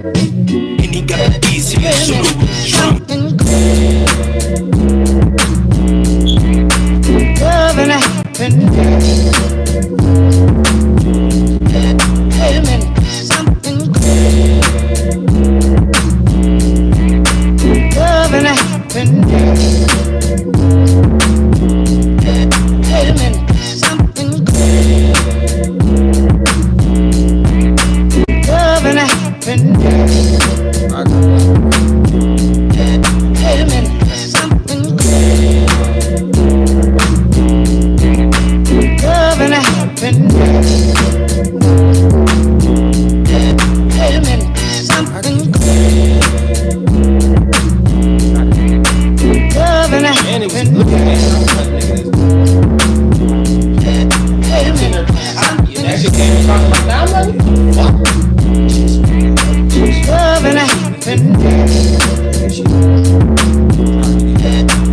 And he got the keys to his trunk. Love and happen. Wait a minute, something love and happen. Wait a minute, something love and happen. Wait a minute, something love and happen. Wait a minute, something love and And it was happen. looking at him, I was like, nigga, Wait a minute, that shit came and talking about that. I'm like, fuck. love and happen.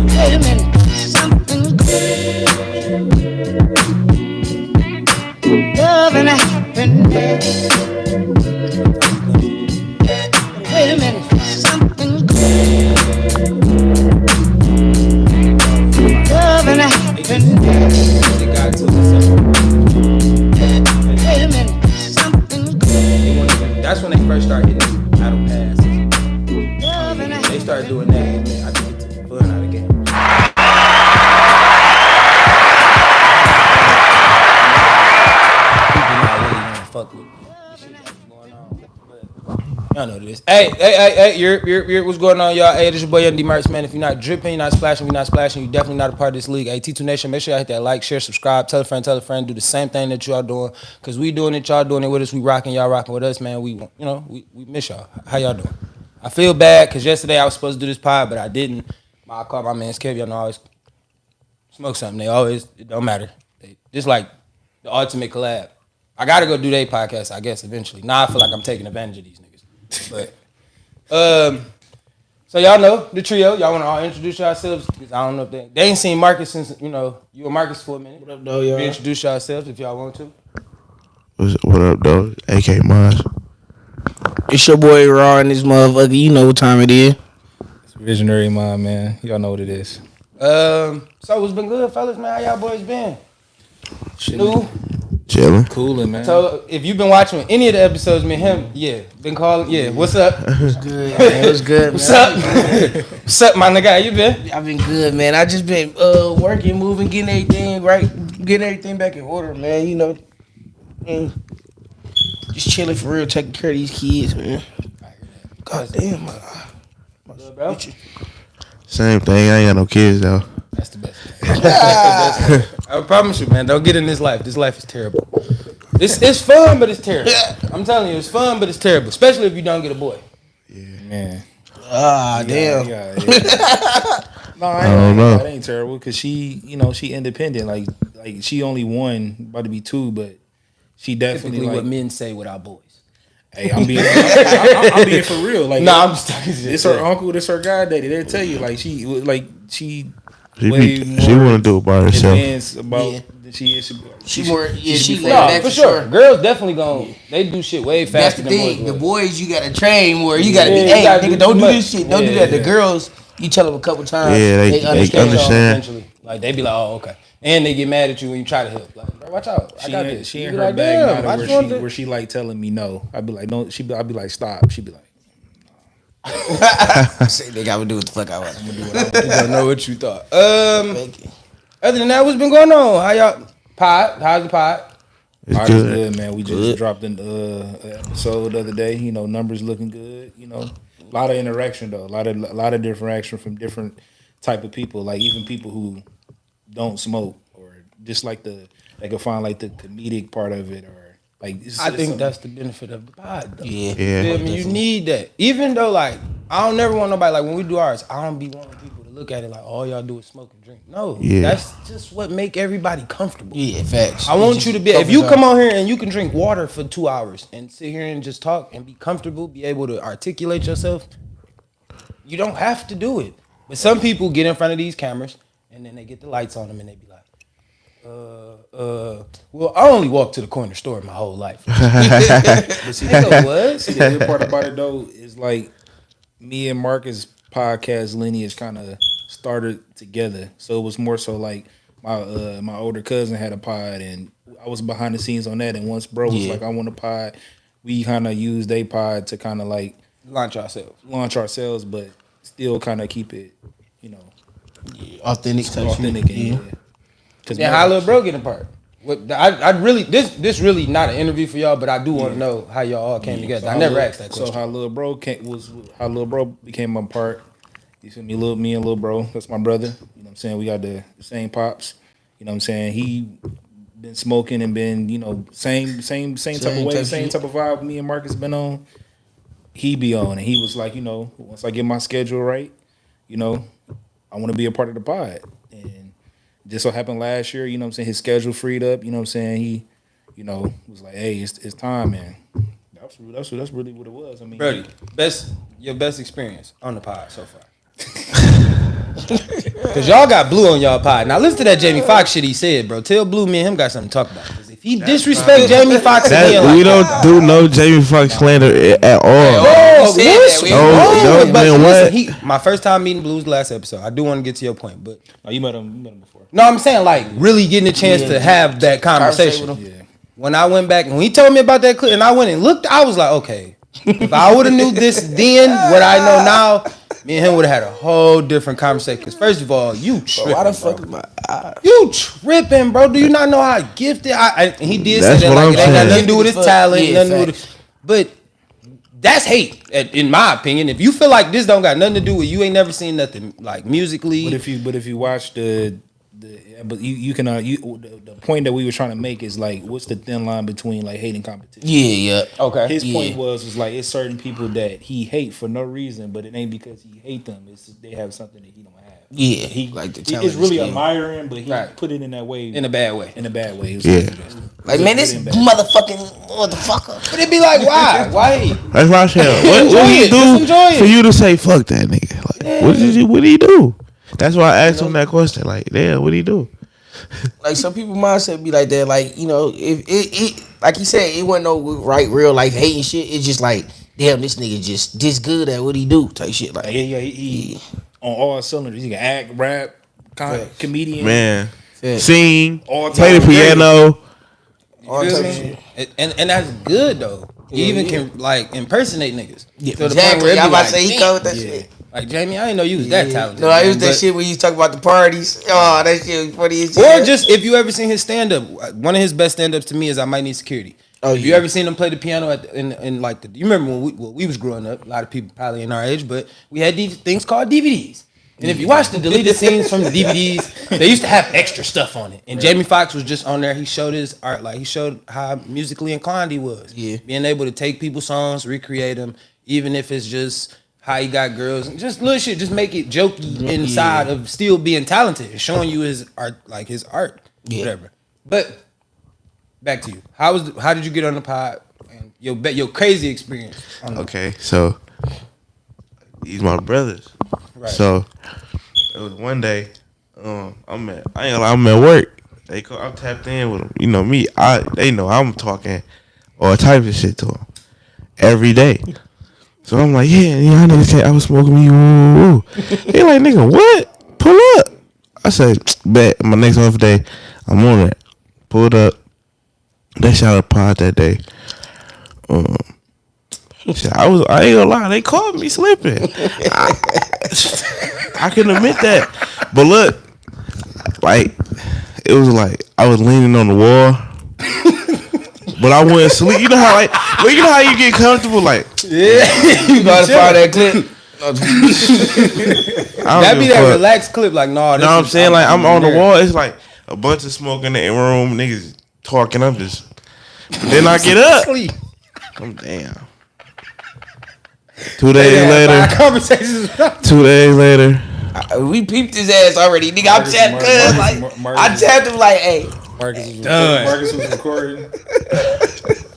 Wait a minute, something love and happen. Wait a minute, something love and happen. They got to it. Wait a minute, something That's when they first started hitting battle passes. love and happen. They started doing that, and I think it took the fun out of the game. People not really gonna fuck with the shit that was going on. But y'all know this. Hey, you're what's going on, y'all? Hey, this your boy Dmarks, man. If you're not dripping, you're not splashing, you're definitely not a part of this league. Hey, T2 Nation, make sure y'all hit that like, share, subscribe, tell a friend, do the same thing that y'all doing. Cause we doing it, y'all doing it with us. We rocking, y'all rocking with us, man. We miss y'all. How y'all doing? I feel bad because yesterday I was supposed to do this pod, but I didn't. I called my man Kev. Y'all know I always smoke something. It don't matter. Just like the ultimate collab. I gotta go do their podcast, I guess, eventually. Now I feel like I'm taking advantage of these niggas. But so y'all know the trio. Y'all wanna all introduce yourselves? Because I don't know if they ain't seen Marcus since you were Marcus for a minute. What up, though, y'all? Introduce yourselves if y'all want to. What up, though? AK Mons. It's your boy Raw and this motherfucker. You know what time it is. It's Visionary Mind, man. Y'all know what it is. So it's been good, fellas, man. How y'all boys been? New. Chilling. Cooling, man. So if you've been watching any of the episodes, me and him, been calling. Yeah, what's up? It's good. Man. It was good. What's man. up? What's up, my nigga? How you been? I've been good, man. I just been working, moving, getting everything right, getting everything back in order, man. You know, and just chilling for real, taking care of these kids, man. God damn, my Bro? Same thing. I ain't got no kids though. That's the best. I promise you, man. Don't get in this life. This life is terrible. It's fun, but it's terrible. I'm telling you, it's fun, but it's terrible. Especially if you don't get a boy. Yeah, man. Damn. Yeah. No, I don't know. That ain't terrible because she independent. Like she only one, about to be two, but she definitely Typically what men say without boys. Hey, I'm being for real. Like, I'm just talking. This her uncle, this her goddaddy. They'll tell you she She more want to do it by herself. advanced about than she is. She laid No, back for sure. Girls definitely they do shit way That's faster the than thing. boys. The boys you gotta train more. You gotta be, Yeah, you hey, gotta nigga, do don't too do much. this shit. Don't do that. The girls, you tell them a couple times. Yeah, they understand. Eventually. Like they be like, oh, okay. And they get mad at you when you try to help. Like, bro, watch out. I got this. She You in be her like, bag damn, now I to just wanted to- where she like telling me no. I'd be like, no. I'd be like, stop. She'd be like, Say they gotta do what the fuck I want. You don't know what you thought. Other than that, what's been going on? How y'all pod? How's the pod? It's good, man. We just dropped an episode the other day. You know, numbers looking good. You know, a lot of interaction though. A lot of different action from different type of people. Like even people who don't smoke or just like they can find like the comedic part of it or like. I think that's the benefit of the pod. Though. Yeah. I mean, you need that. Even though, like, I don't never want nobody, like, when we do ours, I don't be wanting people to look at it like, all y'all do is smoke and drink. No. That's just what make everybody comfortable. Yeah, facts. I want you to be, if you come on here and you can drink water for 2 hours and sit here and just talk and be comfortable, be able to articulate yourself, you don't have to do it. But some people get in front of these cameras and then they get the lights on them and they be like, Well, I only walked to the corner store my whole life. But see, nigga, what? See, the good part about it though is like me and Marcus' podcast lineage kind of started together. So it was more so like my older cousin had a pod and I was behind the scenes on that. And once bro was like, I want a pod, we kind of used a pod to kind of like Launch ourselves, but still kind of keep it, you know, Authentic. Cause how little bro get apart? What I really this really not an interview for y'all, but I do want to know how y'all all came together. So I never asked that question. So how little bro became my part. You feel me? Me and little bro, that's my brother. You know what I'm saying? We got the same pops. You know what I'm saying? He been smoking and been, you know, same type of way, same type of vibe me and Marcus been on. He be on, and he was like, you know, once I get my schedule right, you know, I want to be a part of the pod. And just so happened last year, you know what I'm saying, his schedule freed up, you know what I'm saying, he, you know, was like, hey, it's time, man. That's really what it was. I mean, Brody, your best experience on the pod so far. Cause y'all got Blue on y'all pod. Now listen to that Jamie Foxx shit he said, bro. Tell Blue me and him got something to talk about. Cause if he disrespect Jamie Foxx again, like we don't do no Jamie Foxx slander at all. What? My first time meeting Blue was the last episode. I do want to get to your point, but you met him before. No, I'm saying like really getting a chance to have that conversation. Yeah. When I went back and when he told me about that clip and I went and looked, I was like, okay, if I would have knew this then, what I know now, me and him would have had a whole different conversation. Because first of all, you tripping, Why the fuck bro. is my eye? You tripping, bro. Do you not know how gifted he did That's say that what like I'm it ain't got saying. nothing to do with his talent, Yeah, nothing to do with it. But that's hate, in my opinion. If you feel like this don't got nothing to do with you ain't never seen nothing like musically. But if you watch the point that we were trying to make is like, what's the thin line between like hating competition? Yeah. Okay. His point was like, it's certain people that he hate for no reason, but it ain't because he hate them. It's just they have something that he don't have. Yeah. He like the it's really skill. admiring, but he Right. put it in that way, in a bad way. In a bad way. It was Yeah. Like, man, this motherfucking motherfucker. But it'd be like, why? Why? That's what I said. What Enjoy did he it. Just do enjoy it. for you to say fuck that nigga? Like, what did he do? That's why I asked him that question. Like, damn, what did he do? Like, some people mindset be like that. Like, you know, if it like he said, it wasn't no real life hating shit. It's just like, damn, this nigga just this good at what he do type shit. Like, He on all cylinders. He can act, rap, comedian, Man, Yeah. sing, all play the time piano. all Feel type me? of shit. And that's good though. He even can like impersonate niggas. Yeah, To the point exactly. where it I be about to like, say he damn. come with that shit. Like Jamie, I didn't know you was that talented. No, I man, used that but- shit when you talk about the parties. Oh, that shit was funny as shit. Or just if you ever seen his stand up, one of his best stand ups to me is I Might Need Security. Oh, If you yeah. ever seen him play the piano in like you remember when we was growing up, a lot of people probably in our age, but we had these things called DVDs. And if you watch the deleted scenes from the DVDs, they used to have extra stuff on it. And Jamie Foxx was just on there. He showed his art, like he showed how musically inclined he was. Yeah. Being able to take people's songs, recreate them, even if it's just how he got girls, and just little shit, just make it jokey inside of still being talented and showing you his art, like his art, whatever. But back to you. How did you get on the pod? And your crazy experience. On the Okay, so these my brothers. Right. So it was one day. I'm at work. I'm tapped in with them. You know me. They know I'm talking all types of shit to them every day. So I'm like, yeah, I niggas I was smoking weed. Woo. They like, nigga, what? Pull up. I said, bet my next off day, I'm on it. Pulled up. They shot a pod that day. Shit, I ain't gonna lie, they caught me slipping. I can admit that. But look, like, it was like I was leaning on the wall. But I wouldn't sleep. You know how you get comfortable, like, You gotta find that clip. That'd be that relaxed clip, like, no. You know what I'm saying? Like, I'm on the wall. It's like a bunch of smoke in the room. Niggas talking. I'm just. Then I get up. I'm damn. 2 days later. Conversations. 2 days later. We peeped his ass already, nigga. I'm tapped cuz like I tapped him like, hey. Marcus was recording.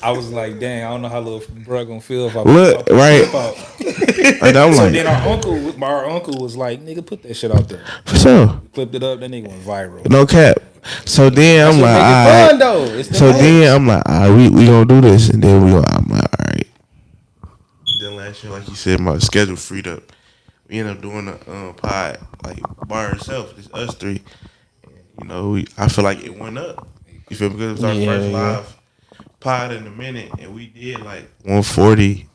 I was like, dang, I don't know how little bro gonna feel if I Look, put right. clip out. Like, I'm So like, then our uncle was like, nigga, put that shit out there. for sure. Clipped it up, that nigga went viral. No cap. So then I'm like, Make it all fun right. though. It's the So most. then I'm like, all right, we gonna do this, and then I'm like, all right. Then last year, like you said, my schedule freed up. We ended up doing a pod like by ourselves, just us three. And, you know, I feel like it went up. You feel me? Because it was our first live pod in a minute, and we did like 140.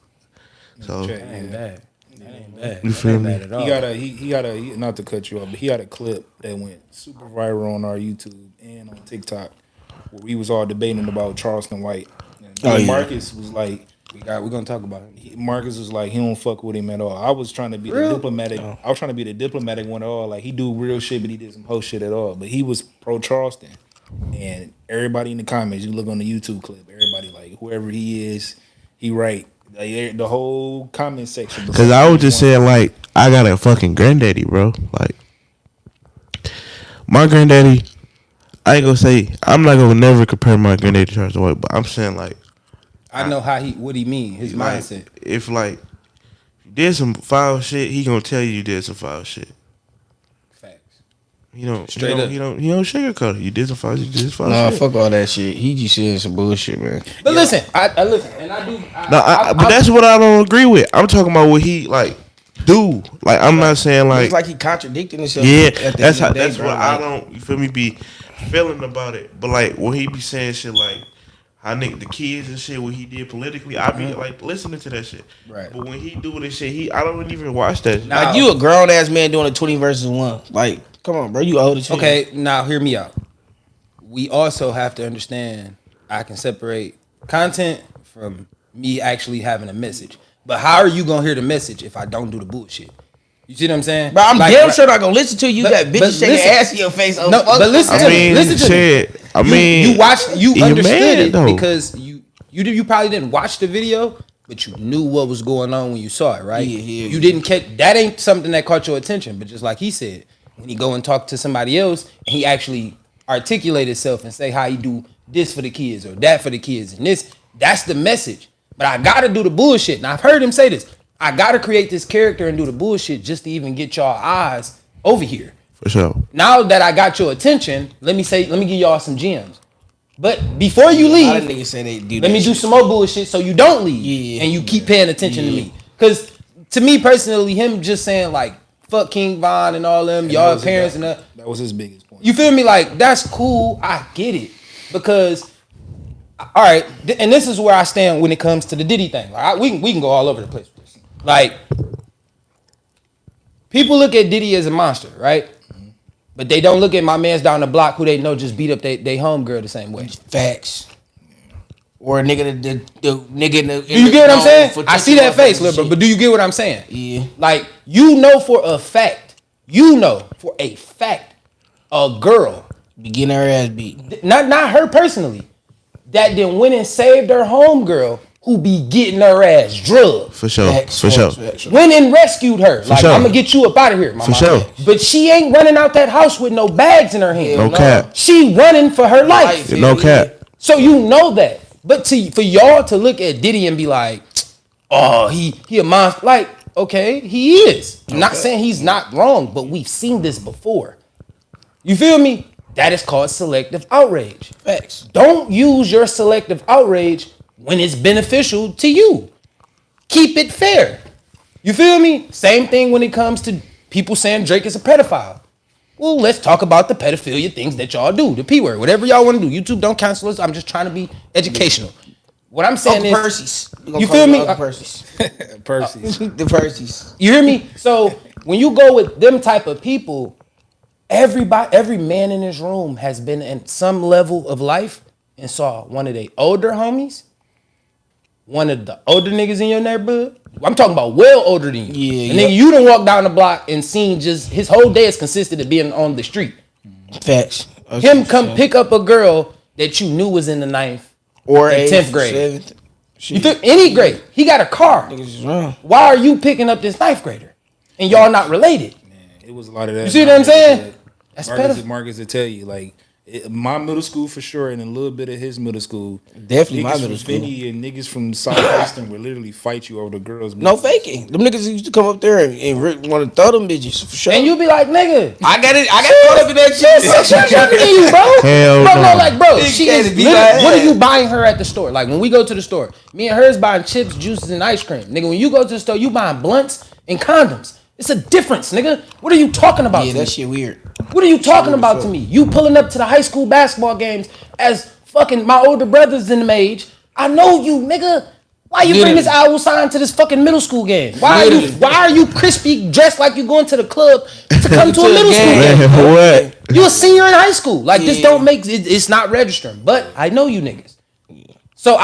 So Check, That ain't bad. That ain't bad. You feel That ain't me? bad at all. he got a not to cut you off, but he had a clip that went super viral on our YouTube and on TikTok where we was all debating about Charleston White. And Marcus was like, We're gonna talk about it. Marcus was like, he don't fuck with him at all. I was trying to be the diplomatic. I was trying to be the diplomatic one at all. Like he do real shit, but he did some hoe shit at all. But he was pro Charleston, and everybody in the comments, you look on the YouTube clip, everybody like whoever he is, he right. Like, the whole comment section. because I was just saying like I got a fucking granddaddy, bro. Like my granddaddy, I ain't gonna say I'm not gonna never compare my granddaddy to Charles White, but I'm saying like I know what he mean. His like, mindset. if like you did some foul shit, he gonna tell you did some foul shit. Facts. He don't Straight up. He don't sugarcoat it. You did some foul shit. You did some foul Nah, shit. fuck all that shit. He just saying some bullshit, man. But listen, I listen, and I do. But that's what I don't agree with. I'm talking about what he like do. Like I'm not saying like It's like he contradicting himself. yeah. at the That's end of how. the day, That's bro. what I Like, don't. You feel me? Be feeling about it. But like when he be saying shit like how nigga the kids and shit what he did politically, I be like listening to that shit. Right. But when he do this shit, I don't even watch that. Shit. Nah. Like you a grown ass man doing a 20 versus 1. Like, come on, bro. You old as shit. Okay, now hear me out. We also have to understand I can separate content from me actually having a message. But how are you gonna hear the message if I don't do the bullshit? You see what I'm saying? Bro, I'm Like, damn right- sure not gonna listen to you. But- Got but bitches shaking listen. ass in your face. Oh, No, fuck. but listen I to mean, me. Listen to me. shit. I mean, You watched, you you're understood mad, it though. because you probably didn't watch the video, but you knew what was going on when you saw it, right? Yeah. You didn't catch that. Ain't something that caught your attention, but just like he said, when he go and talk to somebody else, and he actually articulate himself and say how he do this for the kids or that for the kids, and that's the message. But I gotta do the bullshit. Now I've heard him say this. I gotta create this character and do the bullshit just to even get y'all eyes over here. For sure. Now that I got your attention, let me give y'all some gems. But before you A lot of leave, niggas say they do let that me do shit. some more bullshit so you don't leave. Yeah. And you keep paying attention to me. Because to me personally, him just saying like, fuck King Von and all them, y'all parents and that. That was his biggest point. You feel me? Like, that's cool. I get it. Because, all right, and this is where I stand when it comes to the Diddy thing. Like, we can go all over the place with this. Like, people look at Diddy as a monster, right? But they don't look at my mans down the block who they know just beat up they homegirl the same way. Facts. Or a nigga, the nigga in the. Do you get what I'm saying? I see that face, little bro, bro. but do you get what I'm saying? Yeah. Like, you know for a fact, a girl, Be getting her ass beat. not her personally, that then went and saved her homegirl who be getting her ass drugged. For sure. Facts, For sure. facts, facts. Went and rescued her. Like, sure. I'm gonna get you up out of here, my For mama. sure. But she ain't running out that house with no bags in her hand. No cap. She running for her life. No cap. So you know that. But for y'all to look at Diddy and be like, oh, he a monster. Like, okay, he is. I'm not saying he's not wrong, but we've seen this before. You feel me? That is called selective outrage. Facts. Don't use your selective outrage when it's beneficial to you. Keep it fair. You feel me? Same thing when it comes to people saying Drake is a pedophile. Well, let's talk about the pedophilia things that y'all do. The P word, whatever y'all want to do. YouTube don't cancel us. I'm just trying to be educational. What I'm saying Uncle is, Percy's. We gonna you call feel him me? Uncle Percy's. Percy's. The Percy's. You hear me? So when you go with them type of people, every man in this room has been in some level of life and saw one of their older homies, one of the older niggas in your neighborhood. I'm talking about well older than you. Yeah, And yeah. then you done walk down the block and seen just his whole day is consisted of being on the street. Facts. Him come pick up a girl that you knew was in the 9th or in 10th 8th, grade. 7th. You feel any grade. He got a car. Niggas is wrong. Why are you picking up this 9th grader? And y'all not related. It was a lot of that. You see what I'm saying? That's pedophile. Marcus will tell you, like, My middle school for sure, and a little bit of his middle school. Definitely my Niggas middle from school. Vinny and niggas from Southeastern would literally fight you over the girls. No faking. Them niggas used to come up there and want to throw them bitches for sure. And you be like, nigga, I got caught up in that shit. she's younger than you, bro. Hell bro, no. like, bro, Big she cat is to be literally, like what are that. you buying her at the store? Like, when we go to the store, me and her is buying chips, juices, and ice cream. Nigga, when you go to the store, you buying blunts and condoms. It's a difference, nigga. What are you talking about Yeah, to that me? shit weird. What are you talking about to me? You pulling up to the high school basketball games as fucking my older brothers in the age. I know you, nigga. Why you bring this owl sign to this fucking middle school game? Why are you crispy dressed like you going to the club to come to a middle school game? Man, what? You a senior in high school. Like, this don't make it, it's not registering. But I know you niggas. So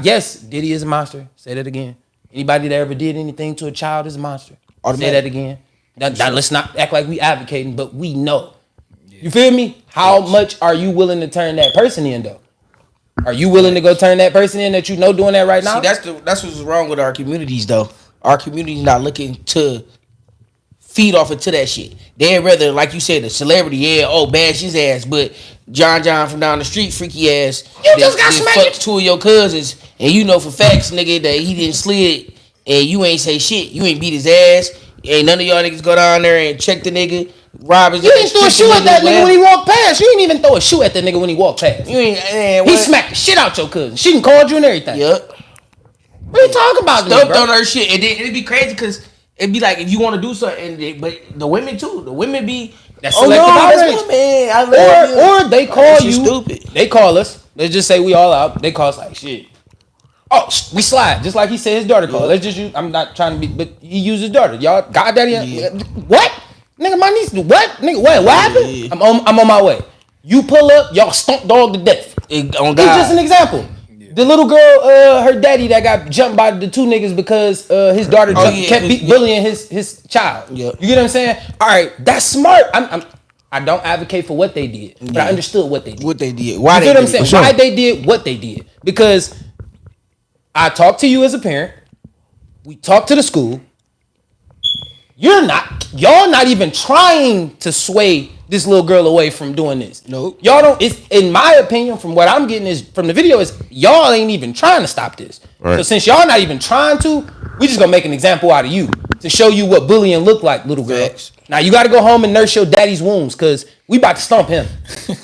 yes, Diddy is a monster. Say that again. Anybody that ever did anything to a child is a monster. Say that again. Now, let's not act like we advocating, but we know. You feel me? How much are you willing to turn that person in, though? Are you willing to go turn that person in that you know doing that right now? See, that's what's wrong with our communities, though. Our community's not looking to feed off into that shit. They'd rather, like you said, a celebrity, bash his ass, but John from down the street, freaky ass. You just got smacked. Fuck two of your cousins, and you know for facts, nigga, that he didn't slid, and you ain't say shit. You ain't beat his ass. Ain't none of y'all niggas go down there and check the nigga. Rob his You ass. didn't throw a shoe at that nigga when he walked past. You didn't even throw a shoe at that nigga when he walked past. You ain't. He smacked the shit out your cousin. She done called you and everything. Yup. What are you talking about, to me, Stuff bro? on her shit, and then it'd be crazy because it'd be like if you want to do something, but the women too. The women be That's oh no, selective that's outrage. my man. I love you. Or they call She's you. stupid. They call us. Let's just say we all out. They call us like shit. Oh, we slide. Just like he said his daughter called. Let's just use. I'm not trying to be, but he used his daughter. Y'all, goddaddy. What? Nigga, my niece. What? Nigga, what happened? Yeah. I'm on my way. You pull up, y'all stomp dog to death. On It's just an example. The little girl, her daddy that got jumped by the two niggas because his daughter kept bullying his child. Yeah. You get what I'm saying? All right, that's smart. I don't advocate for what they did, but I understood what they did. What they did. Why You they get what I'm did saying? it. Why they did what they did. Because I talked to you as a parent. We talked to the school. Y'all not even trying to sway this little girl away from doing this. Nope. Y'all don't, it's in my opinion, from what I'm getting is from the video, is y'all ain't even trying to stop this. Right. So since y'all not even trying to, we just gonna make an example out of you to show you what bullying look like, little girl. Facts. Now you gotta go home and nurse your daddy's wounds, cause we about to stomp him.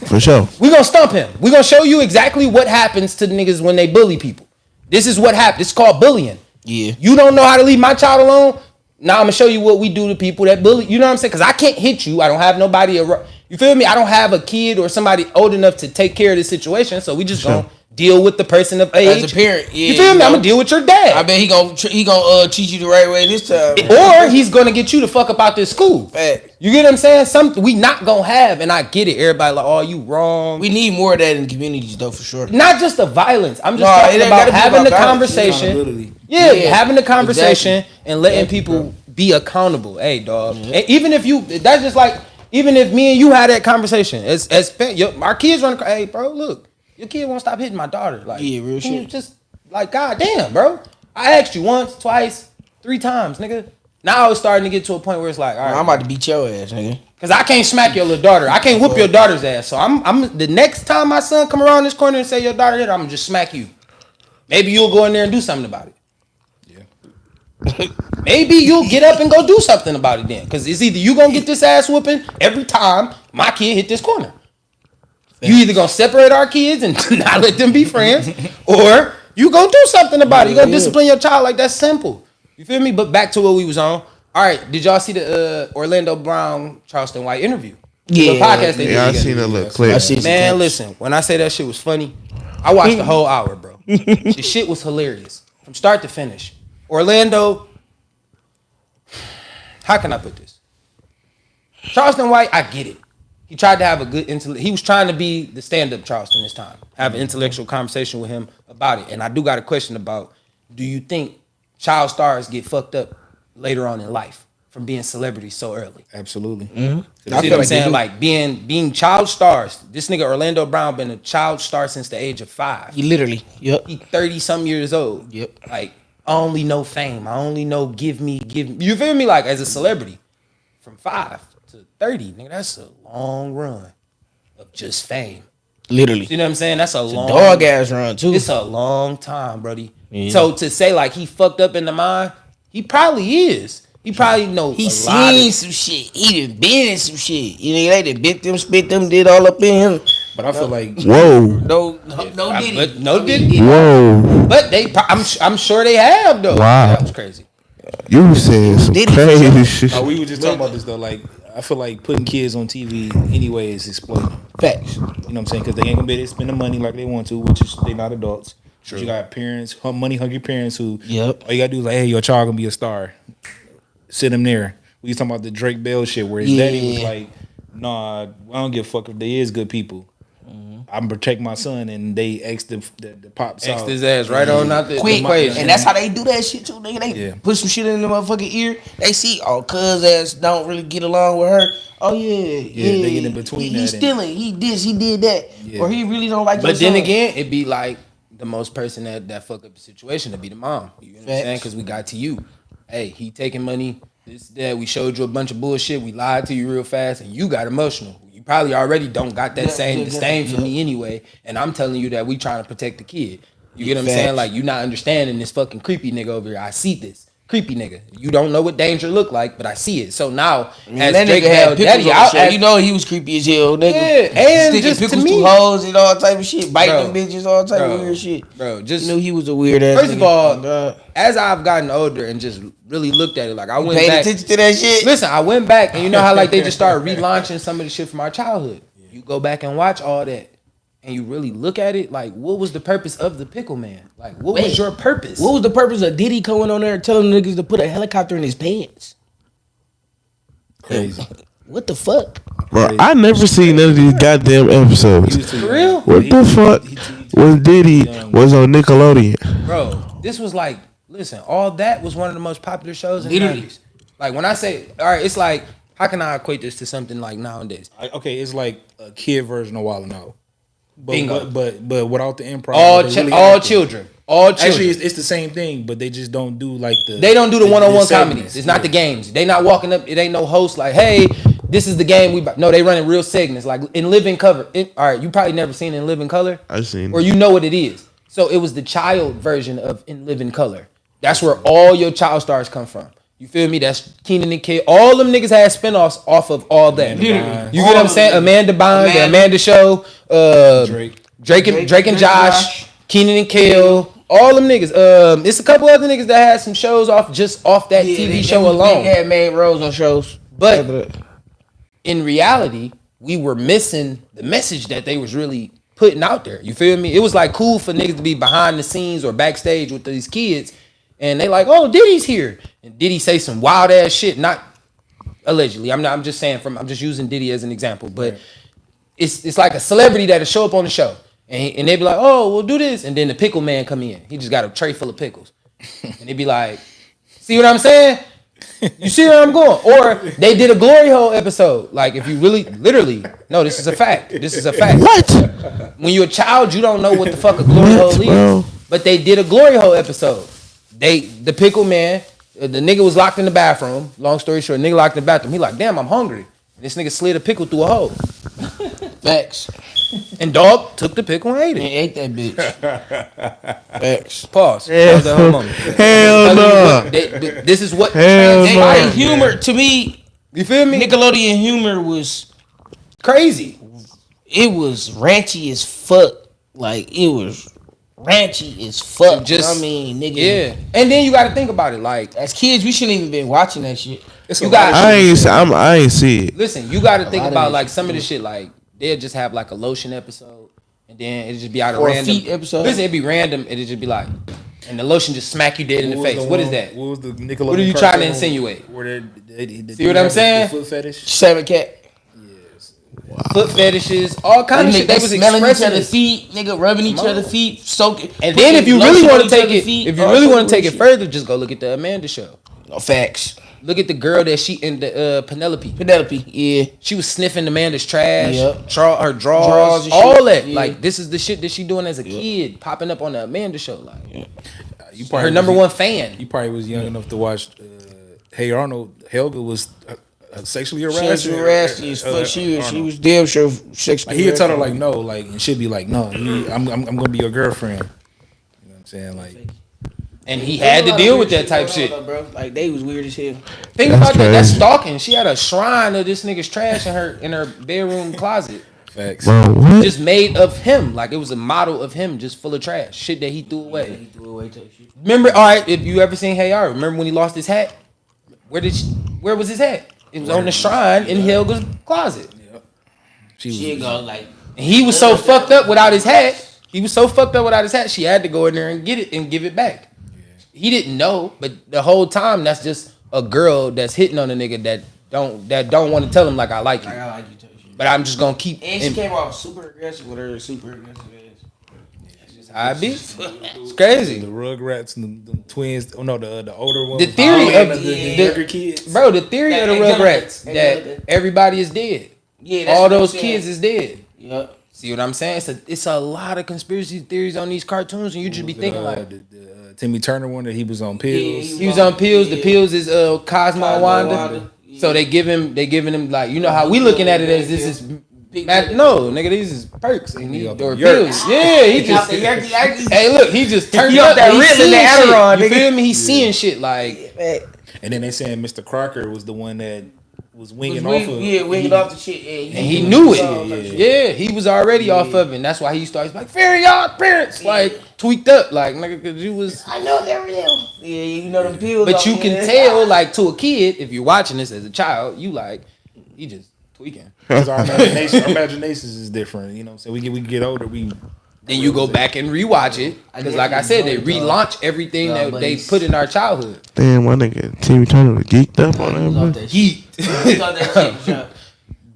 For sure. We gonna stump him. We gonna show you exactly what happens to the niggas when they bully people. This is what happens. It's called bullying. Yeah. You don't know how to leave my child alone? Now I'm gonna show you what we do to people that bully. You know what I'm saying? Cause I can't hit you. I don't have nobody. You feel me? I don't have a kid or somebody old enough to take care of this situation. So we just gonna deal with the person of age. As a parent, yeah. You feel me? I'm gonna deal with your dad. I bet he gonna treat you the right way this time. Or he's gonna get you to fuck up out this school. Fact. You get what I'm saying? Something we not gonna have, and I get it. Everybody like, oh, you wrong. We need more of that in the communities though, for sure. Not just the violence. I'm just No, talking it ain't about gotta be having about the violence. conversation. Accountability. Yeah, Yeah, having the conversation exactly. and letting people be accountable. Hey, dog. And even if you, that's just like, even if me and you had that conversation, our kids run. Hey, bro, look, your kid won't stop hitting my daughter. Like, Yeah, real can you shit. just like, goddamn, bro. I asked you once, twice, 3 times, nigga. Now it's starting to get to a point where it's like, all right, I'm about to beat your ass, nigga. cause I can't smack your little daughter. I can't whoop your daughter's ass. So I'm the next time my son come around this corner and say your daughter hit, I'm gonna just smack you. Maybe you'll go in there and do something about it. Yeah. Maybe you'll get up and go do something about it then. Cause it's either you gonna get this ass whooping every time my kid hit this corner. You either gonna separate our kids and not let them be friends, or you gonna do something about it. You gonna discipline your child. Like, that's simple. You feel me? But back to what we was on. All right, did y'all see the Orlando Brown, Charleston White interview? Yeah. The podcast they did Yeah, I together. seen a little clip. I seen some Man, clips. listen, when I say that shit was funny, I watched the whole hour, bro. The shit was hilarious from start to finish. Orlando, how can I put this? Charleston White, I get it. He tried to have a good he was trying to be the stand-up Charleston this time. Have an intellectual conversation with him about it. And I do got a question about, do you think child stars get fucked up later on in life from being celebrities so early? Absolutely. You see what I'm saying? Like being child stars. This nigga Orlando Brown been a child star since the age of 5. He literally. Yep. He 30-some years old. Yep. Like, I only know fame. I only know give me. You feel me? Like, as a celebrity, from 5 to 30, nigga, that's a long run. of just fame. Literally. You know what I'm saying? That's a long Dog ass run too. It's a long time, brody. Yeah. So to say like he fucked up in the mind, he probably is. He probably know He a lot seen of, some shit. He done been in some shit. You know, they done bit them, spit them, did all up in him. But I feel like Whoa, No Diddy. but no Diddy. whoa, But I'm sure they have though. Wow. That was crazy. you saying some Diddy for crazy shit. we were just talking about this though. Like I feel like putting kids on TV anyway is exploiting. Facts. You know what I'm saying? Because they ain't gonna be able to spend the money like they want to, which is they not adults. True. You got parents, money hungry parents who Yep. all you gotta do is like, hey, your child gonna be a star. Sit him there. We was talking about the Drake Bell shit where his daddy was like, nah, I don't give a fuck if they is good people. I'm protect my son, and they X the pops X out. his ass right on out the Quick, equation. and that's how they do that shit too, nigga. They Yeah. put some shit in the motherfucking ear. They see, oh, cuz ass don't really get along with her. Oh yeah, they get in between He's that and- stealing. He this, he did that, Yeah. or he really don't like. But your then son. again, it'd be like the most person that fuck up the situation to be the mom. You know what I'm saying? Facts. Because we got to you. Hey, he taking money. This, that. We showed you a bunch of bullshit. We lied to you real fast, and you got emotional. You probably already don't got that same disdain for me anyway. And I'm telling you that we trying to protect the kid. You get what I'm Facts. saying? Like you not understanding this fucking creepy nigga over here. I see this. Creepy nigga. You don't know what danger look like, but I see it. So now, as that Drake nigga Bell had daddy, pictures on I'll the show. ask, You know he was creepy as hell, nigga. Yeah, and sticking just to pickles me- through hoes and all type of shit, biting Bro. them bitches, all type Bro. of weird shit. bro, just You knew he was a weird ass. First of all, as I've gotten older and just really looked at it, like I went paid back. attention to that shit. Listen, I went back, and you know how like they just started relaunching some of the shit from our childhood. You go back and watch all that, and you really look at it. Like, what was the purpose of the Pickle Man? Like, what was Wait. your purpose? What was the purpose of Diddy coming on there and telling niggas to put a helicopter in his pants? Crazy. What the fuck? Bro, I never seen none of these goddamn episodes. For real, What the fuck was Diddy was on Nickelodeon? bro? This was like, listen, all that was one of the most popular shows in the Literally. 90s. Like when I say, all right, it's like, how can I equate this to something like nowadays? Okay, it's like a kid version of Wild 'N Out. But, Bingo. but without the improv. All they really all acting. children, all children. Actually, it's the same thing, but they just don't do like the. They don't do the one-on-one segments. comedies. It's not the games. They not walking up. It ain't no host like, hey, this is the game. No, they running real segments like in Living Color. All right, you probably never seen In Living Color, I seen or it. you know what it is. So it was the child version of In Living Color. That's where all your child stars come from. You feel me? That's Keenan and Kel. All them niggas had spinoffs off of all that. Amanda Bynes. You get what I'm saying? Amanda Bynes, the Amanda Show, Drake and Josh, Keenan and Kel, all them niggas. It's a couple other niggas that had some shows off that TV show alone. They had main roles on shows. But in reality, we were missing the message that they was really putting out there. You feel me? It was like cool for niggas to be behind the scenes or backstage with these kids, and they like, oh, Diddy's here, and Diddy say some wild ass shit. Not allegedly. I'm just saying I'm just using Diddy as an example, but it's like a celebrity that'll show up on the show. And they be like, oh, we'll do this. And then the pickle man come in. He just got a tray full of pickles. And they be like, see what I'm saying? You see where I'm going? Or they did a glory hole episode. Like if you really, literally, no, this is a fact. This is a fact. What? When you're a child, you don't know what the fuck a glory hole bro? is. But they did a glory hole episode. The pickle man, the nigga was locked in the bathroom. Long story short, nigga locked in the bathroom. He like, damn, I'm hungry. And this nigga slid a pickle through a hole. Facts. And dog took the pickle and ate And it. ate that bitch. Facts. Pause. Yeah. That was the whole moment. Hell no. This is what Hell They, no. like, humor to me, you feel me? Nickelodeon humor was Crazy. it was ranchy as fuck. Like it was ranchy as fuck. Just- I mean, nigga. Yeah. And then you got to think about it. Like, As kids, we shouldn't even been watching that shit. you got. I ain't see it. Listen, you got to think lot of about this like shit, some of the shit. Like they'll just have like a lotion episode, and then it'll just be out of Or a random feet episode. Listen, it'd be random. It'll just be like, and the lotion just smack you dead in the face. What is that? What was the Nickelodeon? What are you trying to cartoon insinuate? Where See what I'm saying? The foot fetish. 7 Cat. Foot fetishes, all kind of shit. They was smelling each expressing other's it. feet, nigga, rubbing each Come on. other's feet, soaking. And then if you putting really lotion want on to each take other's it, feet, if you all really sorts want of to take it shit. further, just go look at the Amanda Show. No facts. Look at the girl that she in the Penelope. Penelope, yeah. She was sniffing Amanda's trash, Yep. her Drawers drawers, and all shit. that. Yeah. Like this is the shit that she doing as a kid, popping up on the Amanda Show. Like You her number one fan. You probably was young enough to watch Hey Arnold. Helga was sexually harassed. Sexually harassed as fuck. She was damn sure sexually. Like, he had told her harassed. like no, like, and she'd be like no, I'm gonna be your girlfriend. You know what I'm saying? Like, And he had to deal with that type shit. Bro. Like they was weird as hell. Think That's about that. That's crazy. stalking. She had a shrine of this nigga's trash in her bedroom closet. facts. Bro, what? Just made of him. Like it was a model of him just full of trash. Shit that he threw away. He threw away type shit. Remember, all right, if you ever seen Hey R, remember when he lost his hat? Where was his hat? It was on the shrine in Helga's closet. She go like. And he was so fucked up without his hat. She had to go in there and get it and give it back. He didn't know, but the whole time that's just a girl that's hitting on a nigga that don't want to tell him like I like you. I like you type shit. But I'm just gonna keep. And she came off super aggressive with her super aggressive ass. I be. It's crazy. The Rugrats and the twins. Oh no, the older one. The theory of the younger kids. Bro, the theory of the Rugrats Exactly. that everybody is dead. Yeah, that's All what I'm those saying. kids is dead. Yep. See what I'm saying? It's a lot of conspiracy theories on these cartoons, and you just be thinking like the Timmy Turner one that he was on pills. he was on pills. The pills is Cosmo and Wanda. Wanda. So they giving him like, you know how we looking at it as this is no nigga, these is perks and he, or pills. Yeah, he just hey look, he just turned He up off that He Ritalin, seeing that shit. Adderall, You nigga. feel me? He's seeing shit like And then they saying Mr. Crocker was the one that was winging Wing- off of. yeah, winging off the shit. Yeah, and he knew it. Yeah, he was already off of it. And that's why he started like, "Fairy y'all parents," like tweaked up, like nigga, cause you was. I know they're real. Yeah, you know them pills. But off you the can end. tell, like to a kid, if you're watching this as a child, you like, he just tweaking. Because our imaginations is different. You know, so we get older, we. Then you go back and rewatch it, because like I said, they relaunch everything that they put in our childhood. Damn, my nigga Timmy Turner was geeked up on that, bro. Geek. He thought that shit was junk.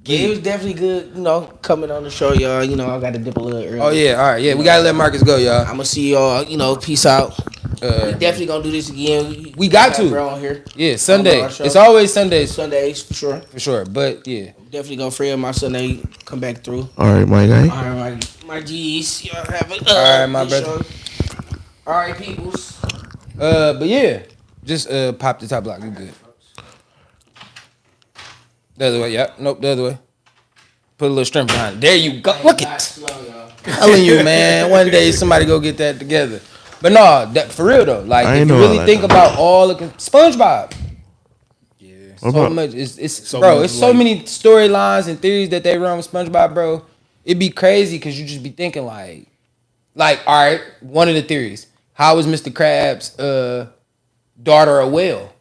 Yeah, it was definitely good, you know, coming on the show, y'all. You know, I got to dip a little early. Oh yeah, all right, yeah, we gotta let Marcus go, y'all. I'm gonna see y'all. You know, peace out. We definitely gonna do this again. We got to. Bro on here. Yeah, Sunday. our show. It's always Sundays Sundays for sure. for sure. But yeah, Definitely gonna free up my Sunday. Come back through. All right, my guy. All right, my G's. Y'all have a All right, my good brother. show. All right, peoples. but yeah, just pop the top block. We good. The other way, yep. Nope, the other way. Put a little strength behind it. There you go. Look at Slow, y'all. telling you, man. One day somebody go get that together. But no, that for real though. Like I if ain't you know really all that, think though. about all the SpongeBob. What So about- much. It's So bro. much, It's so like- many storylines and theories that they run with SpongeBob, bro. It'd be crazy because you just be thinking like, all right. One of the theories: how is Mr. Krabs' daughter a whale?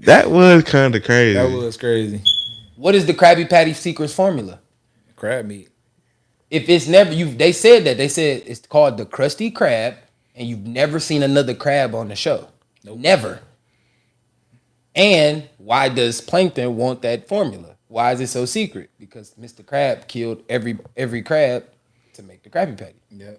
That was kind of crazy. That was crazy. What is the Krabby Patty secret's formula? Crab meat. If it's never they said it's called the Krusty Krab, and you've never seen another crab on the show. Never. And why does Plankton want that formula? Why is it so secret? Because Mr. Crab killed every crab to make the Krabby Patty. Yeah.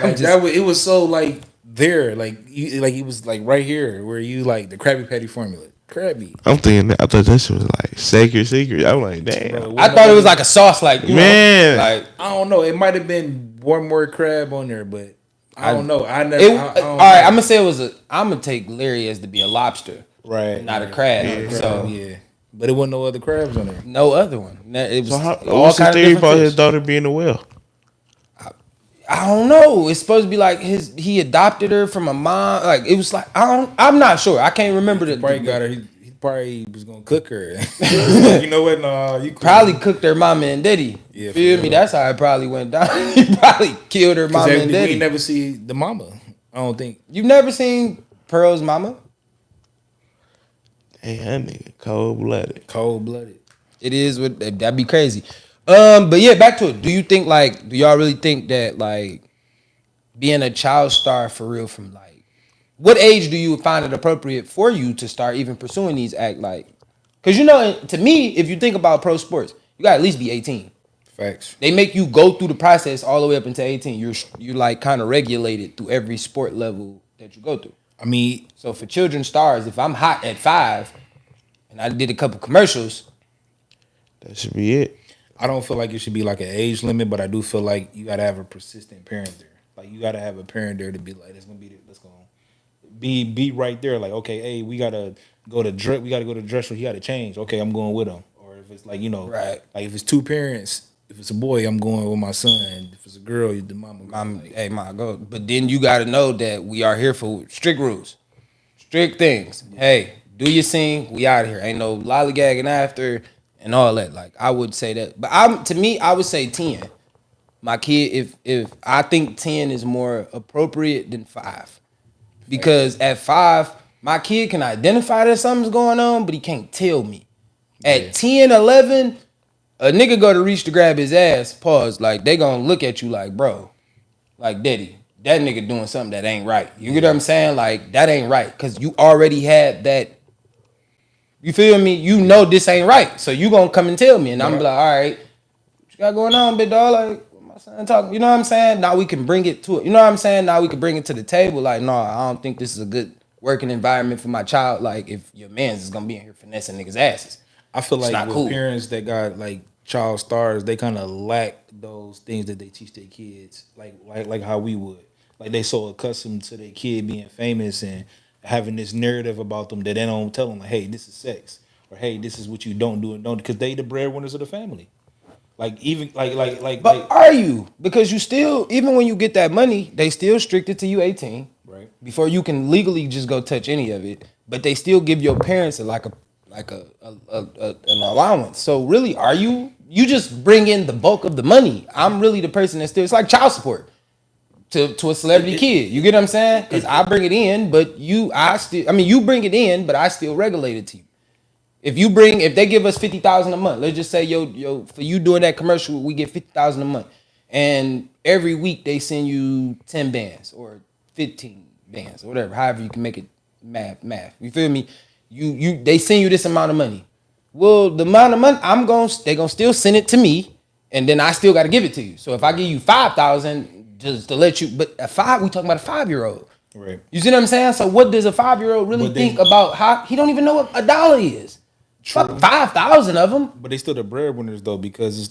Like it was so like there, like it was like right here where you like the Krabby Patty formula. Crab meat. I'm thinking I thought that shit was like secret. I'm like, damn. Bro, I thought it was like a sauce, like you Man. know, like I don't know. It might have been one more crab on there, but I don't know. I never. it. I don't All know. right, I'm gonna say it was I'm gonna take Larry as to be a lobster, Right. not a crab. Yeah, So yeah. But it wasn't no other crabs on there. no other one. It was So how, all what's the kind of theory different about fish. his daughter being a whale? I don't know. It's supposed to be like he adopted her from a mom. Like it was like I'm not sure. I can't remember the Probably got her. He probably was gonna cook her. You know what? No, you cook probably cooked her mama and daddy. Yeah, for Feel me? real. That's how it probably went down. He probably killed her mama and we daddy. never see the mama. I don't think. You've never seen Pearl's mama? Hey, that nigga cold blooded. Cold blooded. It is what that'd be crazy. But yeah, back to it. Do y'all really think that like being a child star for real from like what age do you find it appropriate for you to start even pursuing these act like? Because you know, to me, if you think about pro sports, you gotta at least be 18. Facts. They make you go through the process all the way up until 18. You're like kind of regulated through every sport level that you go through. I mean, So for children stars, if I'm hot at 5 and I did a couple commercials, That should be it. I don't feel like it should be like an age limit, but I do feel like you gotta have a persistent parent there. Like you gotta have a parent there to be like, let's gonna be right there. Like, okay, hey, we gotta go to dress show. He gotta change. Okay, I'm going with him. Or if it's like, Right. like if it's two parents, if it's a boy, I'm going with my son. If it's a girl, the mama. Hey, ma, go. But then you got to know that we are here for strict rules, strict things. Hey, do your scene. We out of here. Ain't no lollygagging after and all that. Like I would say that, but to me, I would say 10. My kid, if I think 10 is more appropriate than 5, because at 5, my kid can identify that something's going on, but he can't tell me. At 10, 11, a nigga go to reach to grab his ass. Pause. Like they gonna look at you like, bro. Like, daddy, that nigga doing something that ain't right. You get what I'm saying? Like, that ain't right. Because you already had that. You feel me? You know this ain't right. So you gonna come and tell me. And I'm like, all right, what you got going on, big dog? Like, what my son talking. You know what I'm saying? Now we can bring it to it. You know what I'm saying? Now we can bring it to the table. Like, no, I don't think this is a good working environment for my child. Like, if your man's is gonna be in here finessing niggas' asses. I feel It's like not with cool. parents that got like child stars, they kind of lack those things that they teach their kids, like how we would. Like they so accustomed to their kid being famous and having this narrative about them that they don't tell them like, hey, this is sex, or hey, this is what you don't do and don't, because they the breadwinners of the family. Like even But are you? Because you still, even when you get that money, they still restricted to you 18. Right. Before you can legally just go touch any of it. But they still give your parents an allowance. So really, are you? You just bring in the bulk of the money. I'm really the person that still. It's like child support to a celebrity kid. You get what I'm saying? Because I bring it in, but you bring it in, but I still regulate it to you. If they give us 50,000 a month, let's just say for you doing that commercial, we get 50,000 a month, and every week they send you 10 bands or 15 bands or whatever, however you can make it math. You feel me? They send you this amount of money. Well, the amount of money they gonna still send it to me, and then I still got to give it to you. So if I give you 5,000 just to let you, but we talking about a 5-year-old. Right. You see what I'm saying? So what does a 5-year-old really think about how he don't even know what $1 is? Fuck 5,000 of them. But they still the breadwinners though, because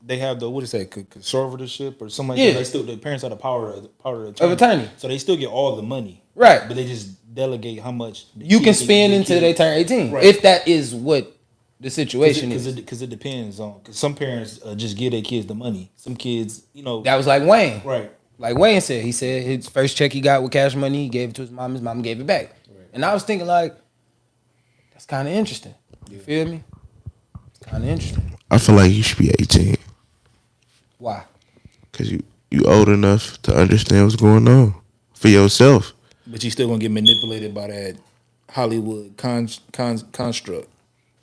they have the what is that conservatorship or something like Yeah. that. They still the parents have the power of attorney. So they still get all the money, Right. But they just delegate how much You can spend until they turn 18. Right. If that is what the situation is. Because it depends on. Because some parents just give their kids the money. Some kids, That was like Wayne. right. Like Wayne said, he said his first check he got with cash money, he gave it to his mom gave it back. Right. And I was thinking like, that's kind of interesting. You feel me? It's kind of interesting. I feel like you should be 18 Why? because you old enough to understand what's going on for yourself. But you still gonna get manipulated by that Hollywood construct.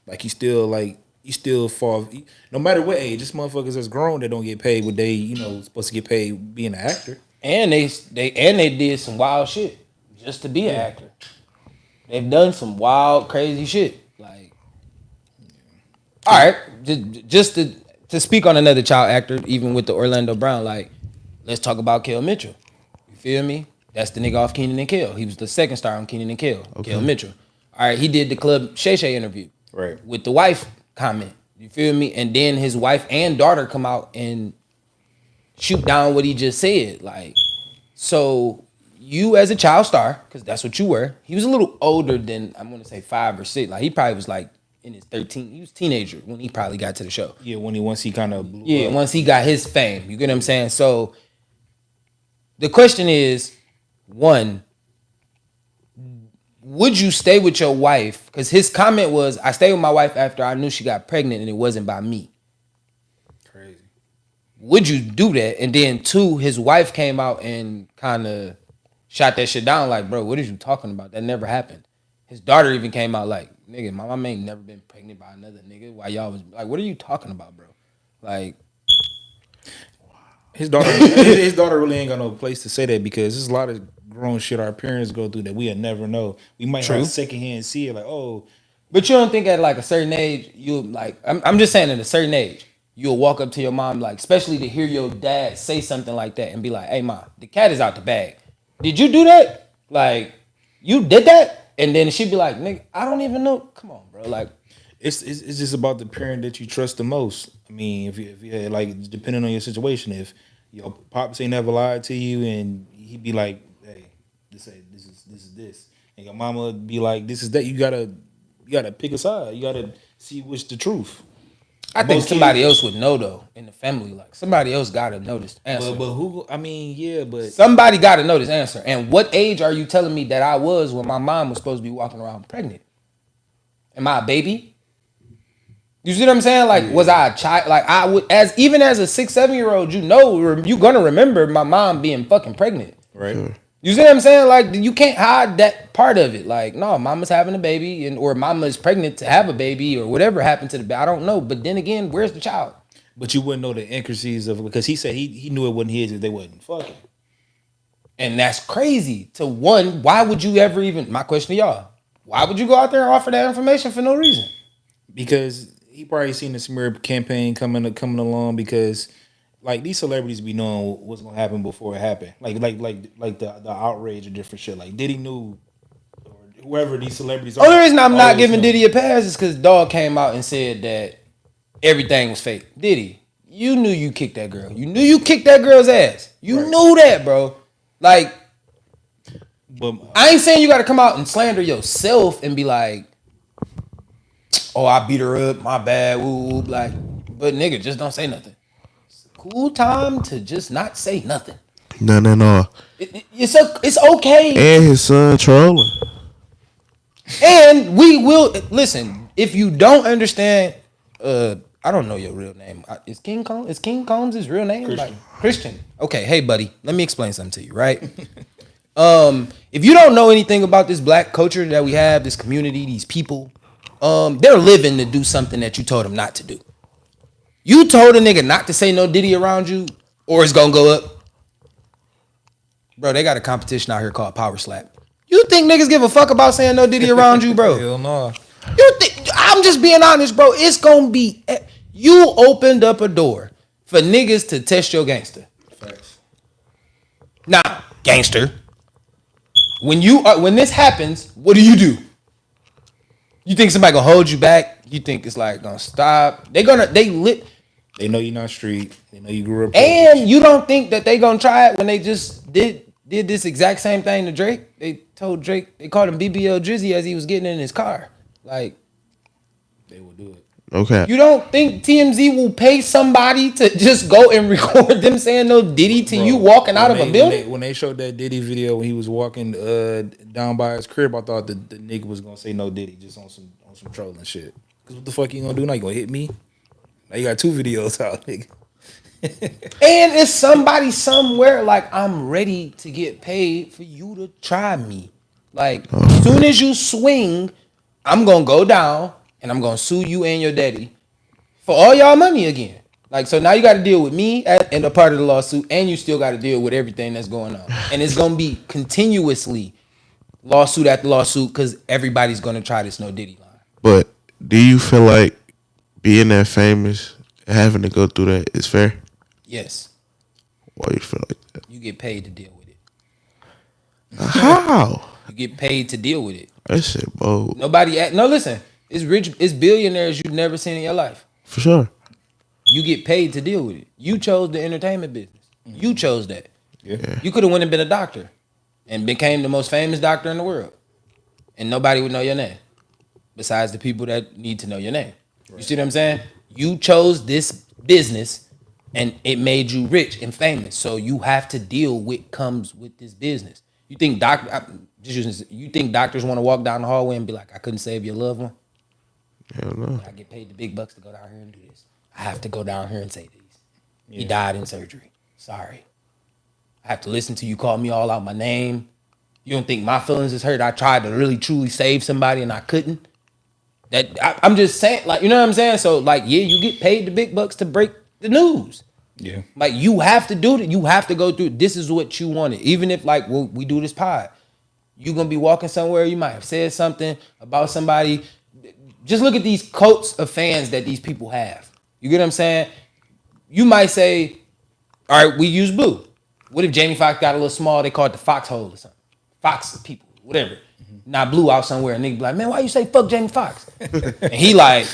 Like you still fall. No matter what age, this motherfuckers that's grown that don't get paid what they supposed to get paid being an actor. And they did some wild shit just to be an actor. They've done some wild, crazy shit. Like, all right, just to speak on another child actor, even with the Orlando Brown, like, let's talk about Kel Mitchell. You feel me? That's the nigga off Kenan and Kel. He was the second star on Kenan and Kel. Okay. Kel Mitchell. All right, he did the Club Shay Shay interview. Right. With the wife comment. You feel me? And then his wife and daughter come out and shoot down what he just said. Like, so you as a child star, because that's what you were. He was a little older than, I'm going to say 5 or 6. Like, he probably was like in his 13. He was a teenager when he probably got to the show. Yeah, once he kind of blew Yeah, up. once he got his fame. You get what I'm saying? So the question is, one, would you stay with your wife? Because his comment was, I stayed with my wife after I knew she got pregnant and it wasn't by me. Crazy. Would you do that? And then 2, his wife came out and kind of shot that shit down like, bro, what are you talking about? That never happened. His daughter even came out like, nigga, my mom ain't never been pregnant by another nigga. Why y'all was like, what are you talking about, bro? Like, His daughter really ain't got no place to say that, because there's a lot of grown shit our parents go through that we'll never know. We might have secondhand see it like, oh, but you don't think at like a certain age, you like, I'm just saying at a certain age, you'll walk up to your mom, like, especially to hear your dad say something like that and be like, hey, mom, the cat is out the bag. Did you do that? Like, you did that? And then she'd be like, nigga, I don't even know. Come on, bro. Like, it's just about the parent that you trust the most. I mean, if you like, depending on your situation, if your pops ain't never lied to you, and he'd be like, hey, this is this, and your mama would be like, this is that. You gotta pick a side. You gotta see what's the truth. I think Most somebody kids- else would know though in the family. Like somebody else gotta know this answer. But who? I mean, yeah, but Somebody gotta know this answer. And what age are you telling me that I was when my mom was supposed to be walking around pregnant? Am I a baby? You see what I'm saying? Like, was I a child? Like, I would, even as a 6, 7-year-old, you're gonna remember my mom being fucking pregnant. right. You see what I'm saying? Like, you can't hide that part of it. Like, no, mama's having a baby, or mama's pregnant to have a baby, or whatever happened to the baby. I don't know. But then again, where's the child? But you wouldn't know the intricacies of, because he said he knew it wasn't his if they wasn't fucking. And that's crazy. To one, why would you ever even? My question to y'all: why would you go out there and offer that information for no reason? Because he probably seen the smear campaign coming along, because like these celebrities be knowing what's gonna happen before it happened. Like the outrage or different shit. Like Diddy knew, or whoever these celebrities are. Only reason I'm not always giving know. Diddy a pass is because Dog came out and said that everything was fake. Diddy, you knew you kicked that girl. You knew you kicked that girl's ass. You knew that, bro. Like, But I ain't saying you got to come out and slander yourself and be like, "Oh, I beat her up. My bad." Woo, like, but nigga, just don't say nothing. It's a cool time to just not say nothing. No. It's okay. And his son trolling. And we will listen. If you don't understand, I don't know your real name. Is King Combs? Is King Combs his real name? Christian. Like Christian. Okay, hey buddy, let me explain something to you, right? If you don't know anything about this black culture that we have, this community, these people, they're living to do something that you told them not to do. You told a nigga not to say no Diddy around you, or it's gonna go up. Bro, they got a competition out here called Power Slap. You think niggas give a fuck about saying no Diddy around you, bro? hell no. I'm just being honest, bro. It's gonna be. You opened up a door for niggas to test your gangster. Facts. Now, gangster, when this happens, what do? You think somebody gonna hold you back? You think it's like gonna stop? They They know you're not street. They know you grew up. and you don't think that they gonna try it when they just did this exact same thing to Drake? They told Drake, they called him BBL Drizzy as he was getting in his car. Like, They will do it. Okay. you don't think TMZ will pay somebody to just go and record them saying no Diddy to you walking out of a building? When they showed that Diddy video when he was walking down by his crib, I thought the nigga was gonna say no Diddy just on some trolling shit. Cause what the fuck you gonna do now? You gonna hit me? Now you got 2 videos out, nigga. And it's somebody somewhere like, I'm ready to get paid for you to try me. Like, as soon as you swing, I'm gonna go down and I'm gonna sue you and your daddy for all y'all money again. Like, so now you got to deal with me and a part of the lawsuit, and you still got to deal with everything that's going on. And it's gonna be continuously lawsuit after lawsuit because everybody's gonna try this no Diddy line. But do you feel like being that famous and having to go through that is fair? Yes, Why you feel like that? you get paid to deal with it. How? You get paid to deal with it. That shit bold. No, listen. It's billionaires you've never seen in your life. For sure. You get paid to deal with it. You chose the entertainment business. You chose that. Yeah. You could have went and been a doctor and became the most famous doctor in the world. And nobody would know your name. Besides the people that need to know your name. You see what I'm saying? You chose this business and it made you rich and famous. So you have to deal with comes with this business. You think you think doctors want to walk down the hallway and be like, I couldn't save your loved one? Hell no. I get paid the big bucks to go down here and do this. I have to go down here and say these. He died in surgery. Sorry. I have to listen to you call me all out my name. You don't think my feelings is hurt? I tried to really truly save somebody and I couldn't. I'm just saying, like, you know what I'm saying? So, like, yeah, you get paid the big bucks to break the news. Yeah. Like, you have to do it. You have to go through. This is what you wanted. Even if, like, we do this pod, you're gonna be walking somewhere. You might have said something about somebody. Just look at these coats of fans that these people have. You get what I'm saying? You might say, all right, we use blue. What if Jamie Foxx got a little small? They call it the foxhole or something. Fox people, whatever. Now blue out somewhere and nigga be like, man, why you say fuck Jamie Foxx? And he like,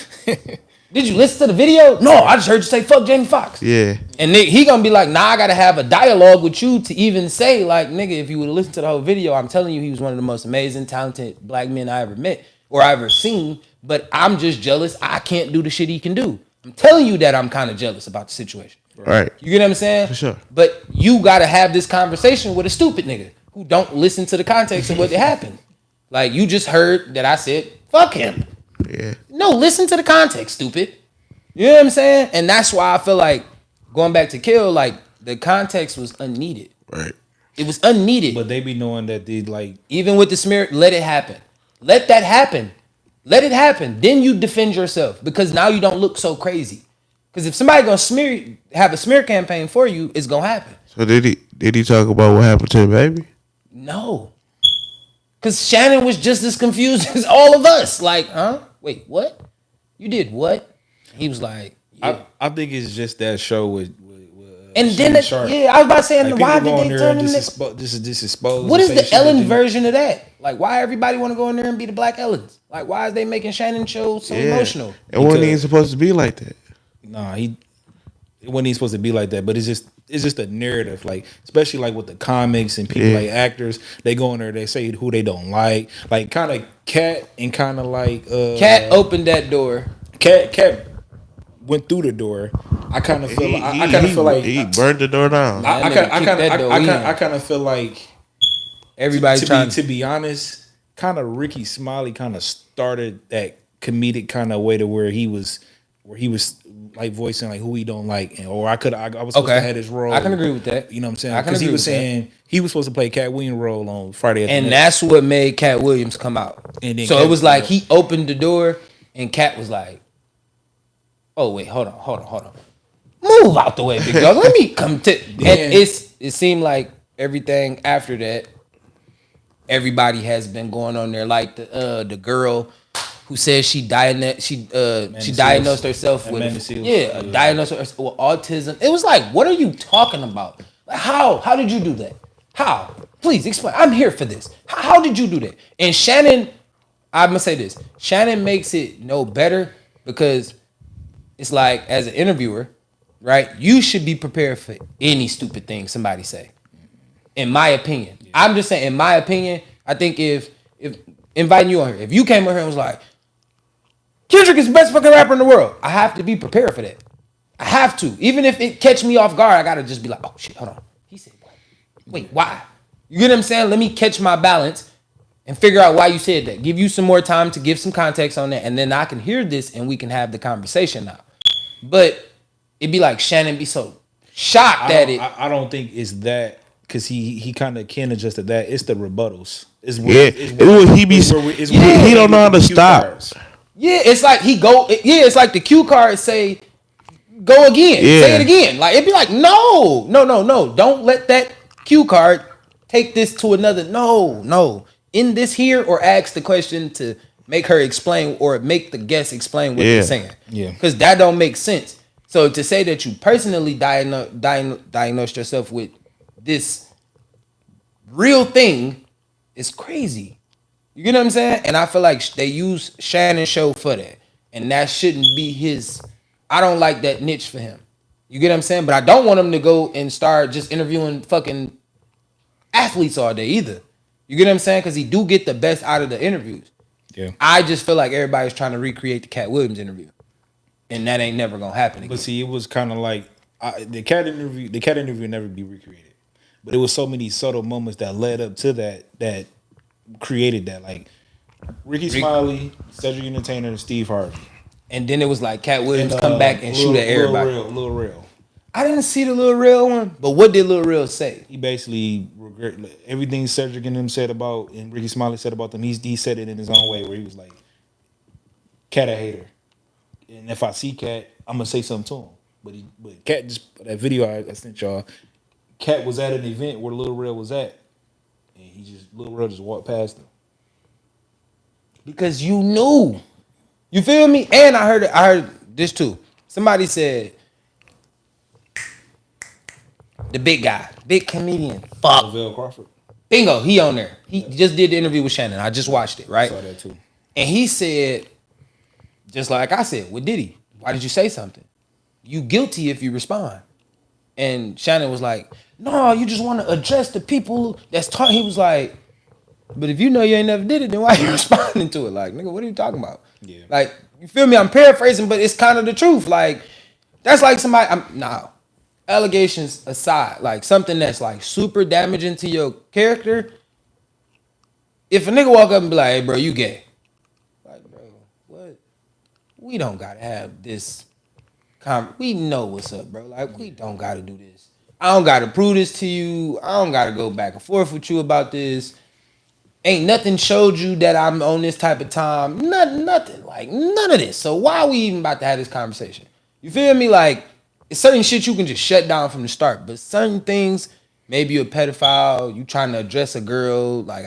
Did you listen to the video? No, I just heard you say fuck Jamie Foxx. Yeah. And he gonna be like, nah, I gotta have a dialogue with you to even say, like, nigga, if you would listen to the whole video, I'm telling you, he was one of the most amazing, talented black men I ever met or I ever seen. But I'm just jealous. I can't do the shit he can do. I'm telling you that I'm kind of jealous about the situation. Right. You get what I'm saying? For sure. But you gotta have this conversation with a stupid nigga who don't listen to the context of what happened. Like, you just heard that I said, fuck him. Yeah. No, listen to the context, stupid. You know what I'm saying? And that's why I feel like, going back to Kill, like, the context was unneeded. Right. It was unneeded. But they be knowing that they like Even with the smear, let it happen. Let that happen. Let it happen. Then you defend yourself because now you don't look so crazy. Because if somebody gonna have a smear campaign for you, it's gonna happen. So did he talk about what happened to the baby? No. Because Shannon was just as confused as all of us. Like, huh? Wait, what? You did what? He was like, yeah. I think it's just that show with And then, Shannon Sharp. yeah, I was about to say, Like, why people did go they in turn there him? and disexpose? What is and say the shit Ellen that they- version of that? Like, why everybody want to go in there and be the Black Ellens? Like, why is they making Shannon show so emotional? It wasn't Because- even supposed to be like that. Nah, it wasn't even supposed to be like that. But it's just a narrative, like especially like with the comics and people like actors, they go in there, they say who they don't like kind of Cat and kind of like Cat opened that door. Cat went through the door. I kind of feel I kind of feel like he burned the door down. I That nigga kicked that door in. kind of feel like Everybody trying to be honest, kind of Ricky Smiley kind of started that comedic kind of way to where he was like voicing like who he don't like, or I was supposed to have his role. I can agree with that. You know what I'm saying? I can Because he agree was with that. saying he was supposed to play Cat Williams' role on Friday at the And Net. that's what made Cat Williams come out. And then So Cat it was like was he opened the door and Cat was like, oh wait, hold on. Move out the way, big dog. Let me come to and it seemed like everything after that, everybody has been going on there. Like the girl who says she diagnosed herself with diagnosed herself with autism. It was like, what are you talking about? Like, how did you do that? How? Please explain. I'm here for this. How did you do that? And Shannon, I'm gonna say this. Shannon makes it no better because it's like, as an interviewer, right? You should be prepared for any stupid thing somebody say. In my opinion, I'm just saying. In my opinion, I think if inviting you on here, if you came on here and was like, Kendrick is the best fucking rapper in the world, I have to be prepared for that. I have to. Even if it catch me off guard, I gotta just be like, oh shit, hold on. He said what? Wait, why? You get what I'm saying? Let me catch my balance and figure out why you said that. Give you some more time to give some context on that, and then I can hear this and we can have the conversation now. But it'd be like Shannon be so shocked at it. I don't think it's that because he kind of can adjust to that. It's the rebuttals. It's He don't know how to stop. Yeah, it's like it's like the cue card say, go again. Yeah. Say it again. Like, it'd be like, no. Don't let that cue card take this to another. No. In this here, or ask the question to make her explain or make the guest explain what they're saying. Yeah. Because that don't make sense. So to say that you personally diagnosed yourself with this real thing is crazy. You get what I'm saying? And I feel like they use Shannon's show for that. And that shouldn't be his. I don't like that niche for him. You get what I'm saying? But I don't want him to go and start just interviewing fucking athletes all day either. You get what I'm saying? Because he do get the best out of the interviews. Yeah. I just feel like everybody's trying to recreate the Cat Williams interview. And that ain't never gonna happen again. But see, it was kind of like the cat interview will never be recreated. But it was so many subtle moments that led up to that created that. Like Ricky Smiley, Cedric Entertainer, and Steve Harvey. And then it was like Cat Williams come back and shoot at everybody. Lil Real. I didn't see the Lil Real one, but what did Lil Real say? He basically regret everything Cedric and him said about, and Ricky Smiley said about them. He said it in his own way, where he was like, "Cat a hater," and if I see Cat, I'm gonna say something to him. But Cat just that video I sent y'all. Cat was at an event where Lil Real was at, and Lil Real just walked past him. Because you knew. You feel me? And I heard this too. Somebody said the big guy, big comedian. Fuck. Lavelle Crawford. Bingo, he on there. He just did the interview with Shannon. I just watched it, right? Saw that too. And he said, just like I said with Diddy, why did you say something? You guilty if you respond. And Shannon was like, no, you just want to address the people that's taught. He was like, but if you know you ain't never did it, then why are you responding to it? Like, nigga, what are you talking about? Yeah. Like, you feel me? I'm paraphrasing, but it's kind of the truth. Like, that's like somebody, allegations aside, like something that's like super damaging to your character. If a nigga walk up and be like, hey, bro, you gay. Like, bro, what? We don't gotta have this. We know what's up, bro. Like, we don't gotta do this. I don't gotta prove this to you. I don't gotta go back and forth with you about this. Ain't nothing showed you that I'm on this type of time. Nothing. Like, none of this. So why are we even about to have this conversation? You feel me? Like, it's certain shit you can just shut down from the start. But certain things, maybe you're a pedophile, you trying to address a girl, like,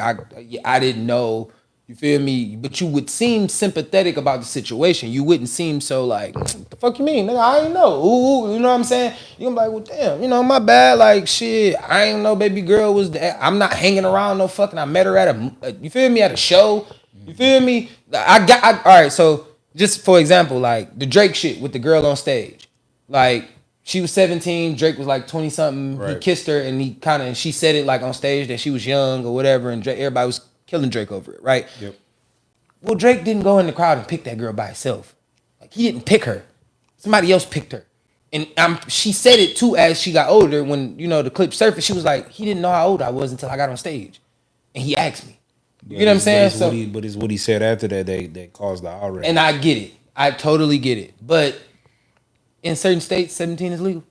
I didn't know. You feel me? But you would seem sympathetic about the situation. You wouldn't seem so like, what the fuck you mean? Nigga, I ain't know. Ooh, you know what I'm saying? You're like, well, damn, you know, my bad. Like, shit, I ain't know baby girl was there. I'm not hanging around no fucking. I met her at you feel me, at a show. You feel me? All right, so just for example, like the Drake shit with the girl on stage. Like, she was 17, Drake was like 20 something. Right. He kissed her and she said it like on stage that she was young or whatever, and everybody was killing Drake over it, right? Yep. Well, Drake didn't go in the crowd and pick that girl by himself. Like, he didn't pick her. Somebody else picked her. And she said it too as she got older. When, you know, the clip surfaced, she was like, he didn't know how old I was until I got on stage. And he asked me. You know what I'm saying? But it's what he said after that caused the outrage. And I get it. I totally get it. But in certain states, 17 is legal.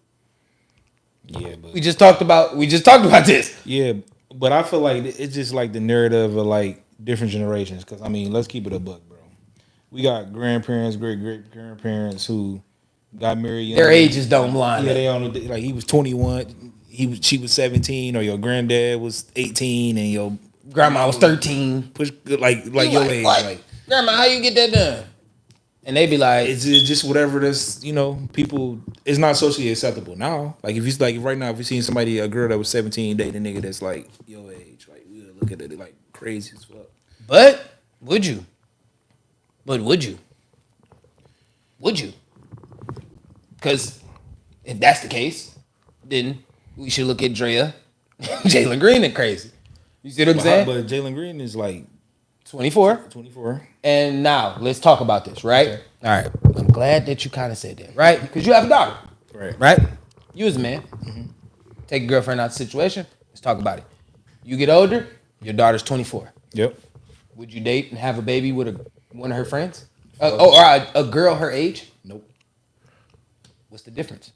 Yeah, but we just talked about this. Yeah, but I feel like it's just like the narrative of like different generations. Because I mean, let's keep it a buck, bro. We got grandparents, great grandparents who got married young. Their ages don't line. Yeah, they on like he was 21, she was 17, or your granddad was 18, and your grandma was 13. Push like your age. What? Like, grandma, how you get that done? And they be like, it's just whatever this, you know, people, it's not socially acceptable now. Like, if you like right now, if you seen somebody, a girl that was 17 dating a nigga that's like your age, like, we'll look at it like crazy as fuck. But would you? Would you? Because if that's the case, then we should look at Drea, Jalen Green and crazy. You see what I'm saying? But Jalen Green is like 24. And now let's talk about this, right? Okay. All right. I'm glad that you kind of said that, right? Because you have a daughter. Right? You as a man. Mm-hmm. Take a girlfriend out of the situation. Let's talk about it. You get older, your daughter's 24. Yep. Would you date and have a baby with one of her friends? Or a girl her age? Nope. What's the difference?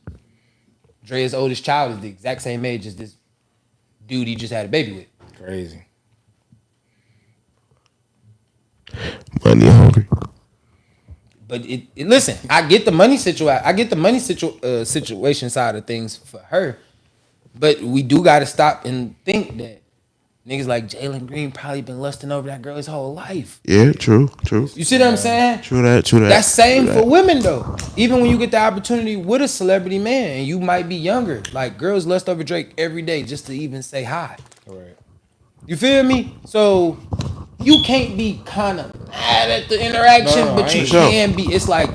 Dre's oldest child is the exact same age as this dude he just had a baby with. Crazy. Money hungry. But listen, I get the money situation side of things for her, but we do got to stop and think that niggas like Jalen Green probably been lusting over that girl his whole life. Yeah, true. You see what I'm saying? True that. That's same for women though. Even when you get the opportunity with a celebrity man, and you might be younger, like girls lust over Drake every day just to even say hi. Right. You feel me? So you can't be kind of mad at the interaction, but you can be. It's like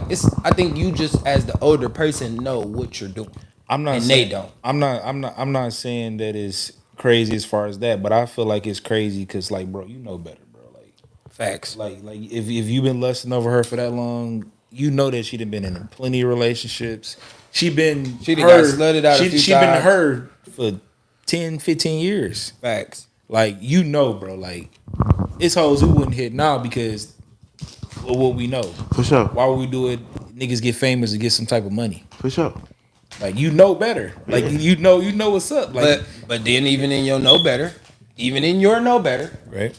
I think you just as the older person know what you're doing. They don't. I'm not saying that it's crazy as far as that, but I feel like it's crazy because, like, bro, you know better, bro. Like, facts. Like if you've been lusting over her for that long, you know that she done been in plenty of relationships. She done got slutted out a few times. She been her for 10, 15 years. Facts. Like, you know, bro, like, it's hoes who wouldn't hit now because of what we know. For sure. Why would we do it? Niggas get famous to get some type of money. For sure. Like, you know better. Like, you know what's up. Like, but then even in your know better, right?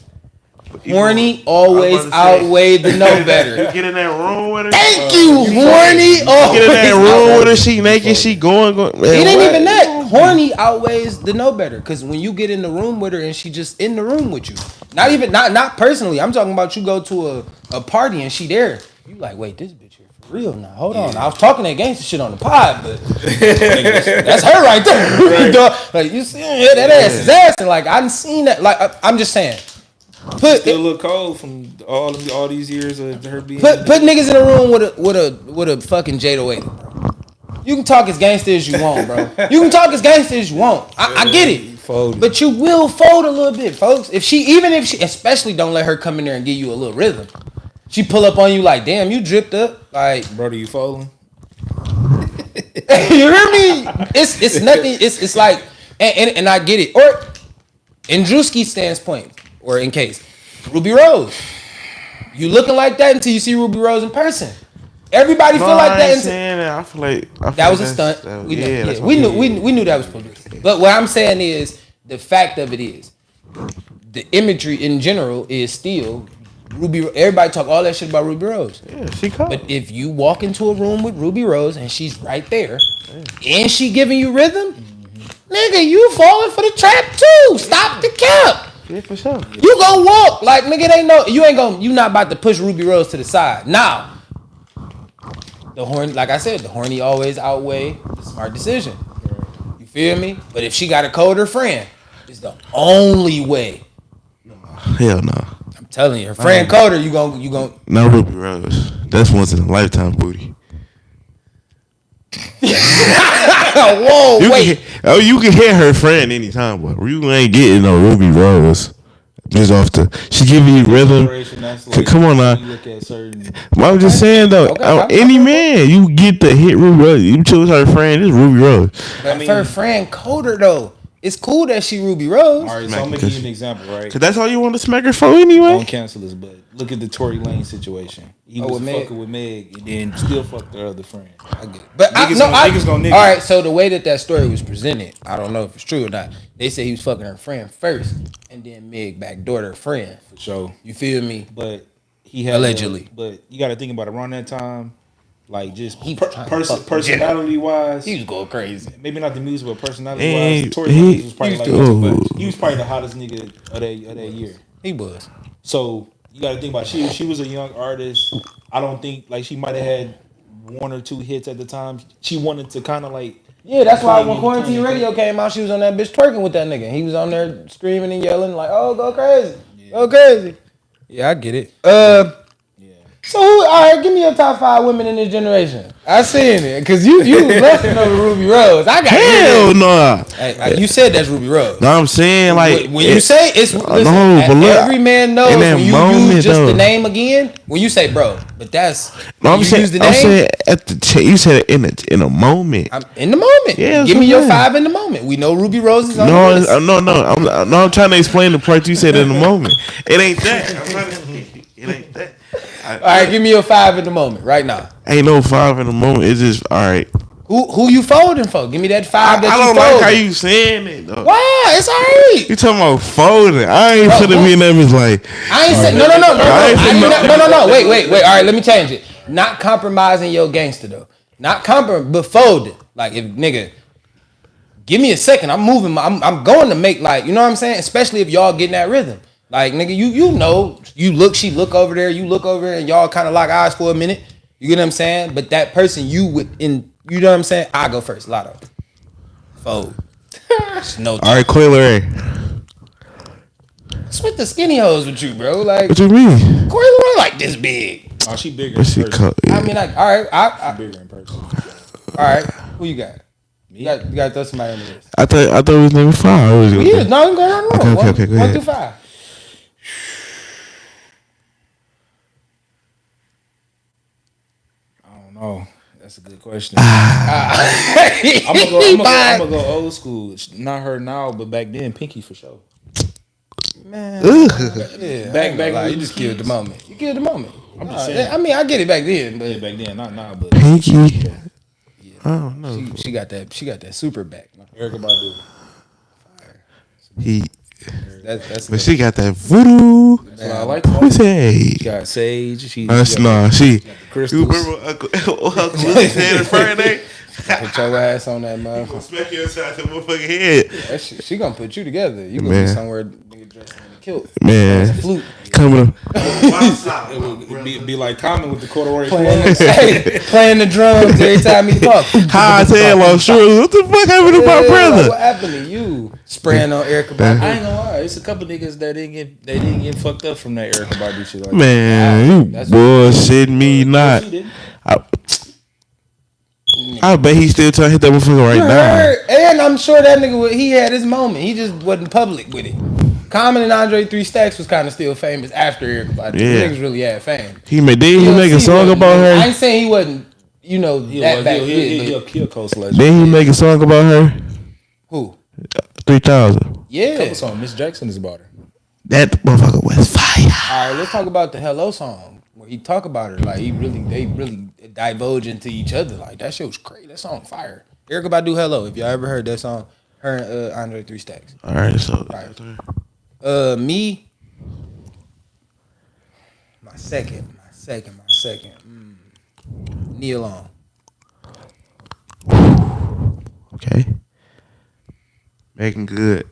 Horny always outweigh the know better. You get in that room with her. Thank you, horny. Get in that room with her. She naked. She going. Man, it ain't even that. Horny outweighs the know better. Because when you get in the room with her and she just in the room with you, not personally. I'm talking about you go to a party and she there. You like, wait, this bitch here for real now. Hold on. I was talking that gangster shit on the pod, but that's her right there. Right. Like, you see, that ass is ass. And like, I done seen that. Like, I'm just saying. Still look cold from all these years of her being. Put niggas in a room with a fucking Jada Waiter, bro. You can talk as gangster as you want, bro. You can talk as gangster as you want. I get it. But you will fold a little bit, folks. If she, especially don't let her come in there and give you a little rhythm. She pull up on you like, damn, you dripped up. Like, brother, you folding? You hear me? It's nothing. It's like, and I get it. Or in Drewski's standpoint, or in case, Ruby Rose. You looking like that until you see Ruby Rose in person. Everybody feel like that. I feel like that was a stunt. We knew that was publicity. But what I'm saying is, the fact of it is, the imagery in general is still Ruby. Everybody talk all that shit about Ruby Rose. Yeah, she cold. But if you walk into a room with Ruby Rose and she's right there, and she giving you rhythm, nigga, you falling for the trap too. Stop the cap. Yeah, for sure. You gonna walk like nigga. You not about to push Ruby Rose to the side. Now, the horny always outweigh the smart decision. You feel me? But if she got a colder friend, it's the only way. Hell no. I'm telling you, her friend colder, you gon' No Ruby Rose. That's once in a lifetime booty. Whoa, wait. You can hit her friend anytime, but you ain't getting no Ruby Rose. Just off she giving you rhythm. Like, come on now. I'm just saying though, any man you get the hit Ruby Rose. You choose her friend, it's Ruby Rose. But her friend colder though. It's cool that she Ruby Rose. All right, so I'm making you an example, right? Cause that's all you want to smack her for anyway. Don't cancel this, but look at the Tory Lane situation. He was fucking with Meg and then still fucked her other friend. I get it. But niggas gonna all right, so the way that story was presented, I don't know if it's true or not. They said he was fucking her friend first, and then Meg backdoored her friend. For sure. You feel me? But he had allegedly. But you got to think about it. Around that time, like just personality wise, he was going crazy. Maybe not the music, but personality wise, Tory Lanez was probably he was probably the hottest nigga of that year. He was. So you got to think about she was a young artist. I don't think like she might have had one or two hits at the time. She wanted to kind of like. Yeah, that's why when Quarantine Radio came out, she was on that bitch twerking with that nigga. He was on there screaming and yelling like, "Oh, go crazy, go crazy." Yeah, I get it. So, all right, give me your top 5 women in this generation. I seen it, cause you laughing over Ruby Rose. I got hell no. Hey, you said that's Ruby Rose. No, I'm saying like when you say it's every man knows when you use just the name again. When you say bro, but that's I'm saying use the name. I'm saying you said it in a moment. I'm in the moment. Yeah, give me your 5 in the moment. We know Ruby Rose is on the list. No. I'm trying to explain the part you said in the moment. It ain't that. It ain't that. All right, give me your 5 in the moment right now. Ain't no 5 in the moment. It's just all right. Who you folding for? Give me that 5 that you folding. I don't like how you saying it though. Why? It's all right. You talking about folding? I ain't putting me in them as like. I ain't saying no. Wait. All right, let me change it. Not compromising your gangster though. Not but folding. Like if nigga, give me a second. I'm moving. I'm going to make like you know what I'm saying. Especially if y'all getting that rhythm. Like nigga, you know, she look over there, you look over there, and y'all kind of lock eyes for a minute. You get what I'm saying? But that person you know what I'm saying? I go first. Lotto. Fold. No. All right, Coiler A. What's with the skinny hoes with you, bro? Like what you mean? Coiler like this big. Oh, she bigger in person. I mean, like, all right, I bigger in person. All right, who you got? You got to throw somebody on the list. I thought it was number 5. No, I'm going on. Okay, go ahead. 1 through 5. Oh, that's a good question. I'm gonna go old school. Not her now, but back then, Pinky for sure. Man, yeah, back you just killed the moment. You killed the moment. I'm just saying. I mean, I get it back then, but back then, not now. But Pinky, yeah. I don't know. She got that. She got that super back. Erykah Badu. But she got that voodoo. That's what I like. Who say? She got Sage. She. You remember Uncle Willie said Friday? Put your ass on that motherfucker. Smack you inside the motherfucking head. Yeah, she gonna put you together. You gonna be somewhere nigga dressed in a kilt. Man, flute. Coming up. It would be like Common with the corduroy playing the drums every time he talks. High tail on sure. What the fuck happened to my brother? Like, what happened to you? spraying on Erica I Badu. ain't gonna lie. It's a couple niggas that didn't get fucked up from that Erica Badu shit. Like Man, you bullshitting me not. she didn't. I bet he still trying to hit that motherfucker right You now. heard, and I'm sure that nigga he had his moment. He just wasn't public with it. Common and Andre 3 Stacks was kind of still famous after Erica Badu. Yeah. Niggas really had fame. He make a song about I her. ain't saying he wasn't, that back then. He'll coast legend. Then he make a song about her. Who? 3000. Yeah. Couple song. Miss Jackson is about her. That motherfucker was fire. All right, let's talk about the Hello song where he talk about her like they really divulge into each other. Like that shit was crazy. That song fire. Erica Badu Hello. If y'all ever heard that song, her and Andre 3 Stacks. All right, so Me. My second. Kneel on. okay, making good.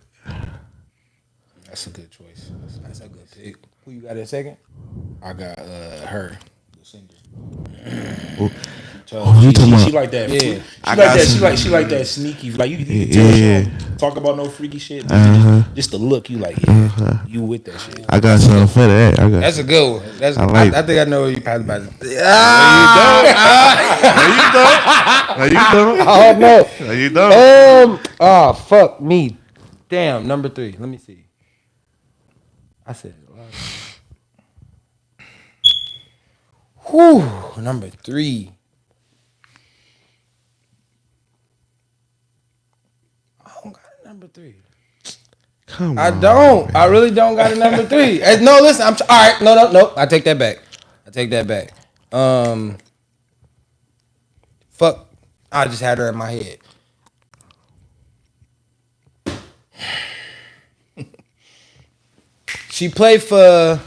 That's a good choice. That's a good pick. Who you got at second? I got her, the singer. Oh, you talking She about? like that. Yeah. She like that sneaky. Like you can tell she don't talk about no freaky shit. Just the look. You like you with that shit. I got something for that. That's a good one. I think I know what you probably about to. No, you don't. Oh no. No, you don't. Oh fuck me. Damn. Number 3. Let me see. I said it. Whew. Number 3. I don't got a number 3. Come on. I don't. I really don't got a number 3. No, listen. All right. No. I take that back. Fuck. I just had her in my head. She played for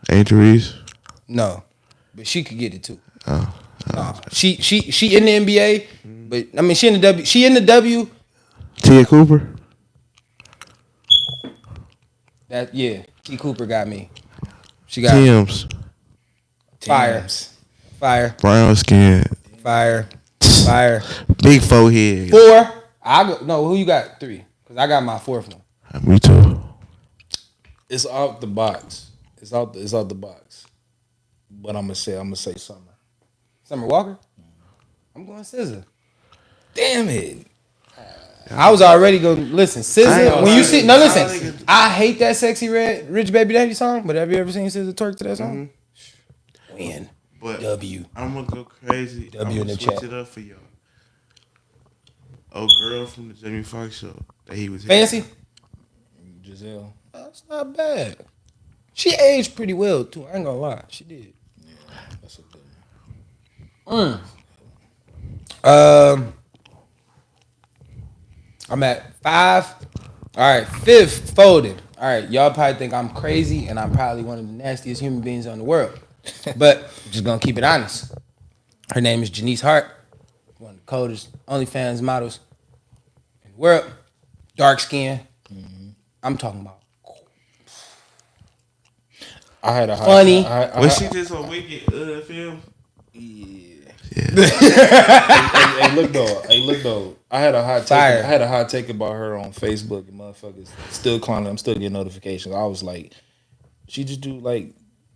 Angel Reese. no, but she could get it too. Nah. She in the NBA, but I mean she in the W. She in the W. Tia Cooper. That yeah. T Cooper got me. She got Tim's. fire. Brown skin. Fire. Big forehead. 4. I go. No, who you got? 3. Cause I got my 4th one. Me too. It's out the box. It's out the box. But I'm gonna say Summer. Summer Walker. I'm going SZA. Damn it. I was already going to listen. SZA, when you see, no, listen. listen. I hate that Sexy Red Rich Baby Daddy song, but have you ever seen SZA twerk to that song? Win. But W. I'm gonna go crazy. W in the switch chat. it up for y'all. Oh, girl from the Jamie Foxx show that he was Fancy? Giselle. That's not bad. She aged pretty well, too. I ain't going to lie. She did. Yeah, that's a good one. I'm at 5. All right, 5th, folded. All right, y'all probably think I'm crazy and I'm probably one of the nastiest human beings in the world. But I'm just going to keep it honest. Her name is Janice Hart, one of the coldest OnlyFans models in the world. Dark skin. I'm talking about I had a high, funny. Was she just on Wicked film? Hey, look though. I had a hot take. Fire. I had a hot take about her on Facebook, and motherfuckers still clowning. I'm still getting notifications. I was like, she just do like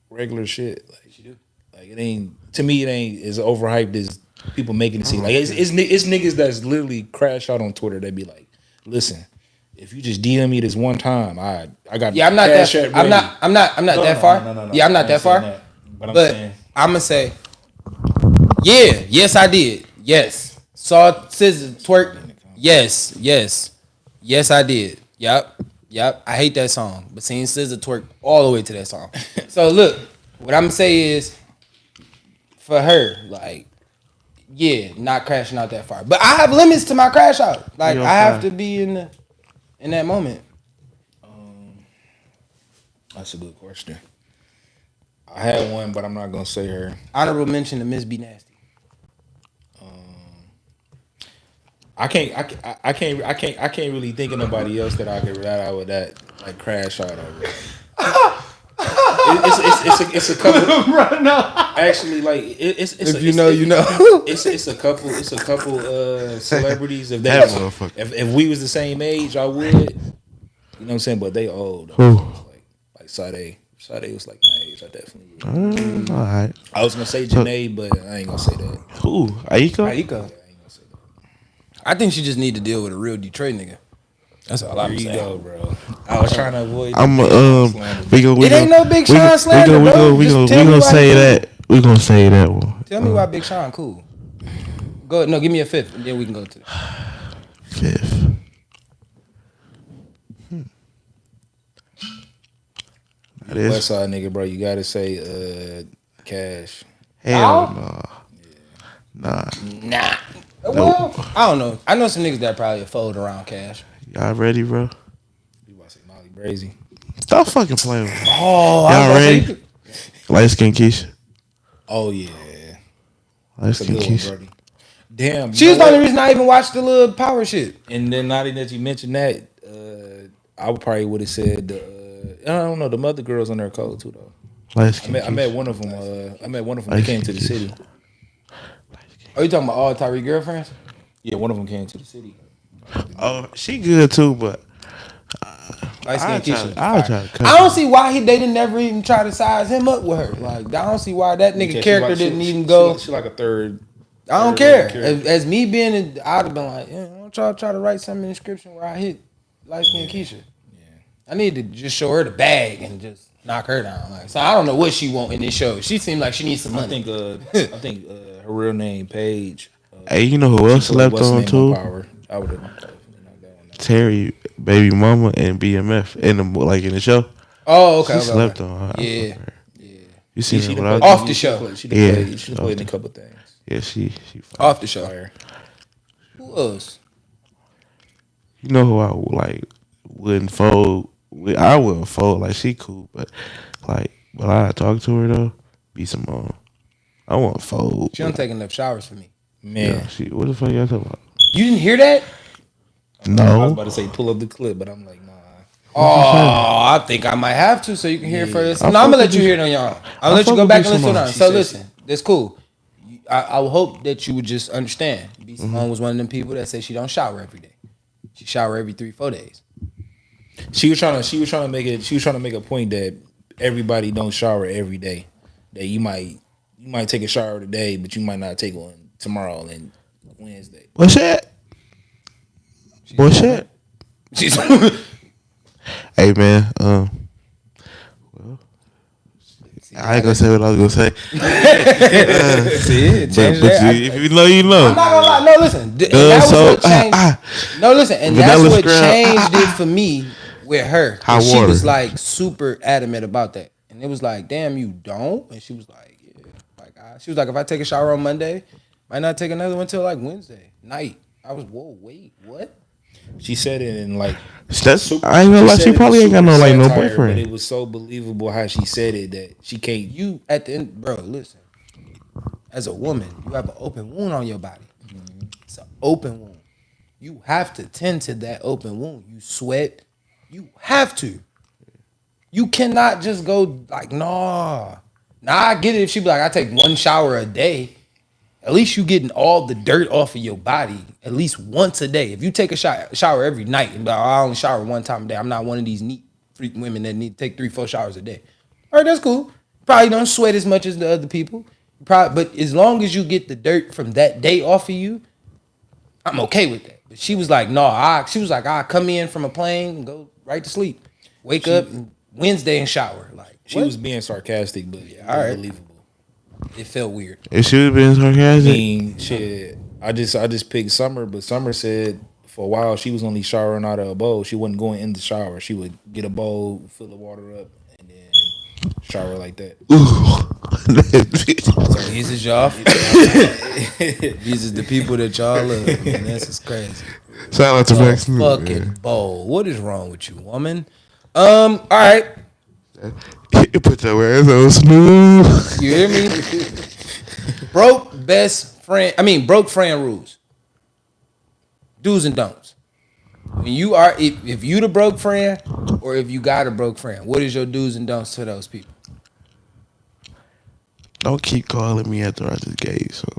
regular shit. Like she do. Like it ain't, to me, it ain't as overhyped as people making it seem. Like it's niggas that's literally crash out on Twitter. They be like, listen, if you just DM me this one time, I got Yeah, I'm not cash that. app I'm ready. not that far. No. Yeah, I'm not I that ain't far. saying that. But I'm But saying, I'm gonna say, yeah, yes, I did. Yes, saw SZA twerk. Yes, I did. Yep. I hate that song, but seeing SZA twerk all the way to that song. So look, what I'm gonna say is, for her, like, yeah, not crashing out that far. But I have limits to my crash out. Like, I have to be in that moment. that's a good question. I had one, but I'm not gonna say her. Honorable mention to Miss B Nasty. I can't really think of nobody else that I would like crash out over. It's a couple. Actually, like it's If you know, you know. It's a couple celebrities. If That motherfucker. if we was the same age, I would. You know what I'm saying? But they old. Who? Like Sade. Sade was like my age. I definitely would. All right. I was gonna say Janae, but I ain't gonna say that. Who? Aiko? Aiko. I ain't gonna say that. I think she just need to deal with a real Detroit nigga. That's all I'm Here you saying. go, bro. I was trying to avoid. I'm slander. It ain't no Big Sean slander, bro. We Just gonna tell me why say he that. We gonna say that one. Tell me why Big Sean cool. Go no, give me a fifth, and then we can go to. Fifth. That is West Side nigga, bro. You gotta say Cash. hell no. Nah. Nah. Well, I don't know. I know some niggas that probably fold around Cash. Y'all ready, bro? You about to say Molly Brazy? Stop fucking playing with me. Oh, Y'all ready? Light skin Keisha. Oh yeah, Light that's a skin good one, Keisha. brody. Damn, She was the only reason I even watched the little power shit. And then now that you mentioned that, I would probably would have said I don't know, the mother girls on their code too though. Light I skin met Keisha. one of them. I met one of them that came to the city. Are you talking about all Tyree girlfriends? Yeah, one of them came to the city. Oh, she good too, but Light I'll skin try, Keisha. I'll try to cut I don't see why they didn't never even try to size him up with her. Like I don't see why that nigga Because character didn't even go. She like a third. I don't third care. character. As me being, I'd have been like, yeah, why don't y'all try to write something in the description where I hit light skin Keisha. I need to just show her the bag and just knock her down. Like, so I don't know what she want in this show. She seemed like she needs some money. I think her real name Paige. Hey, you know who else slept on too? I would have. Terry, baby mama, and BMF in the show. Oh, okay. She okay, slept okay. on her. Yeah. You seen She her done without? played- Off the show. She Yeah. played in a couple things. Yeah, she. Off the show. Fire. Who else? You know who I wouldn't fold. I wouldn't fold. Like she cool, but I talk to her though. Be Simone. I won't fold. She don't take enough showers for me. Man, Yeah, she. What the fuck y'all talking about? You didn't hear that? I was No. about to say pull up the clip, but I'm like, nah. Oh, I think I might have to so you can hear it first. I No, I'm fuck gonna let with you you. hear it on your own. I I'll let you fuck go with back you, and listen Simone. on. She So said listen, that's cool. I would hope that you would just understand. B. Simone was one of them people that say she don't shower every day. She shower every 3-4 days. She was trying to make a point that everybody don't shower every day. That you might take a shower today, but you might not take one tomorrow and Wednesday. What's that? What's that? She's Hey man. I ain't gonna say what I was gonna say. See it, But, change but that. if you know, you know. I'm not gonna lie. No, listen. And that was so, what changed. No, listen. And that's Vanilla what Scrub. changed it for me with her. Hot And she water. was like super adamant about that. And it was like, damn, you don't? And she was like, yeah. She was like, if I take a shower on Monday, might not take another one till like Wednesday night. I was, whoa, wait, what? She said it in like That's, I ain't gonna lie. said She it probably in ain't got no super like no satire, boyfriend. But it was so believable how she said it that she can't. You at the end, bro, listen. As a woman, you have an open wound on your body. It's an open wound. You have to tend to that open wound. You sweat. You have to. You cannot just go like, nah. Now I get it if she be like, I take one shower a day. At least you getting all the dirt off of your body at least once a day. If you take a shower every night and be like, oh, I only shower one time a day. I'm not one of these neat freak women that need to take 3-4 showers a day. All right, that's cool. Probably don't sweat as much as the other people. But as long as you get the dirt from that day off of you, I'm okay with that. But she was like, no, I come in from a plane and go right to sleep. Wake up Wednesday and shower. Like She what? was being sarcastic, but all right. believable. It felt weird. If she was being I sarcastic, mean, shit. I just picked Summer, but Summer said for a while she was only showering out of a bowl. She wasn't going in the shower. She would get a bowl, fill the water up, and then shower like that. So these is y'all. These is the people that y'all love. Man, this is crazy. Shout out to Max. Fucking bowl. What is wrong with you, woman? All right. You put your ass on smooth. You hear me? Broke friend rules. Do's and don'ts. When you are, if you the broke friend, or if you got a broke friend, what is your do's and don'ts to those people? don't keep calling me after I just gave some.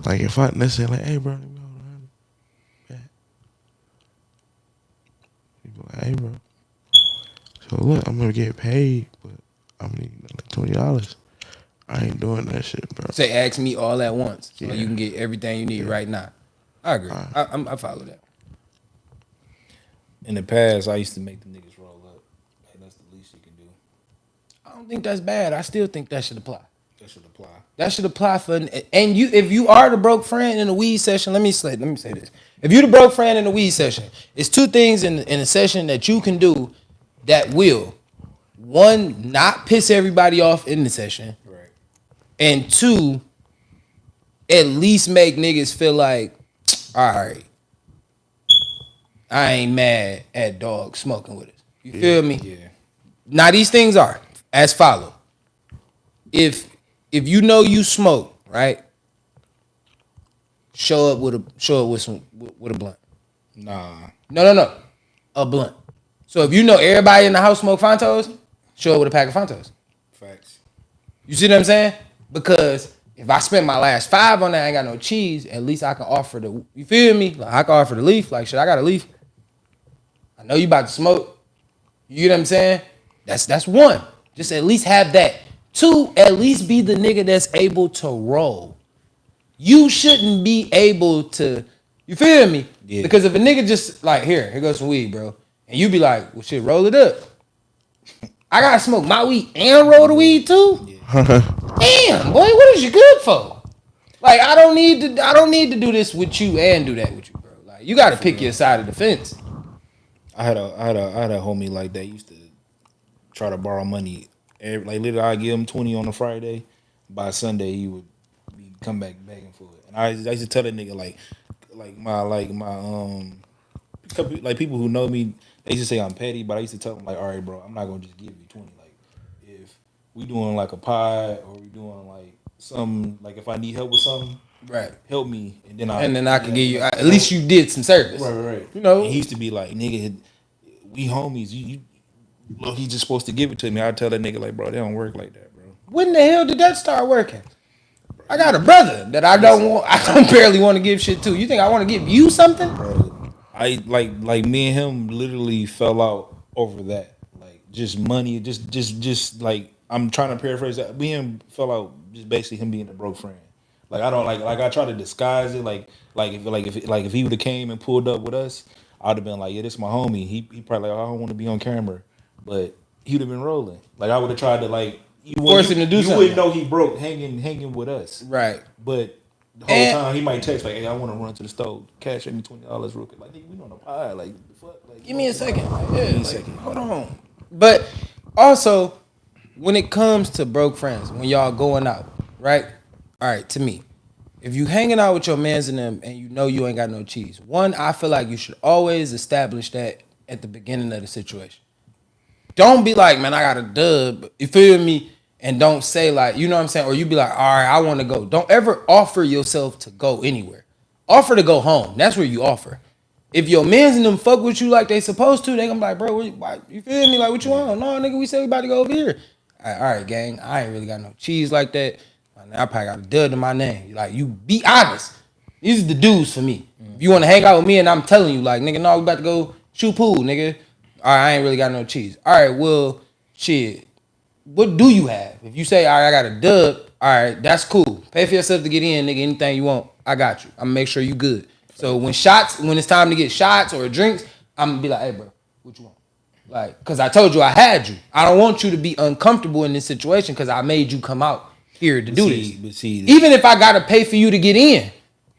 Like if I necessarily like, hey bro, let me hold on. You be like, hey bro. So look, I'm gonna get paid, but I'm gonna need like $20. I ain't doing that shit, bro. Say, ask me all at once, so Yeah. you can get everything you need right now. I agree. I follow that. In the past, I used to make the niggas roll up. Like, that's the least you can do. I don't think that's bad. I still think that should apply. That should apply. That should apply for and you. If you are the broke friend in the weed session, let me say this. If you the broke friend in the weed session, it's two things in a session that you can do that will, one, not piss everybody off in the session, Right. and two, at least make niggas feel like, all right, I ain't mad at dog smoking with us. You feel me? Yeah. Now these things are as follow. If you know you smoke, right? Show up with a blunt. Nah. No. A blunt. So if you know everybody in the house smoke Fontos, show up with a pack of Fontos. Facts. You see what I'm saying? Because if I spent my last $5 on that, I ain't got no cheese, at least I can offer the, you feel me? Like I can offer the leaf. Like, shit, I got a leaf. I know you about to smoke. You know what I'm saying? That's one. Just at least have that. Two, at least be the nigga that's able to roll. You shouldn't be able to, you feel me? Yeah. Because if a nigga just like, here goes some weed, bro. And you be like, well shit, roll it up. I gotta smoke my weed and roll the weed too? Damn, boy, what is you good for? Like I don't need to do this with you and do that with you, bro. Like you gotta pick your side of the fence. I had a homie like that used to try to borrow money. Like literally, I give him 20 on a Friday. By Sunday, he would come back begging for it. And I used to tell that nigga like people who know me, they used to say I'm petty, but I used to tell them like, all right, bro, I'm not gonna just give you 20. Like if we doing like a pie or we doing like some like if I need help with something, Right. help me, and then I can give you at least you did some service. Right. You know. And he used to be like, nigga, we homies. You look, he's just supposed to give it to me. I tell that nigga like, bro, they don't work like that, bro. When the hell did that start working? I got a brother that I don't barely want to give shit to. You think I want to give you something? Bro, I like me and him literally fell out over that. Like just money, just like I'm trying to paraphrase that. Me and him fell out just basically him being a broke friend. Like I don't like I try to disguise it. If he would have came and pulled up with us, I'd have been like, yeah, this is my homie. He probably like, I don't want to be on camera, but he would have been rolling. Like I would have tried to like Force him to do you something. wouldn't know he broke hanging with us, Right. but the whole time he might text like, hey, I want to run to the store, cash me $20 real quick. Like nigga, we on the pie. Like the fuck. Like, Give me a second. Like, Give me a like, second. Hold on. But also, when it comes to broke friends, when y'all going out, right? All right, to me, if you hanging out with your mans and them and you know you ain't got no cheese, one, I feel like you should always establish that at the beginning of the situation. Don't be like, man, I got a dub. You feel me? And don't say like, you know what I'm saying? Or you be like, all right, I want to go. Don't ever offer yourself to go anywhere. Offer to go home. That's where you offer. If your mans and them fuck with you like they supposed to, they gonna be like, bro, you feel me? Like, what you want? No, nigga, we said we about to go over here. All right, gang, I ain't really got no cheese like that. I probably got a dud in my name. Like, you be honest. These are the dudes for me. If you want to hang out with me and I'm telling you, like, nigga, no, we about to go shoot pool, nigga. All right, I ain't really got no cheese. All right, well, shit. What do you have? If you say, all right, I got a dub, all right, that's cool. Pay for yourself to get in, nigga. Anything you want, I got you. I'm gonna make sure you good. So when it's time to get shots or drinks, I'm gonna be like, hey, bro, what you want? Like, cause I told you I had you. I don't want you to be uncomfortable in this situation because I made you come out here to do this. But Even if I gotta pay for you to get in,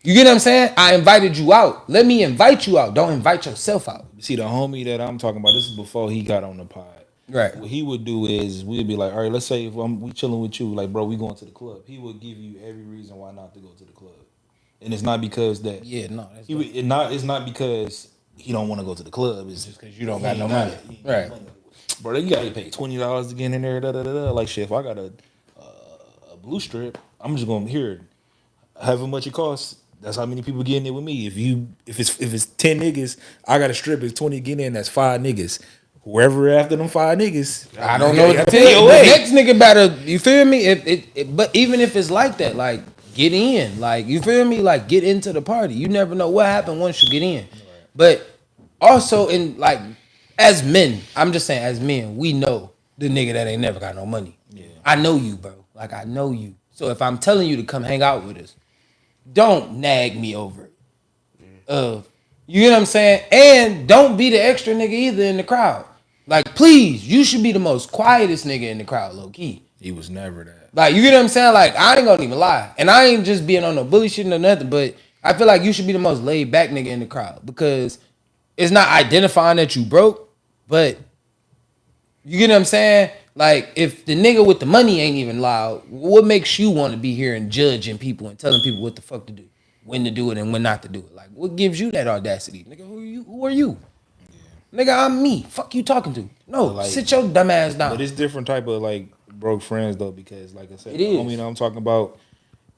you get what I'm saying? I invited you out. Let me invite you out. Don't invite yourself out. see, the homie that I'm talking about, this is before he got on the pod. Right. What he would do is we'd be like, all right, let's say if we chilling with you, like, bro, we going to the club. He would give you every reason why not to go to the club, and it's not because that. Yeah, no. That's It's not because he don't want to go to the club. It's just because you don't got no money. Right. Bro, you gotta pay $20 to get in there. Like shit, if I got a blue strip, I'm just gonna hear however much it costs. That's how many people get in there with me. If it's 10 niggas, I got a strip. It's 20 getting in. That's 5 niggas. whoever after them 5 niggas, I don't know what to tell you. The next nigga better, you feel me? But even if it's like that, like get in, like you feel me? Like get into the party. You never know what happened once you get in. But also in like as men, I'm just saying as men, we know the nigga that ain't never got no money. Yeah. I know you, bro. Like I know you. So if I'm telling you to come hang out with us, don't nag me over it. You get what I'm saying? And don't be the extra nigga either in the crowd. Like, please, you should be the most quietest nigga in the crowd, low key. he was never that. Like, you get what I'm saying? Like, I ain't gonna even lie. And I ain't just being on no bullshit or nothing, but I feel like you should be the most laid back nigga in the crowd because it's not identifying that you broke, but you get what I'm saying? Like, if the nigga with the money ain't even loud, what makes you want to be here and judging people and telling people what the fuck to do, when to do it and when not to do it? Like, what gives you that audacity? Nigga, who are you? Who are you? Yeah. Nigga, I'm me. Fuck you talking to? No, like, sit your dumb ass down. But it's different type of like broke friends though, because like I said, it is. Homie, you know I'm talking about.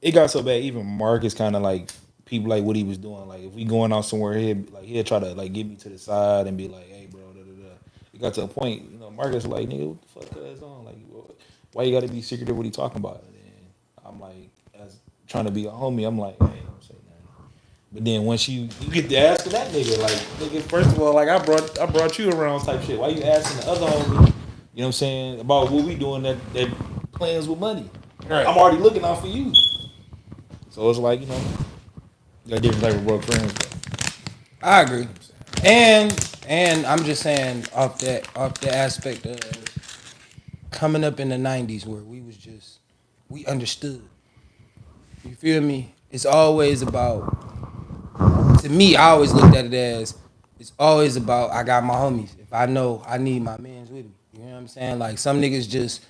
It got so bad. Even Marcus kind of like people like what he was doing. Like if we going out somewhere, he'll try to like get me to the side and be like, "Hey, bro." Da, da, da. It got to a point, you know, Marcus was like, "Nigga, what the fuck is on? Like, why you got to be secretive? What he talking about?" And I'm like, as trying to be a homie, I'm like, "Hey, don't say nothing." But then once you get to asking that nigga, like, nigga, first of all, like I brought you around type shit. Why you asking the other homie? You know what I'm saying about what we doing that plans with money? Right. I'm already looking out for you. So it's like, you know, got different type of broke friends. Bro. I agree. And I'm just saying off the aspect of coming up in the 90s where we understood. You feel me? It's always about, to me, I always looked at it as, it's always about, I got my homies. If I know I need my mans with me. You know what I'm saying? Like some niggas just,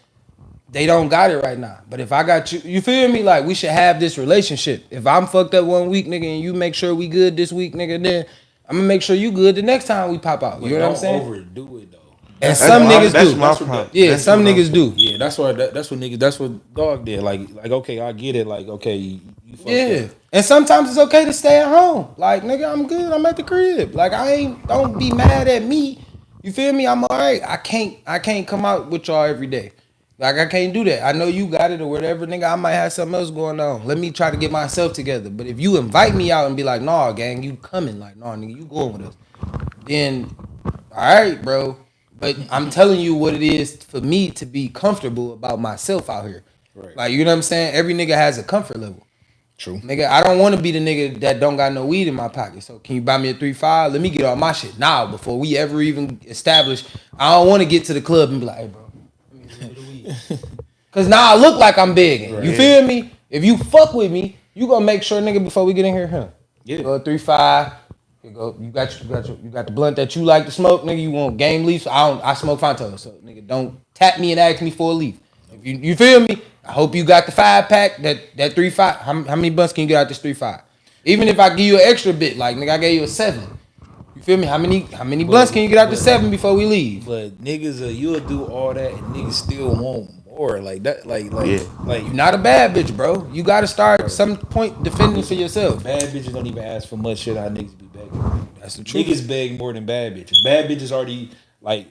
they don't got it right now. But if I got you, you feel me? Like we should have this relationship. If I'm fucked up one week, nigga, and you make sure we good this week, nigga, then I'm gonna make sure you good the next time we pop out. You know what I'm saying? Don't overdo it though. And some niggas that's do. My problem. Yeah, that's some niggas do. Yeah, that's what niggas. That's what Dog did. Like okay, I get it. Like okay, you fucked up. And sometimes it's okay to stay at home. Like nigga, I'm good. I'm at the crib. Like don't be mad at me. You feel me? I'm alright. I can't come out with y'all every day. Like I can't do that. I know you got it or whatever, nigga. I might have something else going on. Let me try to get myself together. But if you invite me out and be like, nah, gang, you coming? Like, nah, nigga, you going with us? Then, all right, bro. But I'm telling you what it is for me to be comfortable about myself out here. Right. Like, you know what I'm saying? Every nigga has a comfort level. True. Nigga, I don't want to be the nigga that don't got no weed in my pocket. So can you buy me a 3-5? Let me get all my shit now before we ever even establish. I don't want to get to the club and be like, hey, bro, let me get a bit of weed. Because now I look like I'm begging. Right. You feel me? If you fuck with me, you gonna make sure, nigga, before we get in here, huh? Yeah. Go 3-5. You got the blunt that you like to smoke, nigga. You want game leaves? I smoke Fonto, so nigga, don't tap me and ask me for a leaf. If you feel me? I hope you got the 5-pack, that 3-5. How many blunts can you get out this 3-5? Even if I give you an extra bit, like nigga, I gave you a 7. You feel me? How many blunts can you get out the 7 before we leave? But niggas, you'll do all that and niggas still want more. Like that, like you're not a bad bitch, bro. You gotta start at some point defending for yourself. Bad bitches don't even ask for much shit. How niggas be begging. That's the truth. Niggas beg more than bad bitches. Bad bitches already like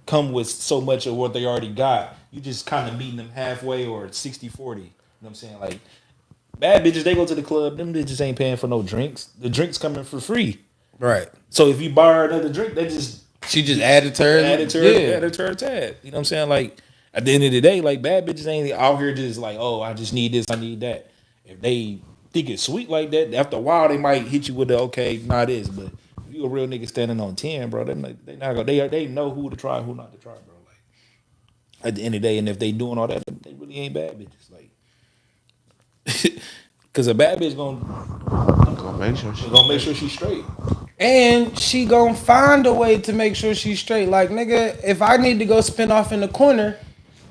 come with so much of what they already got. You just kind of meeting them halfway or 60-40. You know what I'm saying? Like bad bitches, they go to the club. Them bitches ain't paying for no drinks. The drinks coming for free. Right. So if you buy her another drink, she just added to her tab. You know what I'm saying? Like at the end of the day, like bad bitches ain't out here just like, oh, I just need this, I need that. If they think it's sweet like that, after a while they might hit you with the okay, not this. But if you a real nigga standing on 10, bro, they not gonna they know who to try, who not to try, bro. Like at the end of the day, and if they doing all that, they really ain't bad bitches. Like cause a bad bitch gonna make sure she's straight. And she gonna find a way to make sure she's straight. Like, nigga, if I need to go spin off in the corner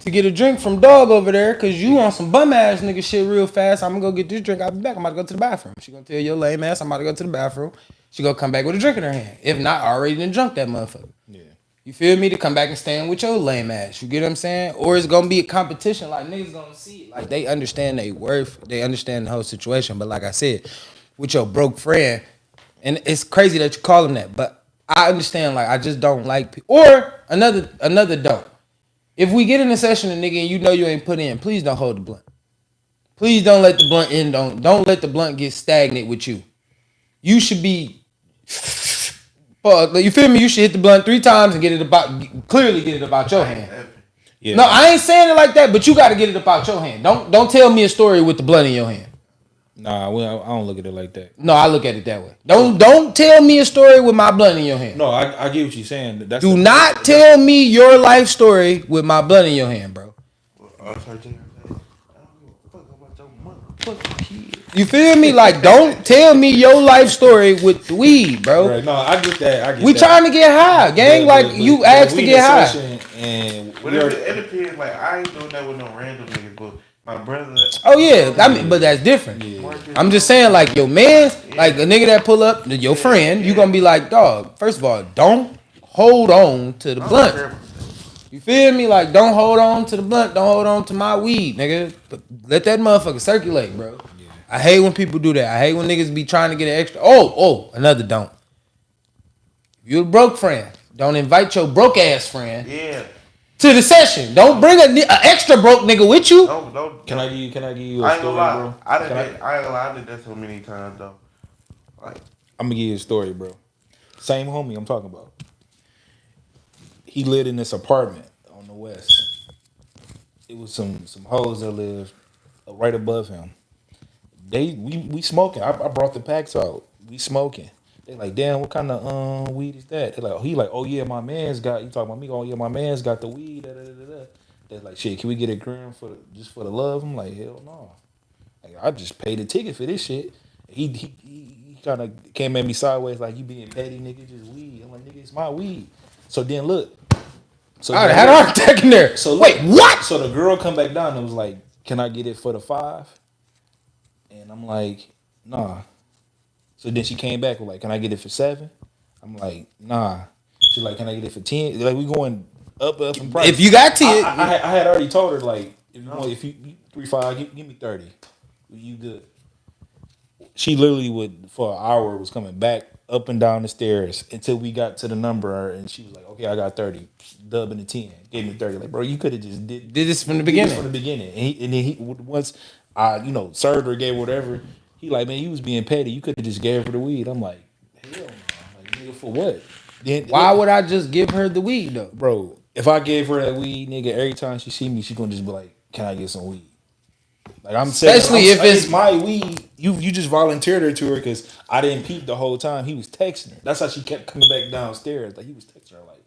to get a drink from Dog over there, cause you on some bum ass nigga shit real fast, I'm gonna go get this drink. I'll be back. I'm about to go to the bathroom. She gonna tell your lame ass I'm about to go to the bathroom. She gonna come back with a drink in her hand. If not, I already done drunk that motherfucker. Yeah. You feel me? To come back and stand with your lame ass. You get what I'm saying? Or it's gonna be a competition. Like, niggas gonna see it. Like, they understand their worth. They understand the whole situation. But like I said, with your broke friend, and it's crazy that you call him that, but I understand. Like I just don't like people. Or another don't. If we get in a session, and nigga, and you know you ain't put in, please don't hold the blunt. Please don't let the blunt in. Don't let the blunt get stagnant with you. You should be. You feel me? You should hit the blunt 3 times and get it about your hand. Yeah. No, I ain't saying it like that, but you got to get it about your hand. Don't tell me a story with the blunt in your hand. Nah, I don't look at it like that. No, I look at it that way. Don't tell me a story with my blunt in your hand. No, I get what you're saying. Do not tell me your life story with my blunt in your hand, bro. You feel me? Like, don't tell me your life story with the weed, bro. Right, no, I get that. We trying to get high, gang. You asked to get high. And it depends. Like I ain't doing that with no random niggas, but my brother. Oh yeah, I mean, but that's different. Yeah. I'm just saying, like your man's, like a nigga that pull up, your friend, you gonna be like, dog. First of all, don't hold on to the blunt. You feel me? Like, don't hold on to the blunt. Don't hold on to my weed, nigga. But let that motherfucker circulate, bro. Yeah. I hate when people do that. I hate when niggas be trying to get an extra. Another don't. You a broke friend. Don't invite your broke ass friend. Yeah. To the session. Don't bring an extra broke nigga with you. No. Can I give you a story, bro? I ain't gonna lie. I did that so many times though. Like, I'm gonna give you a story, bro. Same homie I'm talking about. He lived in this apartment on the west. It was some hoes that lived right above him. We smoking. I brought the packs out. We smoking. They like, damn, what kind of weed is that? They like, he like, oh yeah, my man's got. You talking about me? Oh yeah, my man's got the weed. They're like, shit, can we get a gram just for the love? I'm like, hell no. Like, I just paid a ticket for this shit. He kind of came at me sideways like, you being petty, nigga, just weed. I'm like, nigga, it's my weed. So then look. So I had a heart attack in there. So wait, what? So the girl come back down and was like, can I get it for the 5? And I'm like, nah. So then she came back with like, can I get it for 7? I'm like, nah. She's like, can I get it for 10? Like, we going up in price. If you got 10. I had already told her, like, if you 3-5, give me 30. You good. She literally would, for an hour, was coming back up and down the stairs until we got to the number, and she was like, okay, I got 30. Dubbing the 10. Gave me 30. Like, bro, you could have just did this from the beginning. And then he once I, served her, gave her whatever, he like, man, you was being petty. You could have just gave her the weed. I'm like, hell no. Like, nigga, for what? Then, why would I just give her the weed, though? Bro, if I gave her that weed, nigga, every time she see me, she gonna just be like, can I get some weed? Like, I'm saying, especially if it's my weed, you just volunteered her to her because I didn't peep the whole time. He was texting her. That's how she kept coming back downstairs. Like, he was texting her like,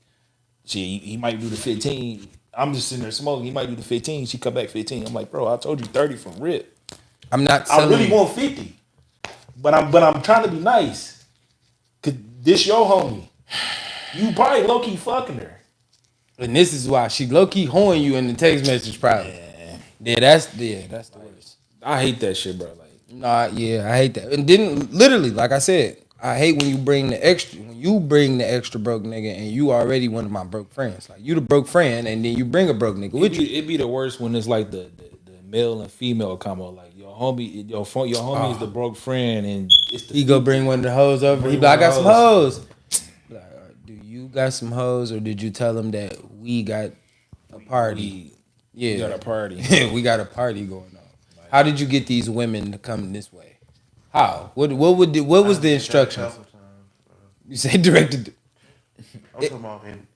shit, he might do the 15. I'm just sitting there smoking. He might do the 15. She come back 15. I'm like, bro, I told you 30 from rip. I'm not. I really want 50, but I'm trying to be nice. Cause this your homie. You probably low key fucking her, and this is why she low key hoeing you in the text message. Probably. Yeah, that's the worst. I hate that shit, bro. Like, nah, yeah, I hate that. And then literally, like I said, I hate when you bring the extra broke nigga, and you already one of my broke friends. Like, you the broke friend, and then you bring a broke nigga with you. It'd be the worst when it's like the male and female combo. Like, your homie is the broke friend, and it's he go bring one of the hoes over. He be like, I got some hoes. Like, do you got some hoes, or did you tell him that we got a party? Yeah, we got a party. We got a party going on. Like, how did you get these women to come this way? How? What was the instructions? You say directed. I'm talking about him.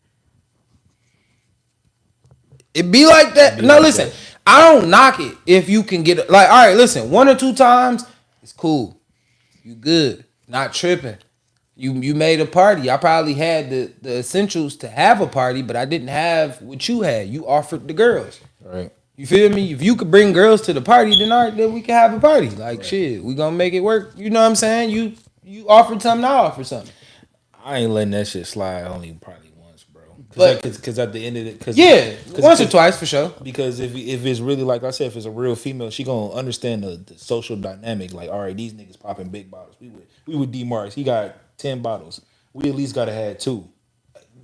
It be like that. No, listen. I don't knock it if you can get it. Like, all right, listen. 1 or 2 times, it's cool. You good. Not tripping. You made a party. I probably had the essentials to have a party, but I didn't have what you had. You offered the girls. Right. You feel me? If you could bring girls to the party, then all right, then we can have a party. Like, shit, we gonna make it work. You know what I'm saying? You offered something, I offered something. I ain't letting that shit slide only probably once, bro. Because at the end of it, once or twice for sure. Because if it's really, like I said, if it's a real female, she gonna understand the social dynamic. Like, all right, these niggas popping big bottles. We with Dmarks. He got 10 bottles. We at least gotta have 2.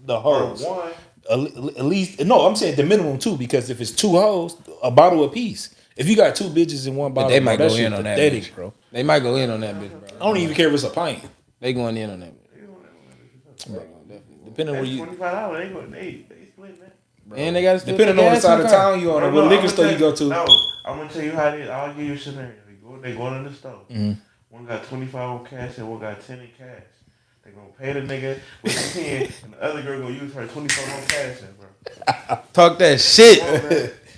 The hoes. One. At least, no, I'm saying the minimum 2, because if it's 2 hoes, a bottle apiece. If you got 2 bitches in one bottle, they might bro, go in on that bitch, bro. They might go in on that bitch, bro. I don't even care if it's a pint. They going in on that bitch. Depending on where you, $25. They split that. And they got to depending on the side of town you on, or what liquor store you go to. No, I'm gonna tell you how it is. I'll give you a scenario. They go in the store. Mm-hmm. One got 25 on cash and one got 10 in cash. They gonna pay the nigga with 10, and the other girl gonna use her 25 on cash, bro. Talk that shit.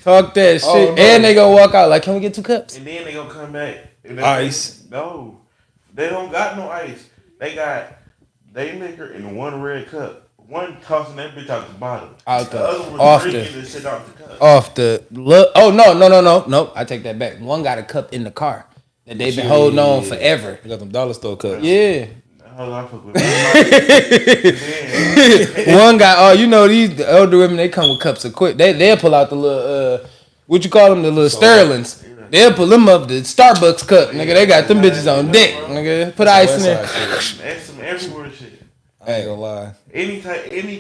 Talk that shit. Oh, no. And they gonna walk out like, can we get 2 cups? And then they gonna come back. Ice. No, they don't got no ice. They got they liquor in one red cup. One tossing that bitch out the bottom. Out The other one off drinking the the shit out the cup. off the oh no. I take that back. One got a cup in the car that they've been holding on forever. They got them dollar store cups. Yeah. Hold on, I fuck with One guy, these the older women, they come with cups of quick. They'll pull out the little what you call them, the little Sterlings. They'll pull them up the Starbucks cup, nigga. They got them bitches on deck, nigga. Put ice in there. That's some everywhere shit. I ain't gonna lie. Any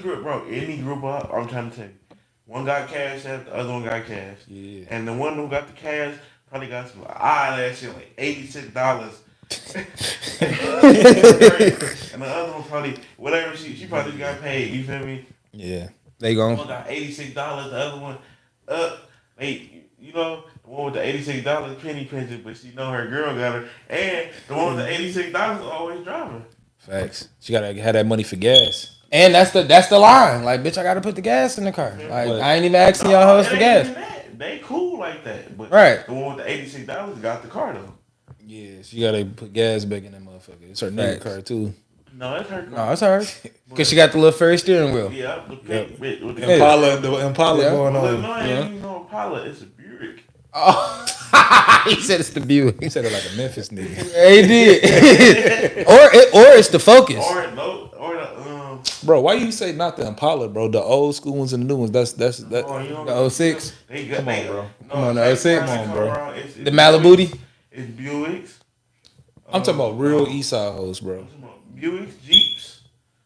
group up, I'm trying to tell you. One got cash out, the other one got cash. Yeah. And the one who got the cash probably got some that shit like $86. And the other one probably whatever she probably got paid, you feel me? Yeah. They One gon' got $86, the other one the one with the $86 penny pincher, but she know her girl got her, and the one with the $86 always driving. Facts. She gotta have that money for gas. and that's the line. Like, bitch, I gotta put the gas in the car. Like, I ain't even asking y'all hoes for gas. They cool like that, but Right. the one with the $86 got the car though. Yeah, she gotta put gas back in that motherfucker. It's her nigga car too. No, that's her car. No, it's hers. Cause she got the little furry steering wheel. Yeah, the pink with the The Impala Yeah. going Well, on. no, I ain't even no Impala. It's a Buick. Oh, he said it's the Buick. He said it like a Memphis nigga. Yeah, he did. or it's the Focus. Or the Bro, why you say not the Impala, bro? The old school ones and the new ones. That's you know, The 06. They got, Come on, bro. Come on, the 06. Come on, bro. It's The Malibu. It's Buicks. I'm talking about real East Side hoes, bro. I'm talking about Buicks, Jeeps.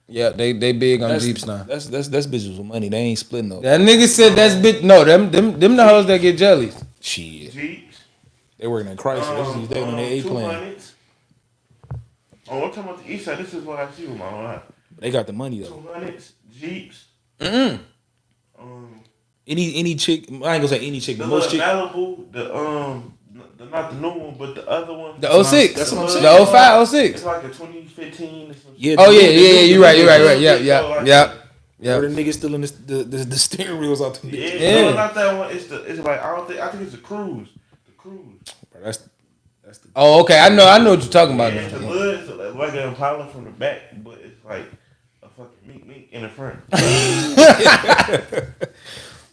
Yeah, they big on Jeeps now. That's bitches with money. They ain't splitting though. That nigga said that's bitch. No, them the hoes that get jellies. Shit. Jeeps. They working at Chrysler. They on their A plan. 200s. Oh, I'm talking about the East Side. This is what I see with my own eye. They got the money though. 200s, Jeeps. Any chick, I ain't gonna say any chick, The but most chicks. Malibu, not the new one, but the other one. The 06. That's what I'm saying. The 05, 06. It's like a 2015 or some Yeah. Oh yeah. You right. Yeah. Yeah. Where the niggas still in the steering wheels out the bitch. Yeah, no, not that one. It's like I think it's a Cruise. The Cruise. Bro, that's the. Oh, okay. I know what you're talking about. Yeah, the now. hood is like an Impala from the back, but it's like a fucking mink in the front.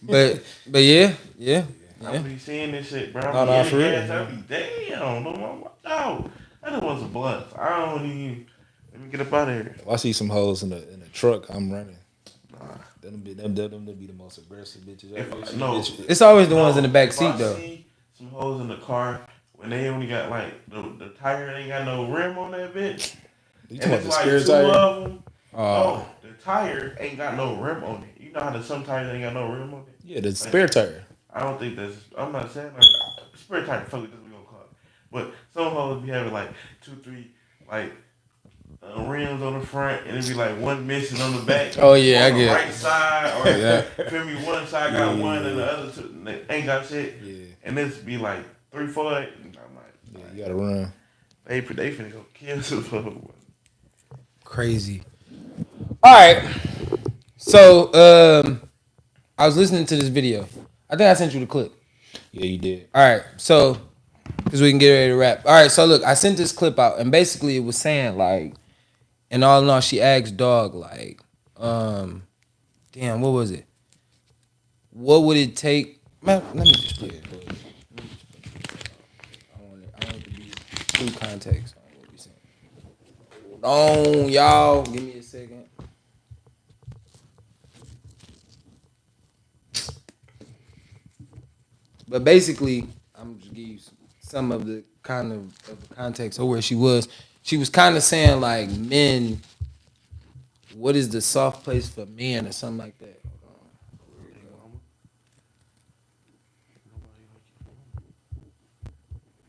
But yeah. I be seeing this shit, bro. No, for real. I be damn, no, that was a bluff. I don't even. Let me get up out of here. If I see some hoes in the truck, I'm running. Them be the most aggressive bitches. It's always the ones in the back seat If I though. see some hoes in the car when they only got like the tire ain't got no rim on that bitch. You And talking it's about the like spare two tire? of them. Oh, the tire ain't got no rim on it. You know how some tires ain't got no rim on it? Yeah, the spare tire. I don't think that's. I'm not saying like spare tire. Fuck it, that's what we gonna call it. But some hoes be having like 2, 3 like rims on the front, and it be like one missing on the back. Oh yeah, I on the get. right side, or feel me? One side got one, and the other two ain't got shit. Yeah. And this be like 3, 4. And I'm like, Yeah, you gotta run. they finna go kill some folks. Crazy. All right. So I was listening to this video. I think I sent you the clip. Yeah, you did. All right. So because we can get ready to wrap. All right. So look, I sent this clip out, and basically it was saying like, and all in all, she asked Dog like, damn, what was it? What would it take? Man, let me just play it. I want it to be true context on what we saying. Hold on, y'all. Give me a second. But basically, I'm just give you some of the kind of the context of where she was. She was kind of saying like, men, what is the soft place for men or something like that.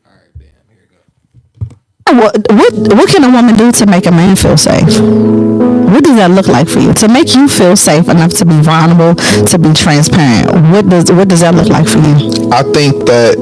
All right, bam, here we go. What can a woman do to make a man feel safe? What does that look like for you? To make you feel safe enough to be vulnerable, to be transparent. What does that look like for you? I think that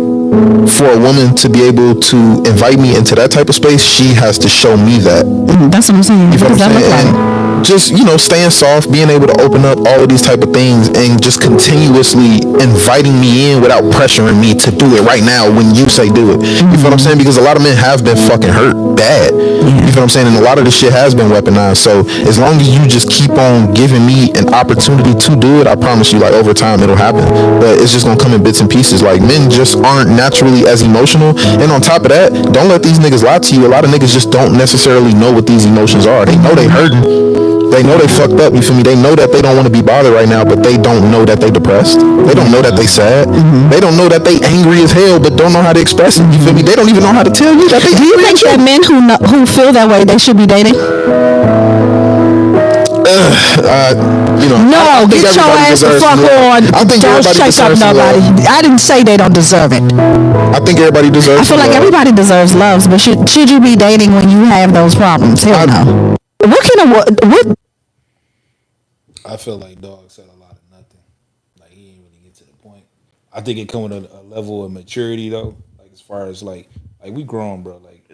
for a woman to be able to invite me into that type of space, she has to show me that. That's what I'm saying. You What feel does what that I'm look saying? like? And just, staying soft, being able to open up all of these type of things and just continuously inviting me in without pressuring me to do it right now when you say do it. You feel what I'm saying? Because a lot of men have been fucking hurt bad. You feel what I'm saying? And a lot of this shit has been weaponized. So as long as you just keep on giving me an opportunity to do it, I promise you, like, over time it'll happen. But it's just gonna come in bits and pieces. Like, men just aren't naturally as emotional. And on top of that, don't let these niggas lie to you. A lot of niggas just don't necessarily know what these emotions are. They know they hurting. They know they fucked up, you feel me? They know that they don't want to be bothered right now, but they don't know that they depressed. They don't know that they sad. They don't know that they angry as hell, but don't know how to express it, you feel me? They don't even know how to tell you that they Do you think that men who feel that way, they should be dating? No, get your ass the fuck on. I think Don't everybody shake up deserves nobody. love. I didn't say they don't deserve it. I think everybody deserves I feel like love. everybody deserves love, but should you be dating when you have those problems? Hell no. What can what? I feel like dog said a lot of nothing. Like he didn't really get to the point. I think it comes with a level of maturity though. Like as far as like we grown, bro. Like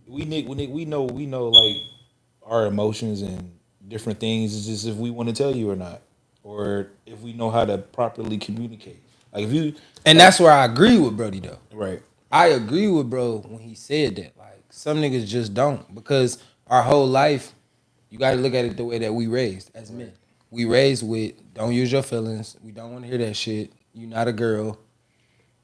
we know like our emotions and different things. It's just if we want to tell you or not, or if we know how to properly communicate. Like if you And that's where I agree with Brody though. right. I agree with bro when he said that. Like some niggas just don't, because our whole life, you got to look at it the way that we raised as men. We raised with don't use your feelings. We don't want to hear that shit. You not a girl.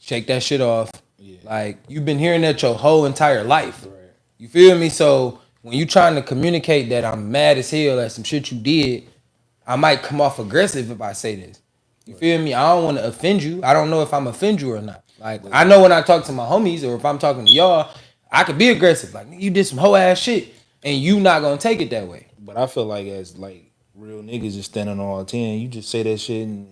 Shake that shit off. Yeah. Like you've been hearing that your whole entire life. Right. You feel me? So when you trying to communicate that I'm mad as hell at some shit you did, I might come off aggressive if I say this. You feel me? I don't want to offend you. I don't know if I'm offend you or not. Like I know when I talk to my homies or if I'm talking to y'all, I could be aggressive. Like you did some whole ass shit, and you not gonna take it that way. But I feel like as like real niggas just standing on all 10, you just say that shit and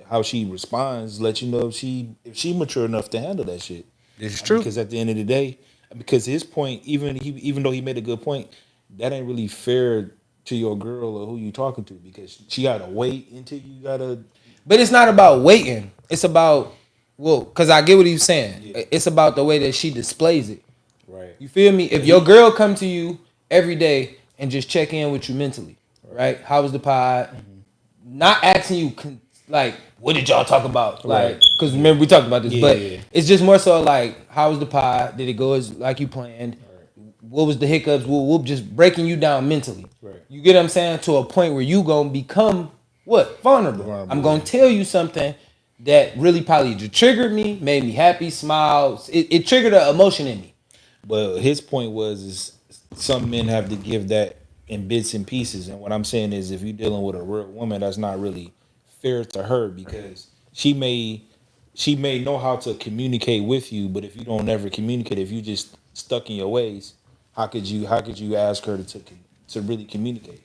how she responds let you know if she mature enough to handle that shit. It's true. Because at the end of the day, because his point, even though he made a good point, that ain't really fair to your girl or who you talking to, because she gotta wait until you gotta. But it's not about waiting. It's about because I get what he's saying. Yeah. It's about the way that she displays it. Right. You feel me? If your girl come to you every day and just check in with you mentally, right? How was the pod? Mm-hmm. Not asking you like, what did y'all talk about? Like, because remember we talked about this, but it's just more so like, how was the pod? Did it go as like you planned? Right. What was the hiccups? We'll just breaking you down mentally. Right. You get what I'm saying? To a point where you gonna become what? Vulnerable. I'm gonna tell you something that really probably triggered me, made me happy, smiled. It triggered an emotion in me. But his point was some men have to give that in bits and pieces, and what I'm saying is if you're dealing with a real woman, that's not really fair to her, because she may know how to communicate with you, but if you don't ever communicate, if you just stuck in your ways, how could you ask her to really communicate?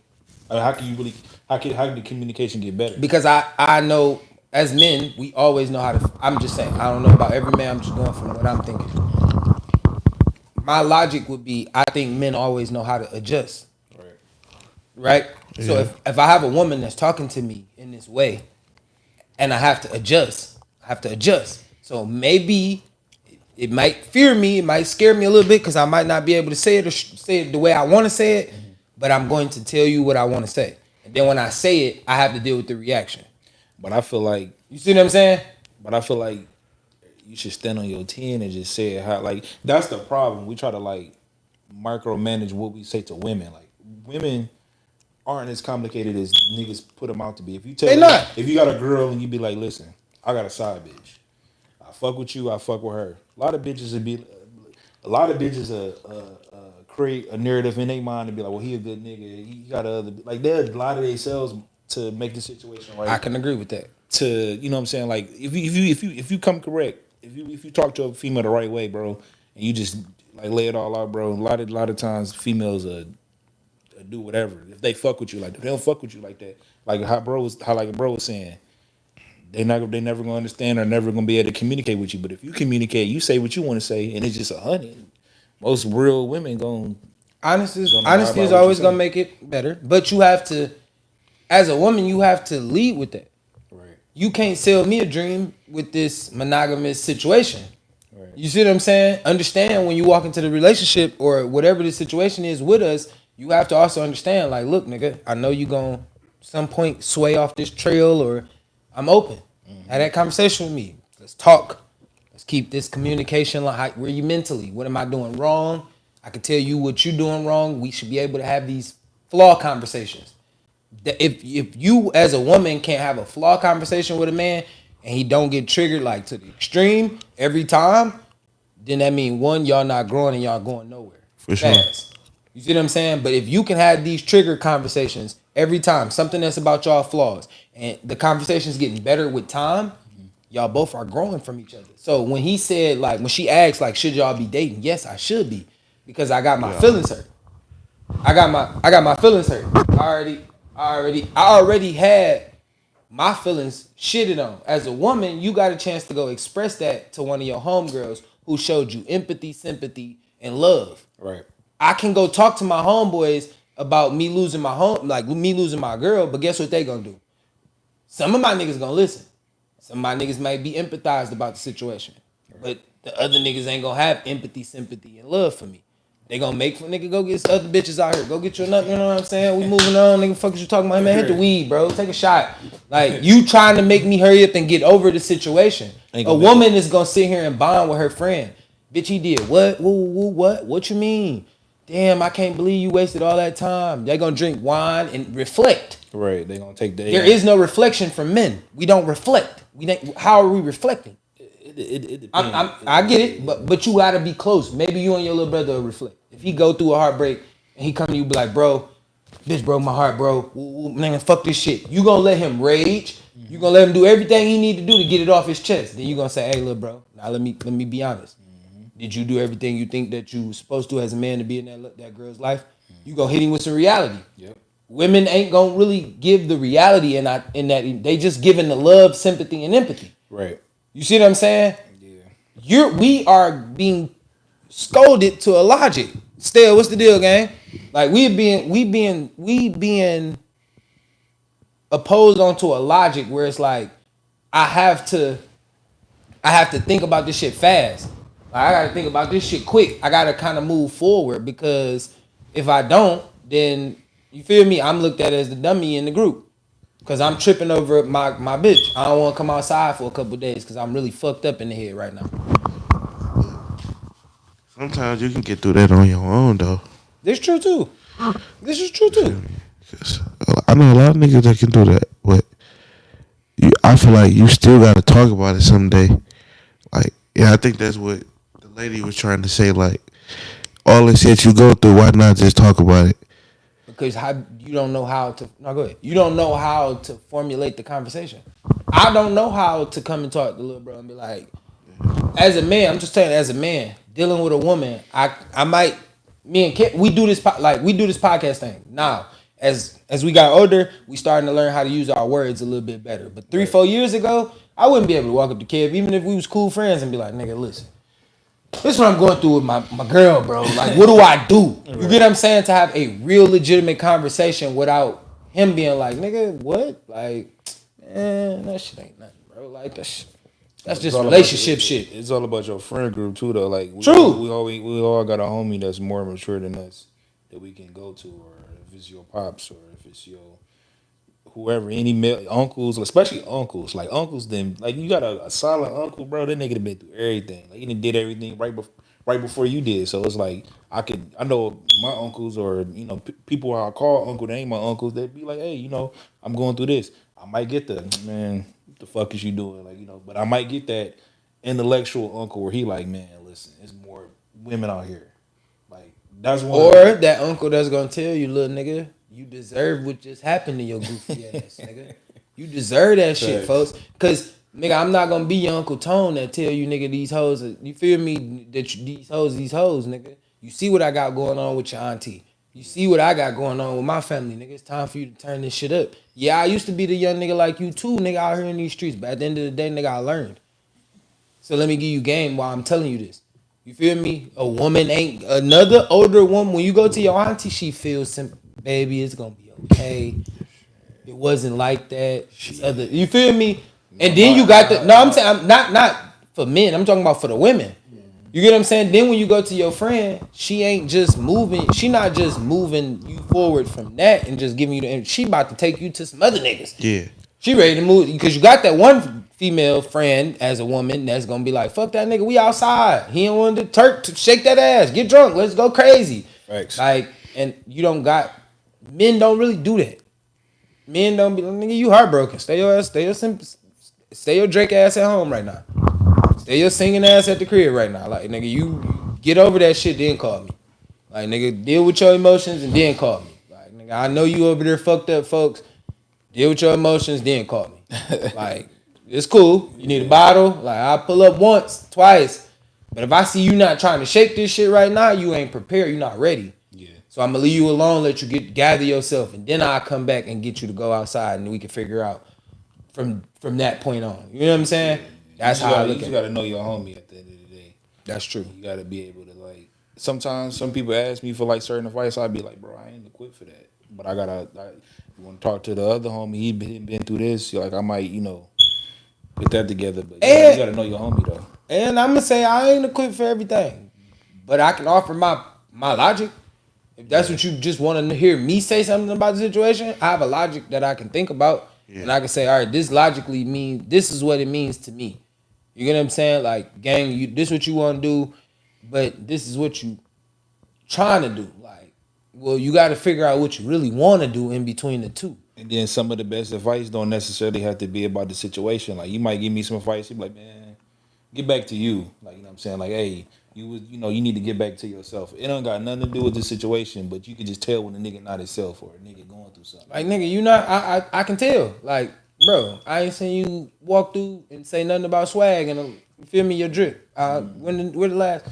I mean, how can the communication get better? Because I know as men, we always know how to. I'm just saying, I don't know about every man. I'm just going from what I'm thinking. My logic would be, I think men always know how to adjust. Right? Yeah. So if I have a woman that's talking to me in this way and I have to adjust. So maybe it might fear me, it might scare me a little bit because I might not be able to say it or say it the way I want to say it, but I'm going to tell you what I want to say. And then when I say it, I have to deal with the reaction. But I feel like, you see what I'm saying? But I feel like you should stand on your 10 and just say it how, like, that's the problem. We try to like micromanage what we say to women. Like women aren't as complicated as niggas put them out to be. If you tell them, if you got a girl and you be like, listen, I got a side bitch. I fuck with you, I fuck with her. A lot of bitches create a narrative in their mind and be like, well, he a good nigga. He got other, like they'll lie to themselves to make the situation right. I can agree with that. To, you know what I'm saying? Like if you come correct, if you talk to a female the right way, bro, and you just like lay it all out, bro. A lot of times females do whatever. If they fuck with you like that, they don't fuck with you like that. Like how bro was saying, they never gonna understand or never gonna be able to communicate with you. But if you communicate, you say what you want to say, and it's just 100. most real women gon' Honesty Don't is abide by what always you gonna say. make it better, but you have to, as a woman, you have to lead with that. right. You can't sell me a dream with this monogamous situation. Right. You see what I'm saying? Understand when you walk into the relationship or whatever the situation is with us, you have to also understand, like, look, nigga, I know you gonna some point sway off this trail, or I'm open. Have that conversation with me. Let's talk. Let's keep this communication like where you mentally. What am I doing wrong? I can tell you what you're doing wrong. We should be able to have these flaw conversations. If you as a woman can't have a flaw conversation with a man and he don't get triggered like to the extreme every time, then that means one, y'all not growing and y'all going nowhere. For sure. Fast. You see what I'm saying? But if you can have these trigger conversations every time, something that's about y'all flaws, and the conversation's getting better with time, y'all both are growing from each other. So when he said, like, when she asked, like, should y'all be dating? Yes, I should be, because I got my feelings hurt. I got my feelings hurt. I already had my feelings shitted on. As a woman, you got a chance to go express that to one of your homegirls who showed you empathy, sympathy, and love. Right. I can go talk to my homeboys about me losing my me losing my girl, but guess what they gonna do? Some of my niggas gonna listen. Some of my niggas might be empathized about the situation, but the other niggas ain't gonna have empathy, sympathy, and love for me. They gonna make for nigga go get some other bitches out here. Go get you another. You know what I'm saying? We moving on, nigga. Fuck what you talking about, man? Hit the weed, bro. Take a shot. Like, you trying to make me hurry up and get over the situation. A woman is gonna sit here and bond with her friend. Bitch, he did what? Woo, what? What you mean? Damn, I can't believe you wasted all that time. They gonna drink wine and reflect. Right. They gonna take the. There is no reflection from men. We don't reflect. How are we reflecting? It depends. I get it, but you gotta be close. Maybe you and your little brother will reflect. If he go through a heartbreak and he come to you, be like, bro, bitch broke my heart, bro. Man, fuck this shit. You gonna let him rage? You gonna let him do everything he need to do to get it off his chest? Then you gonna say, hey, little bro, now let me be honest. Did you do everything you think that you was supposed to as a man to be in that girl's life? You gonna hit him with some reality. Yep. Women ain't gonna really give the reality in that they just giving the love, sympathy, and empathy. Right. You see what I'm saying? Yeah. We are being scolded to a logic. Still, what's the deal, gang? Like, we being opposed onto a logic where it's like I have to think about this shit fast. Like, I gotta think about this shit quick. I gotta kind of move forward, because if I don't, then you feel me? I'm looked at as the dummy in the group. Cause I'm tripping over my bitch. I don't want to come outside for a couple days because I'm really fucked up in the head right now. Sometimes you can get through that on your own, though. This is true too. This is true too. 'Cause I know a lot of niggas that can do that, but I feel like you still got to talk about it someday. Like, yeah, I think that's what the lady was trying to say. Like, all the shit you go through, why not just talk about it? Because you don't know how to. No, go ahead. You don't know how to formulate the conversation. I don't know how to come and talk to little bro and be like, as a man, I'm just telling you, as a man dealing with a woman, I might, me and Kit, we do this podcast thing now. As we got older, we starting to learn how to use our words a little bit better. But 3-4 years ago, I wouldn't be able to walk up to Kev, even if we was cool friends, and be like, nigga, listen, this is what I'm going through with my girl, bro. Like, what do I do? You get what I'm saying? To have a real legitimate conversation without him being like, nigga, what? Like, man, that shit ain't nothing, bro. Like, that's just relationship shit. It's all about your friend group too, though. Like, True. We all got a homie that's more mature than us that we can go to, or if it's your pops, or if it's your whoever, any male uncles, especially uncles. Like, uncles, then, like, you got a solid uncle, bro. That nigga done been through everything. Like, he done did everything right before you did. So it's like I know my uncles, or people I call uncle, they ain't my uncles. They'd be like, hey, I'm going through this. I might get the man. What the fuck is you doing? Like, but I might get that intellectual uncle where he like, man, listen, it's more women out here. Like, that's one. Or that uncle that's gonna tell you, little nigga, you deserve what just happened to your goofy ass, nigga. You deserve that shit, folks. Cause nigga, I'm not gonna be your Uncle Tone that tell you, nigga, these hoes, you feel me? These hoes, nigga. You see what I got going on with your auntie. You see what I got going on with my family, nigga. It's time for you to turn this shit up. Yeah, I used to be the young nigga like you too, nigga, out here in these streets. But at the end of the day, nigga, I learned. So let me give you game while I'm telling you this. You feel me? A woman ain't another older woman. When you go to your auntie, she feels simple. Baby, it's gonna be okay. It wasn't like that. It's other, you feel me? And then you got the. No, I'm saying I'm not for men. I'm talking about for the women. You get what I'm saying? Then when you go to your friend, she ain't just moving. She not just moving you forward from that and just giving you the. And she about to take you to some other niggas. Yeah. She ready to move because you got that one female friend as a woman that's gonna be like, fuck that nigga, we outside. He don't want the Turk to shake that ass, get drunk, let's go crazy. Facts. Like, and you don't got men don't really do that. Men don't be like, nigga, you heartbroken. Stay your Drake ass at home right now. Stay your singing ass at the crib right now. Like, nigga, you get over that shit, then call me. Like, nigga, deal with your emotions and then call me. Like, nigga, I know you over there fucked up, folks. Deal with your emotions, then call me. Like, it's cool. You need a bottle. Like, I'll pull up once, twice. But if I see you not trying to shake this shit right now, you ain't prepared. You not ready. Yeah. So I'm gonna leave you alone, let you gather yourself, and then I'll come back and get you to go outside, and we can figure out from that point on. You know what I'm saying? That's how I look at it. You gotta know your homie at the end of the day. That's true. You gotta be able to like. Sometimes some people ask me for like certain advice. I'd be like, bro, I ain't equipped for that. But I want to talk to the other homie. He been through this. Like I might, put that together. But you gotta know your homie though. And I'm gonna say I ain't equipped for everything, but I can offer my logic. If that's what you just want to hear me say something about the situation, I have a logic that I can think about, and I can say, all right, this logically means this is what it means to me. You get what I'm saying? Like, gang, this is what you want to do, but this is what you trying to do. Like, well, you got to figure out what you really want to do in between the two. And then some of the best advice don't necessarily have to be about the situation. Like you might give me some advice, you be like, man, get back to you. Like, you know what I'm saying? Like, hey, you need to get back to yourself. It don't got nothing to do with the situation, but you can just tell when a nigga not himself or a nigga going through something. Like, nigga, you not, I can tell. Like, bro, I ain't seen you walk through and say nothing about swag and you feel me, your drip. Where the last,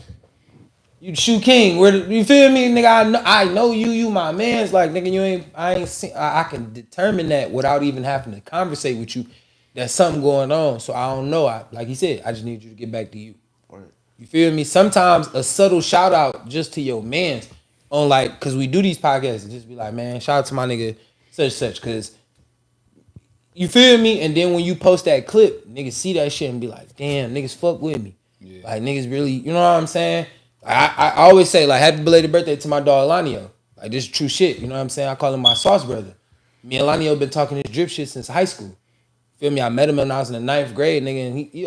you shoe king, you feel me, nigga, I know you my man's, like, nigga, I can determine that without even having to conversate with you. There's something going on, so I don't know. Like he said, I just need you to get back to you. You feel me? Sometimes a subtle shout out just to your mans on like, cause we do these podcasts and just be like, man, shout out to my nigga such, cause you feel me? And then when you post that clip, niggas see that shit and be like, damn, niggas fuck with me. Yeah. Like niggas really, you know what I'm saying? I always say like, happy belated birthday to my dog Lanio. Like this is true shit. You know what I'm saying? I call him my sauce brother. Me and Lanio been talking this drip shit since high school. Feel me? I met him when I was in the 9th grade, nigga, and he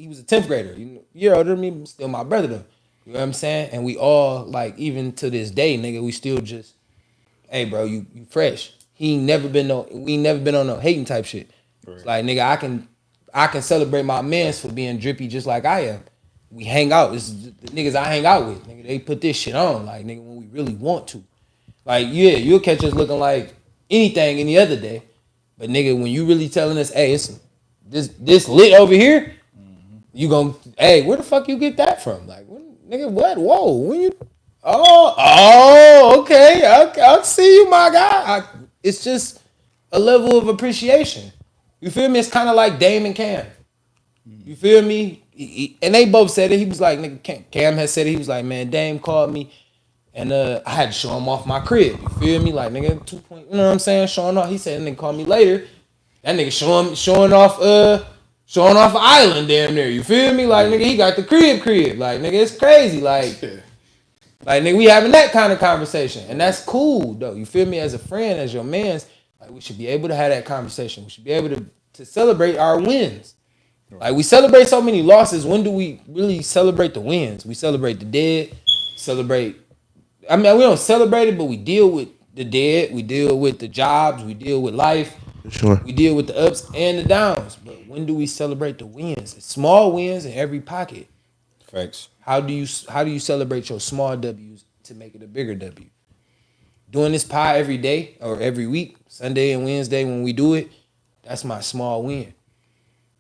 was a 10th grader. You're older than me, but still my brother though. You know what I'm saying? And we all, like, even to this day, nigga, we still just, hey bro, you fresh. We never been on no hating type shit. Right. Like, nigga, I can celebrate my mans for being drippy just like I am. We hang out. This is the niggas I hang out with. Nigga, they put this shit on, like, nigga, when we really want to. Like, yeah, you'll catch us looking like anything any other day. But nigga, when you really telling us, hey, it's this lit over here, you gon', hey, where the fuck you get that from? Like, nigga, what? Whoa, when you, okay, I'll see you, my guy. It's just a level of appreciation. You feel me? It's kind of like Dame and Cam. You feel me? And they both said it. He was like, nigga, Cam has said it. He was like, man, Dame called me. And I had to show him off my crib. You feel me? Like, nigga, 2 point, you know what I'm saying? Showing off. He said, nigga, call me later. That nigga showing off an island damn near. You feel me? Like, nigga, he got the crib. Like, nigga, it's crazy. Like, nigga, we having that kind of conversation. And that's cool, though. You feel me? As a friend, as your mans, like, we should be able to have that conversation. We should be able to celebrate our wins. Like, we celebrate so many losses. When do we really celebrate the wins? We celebrate the dead, I mean, we don't celebrate it, but we deal with the dead. We deal with the jobs. We deal with life. Sure. We deal with the ups and the downs. But when do we celebrate the wins? It's small wins in every pocket. Facts. How do you celebrate your small W's to make it a bigger W? Doing this pie every day or every week, Sunday and Wednesday when we do it, that's my small win.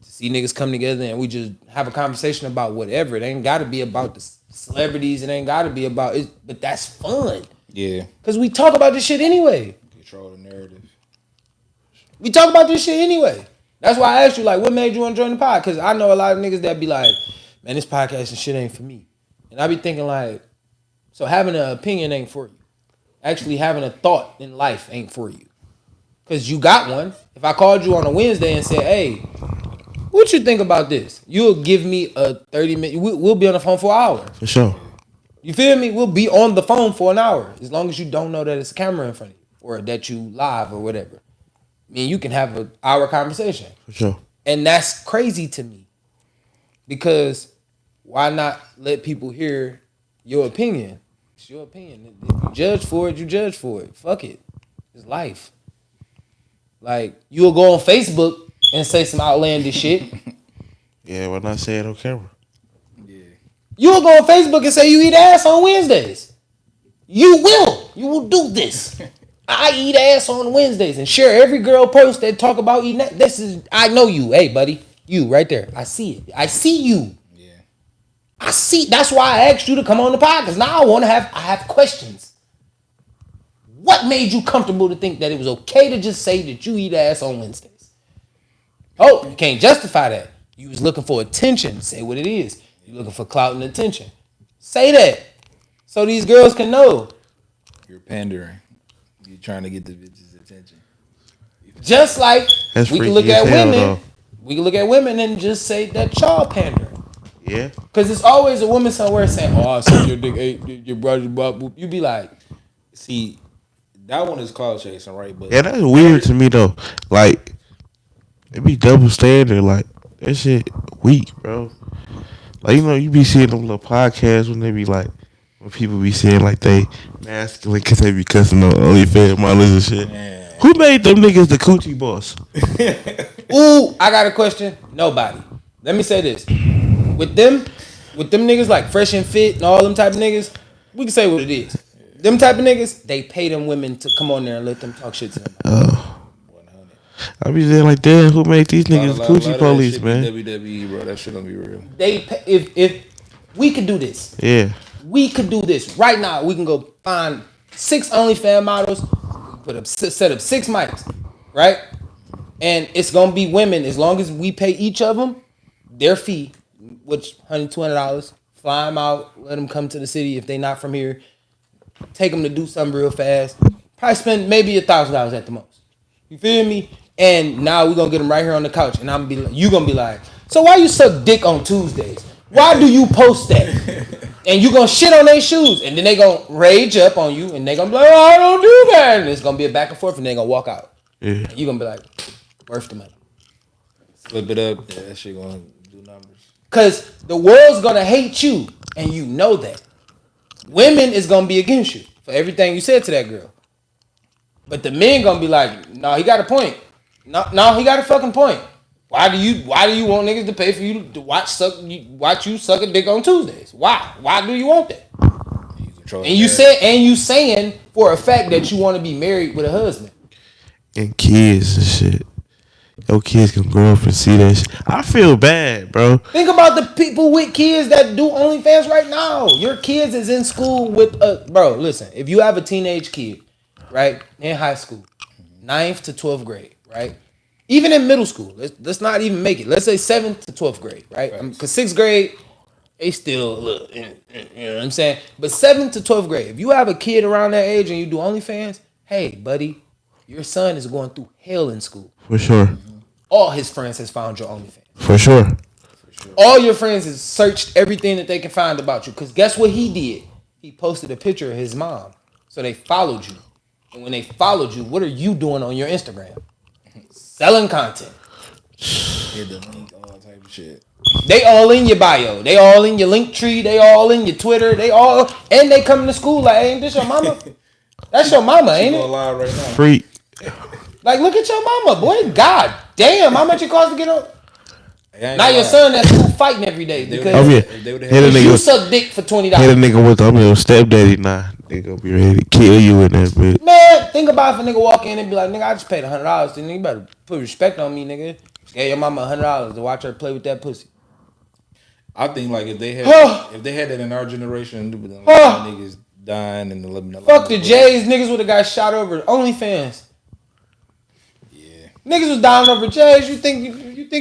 To see niggas come together and we just have a conversation about whatever. It ain't got to be about the celebrities. It ain't got to be about it, but that's fun. Yeah. Because we talk about this shit anyway. Control the narrative. We talk about this shit anyway. That's why I asked you, like, what made you want to join the pod? Because I know a lot of niggas that be like, man, this podcast and shit ain't for me. And I be thinking like, so having an opinion ain't for you. Actually having a thought in life ain't for you. Cause you got one. If I called you on a Wednesday and said, hey, what you think about this? You'll give me a 30-minute, we'll be on the phone for an hour. For sure. You feel me? We'll be on the phone for an hour. As long as you don't know that it's a camera in front of you. Or that you live or whatever. I mean, you can have an hour conversation. For sure. And that's crazy to me. Because why not let people hear your opinion? It's your opinion. If you judge for it, you judge for it. Fuck it. It's life. Like, you'll go on Facebook and say some outlandish shit. Yeah, why not say it on camera? You'll go on Facebook and say you eat ass on Wednesdays. You will. You will do this. I eat ass on Wednesdays and share every girl post that talk about eating ass. This is, I know you. Hey, buddy. You right there. I see it. I see you. Yeah. I see. That's why I asked you to come on the podcast. Now I have questions. What made you comfortable to think that it was okay to just say that you eat ass on Wednesdays? Oh, you can't justify that. You was looking for attention. Say what it is. You looking for clout and attention. Say that. So these girls can know. You're pandering. You're trying to get the bitches' attention. Just like That's we can freaky look as at hell, women. though. We can look at women and just say that y'all pandering. Yeah. Because it's always a woman somewhere saying, oh, I suck your dick, ate your brother, you be like, See, that one is cloud chasing, right? But Yeah, that's weird to me though. Like, it be double standard. Like, that shit weak, bro. Like, you know, you be seeing them little podcasts when they be like, when people be saying like they masculine because they be cussing on OnlyFans models and shit. Man. Who made them niggas the coochie boss? ooh, I got a question. Nobody. Let me say this. With them niggas like Fresh and Fit and all them type of niggas, we can say what it is. Them type of niggas, they pay them women to come on there and let them talk shit to them. I be saying like, damn, who made these niggas lot coochie of police, that shit man? be WWE, bro. That shit don't be real. They pay, if we could do this. Yeah. We could do this right now. We can go find 6 OnlyFans models, set up 6 mics, right? And it's gonna be women as long as we pay each of them their fee, which $100, $200. Fly them out, let them come to the city if they not from here. Take them to do something real fast. Probably spend maybe $1,000 at the most. You feel me? And now we're gonna get them right here on the couch, and you gonna be like, so why you suck dick on Tuesdays? Why do you post that? And you gonna shit on their shoes, and then they gonna rage up on you, and they gonna be like, oh, I don't do that, and it's gonna be a back and forth, and they gonna walk out. Yeah. And you gonna be like, worth the money. Flip it up. Yeah, that shit gonna do numbers. Cause the world's gonna hate you, and you know that. Women is gonna be against you for everything you said to that girl. But the men gonna be like, no, he got a point. No, he got a fucking point. Why do you want niggas to pay for you to watch you suck a dick on Tuesdays? Why? Why do you want that? And you saying for a fact that you want to be married with a husband. And kids and shit. Your kids can grow up and see that shit. I feel bad, bro. Think about the people with kids that do OnlyFans right now. Your kids is in school with bro, listen, if you have a teenage kid, right, in high school, 9th to 12th grade, right? Even in middle school, let's not even make it. Let's say 7th to 12th grade, right? Because 6th grade, they still, look, you know what I'm saying? But 7th to 12th grade, if you have a kid around that age and you do OnlyFans, hey, buddy, your son is going through hell in school. For sure. All his friends has found your OnlyFans. For sure. All your friends has searched everything that they can find about you. Because guess what he did? He posted a picture of his mom. So they followed you. And when they followed you, what are you doing on your Instagram? Selling content. Hit the link, all type of shit. They all in your bio. They all in your link tree. They all in your Twitter. And they come to school like, hey, ain't this your mama? That's your mama, ain't it? Live right now. Freak. Like, look at your mama, boy. God damn, how much it cost to get on? Now your lie. son at school fighting every day because Oh, yeah. They would've Hit a had- you nigga, suck dick for $20. hit a nigga with, I'm your stepdaddy now. They gonna be ready to kill you in that bitch. Man, think about if a nigga walk in and be like, nigga, I just paid $100. Then you better put respect on me, nigga. Gave your mama $100 to watch her play with that pussy. I think like if they had that in our generation, niggas dying and the Fuck the Jays, niggas would have got shot over OnlyFans. Yeah, Niggas was dying over Jays. You think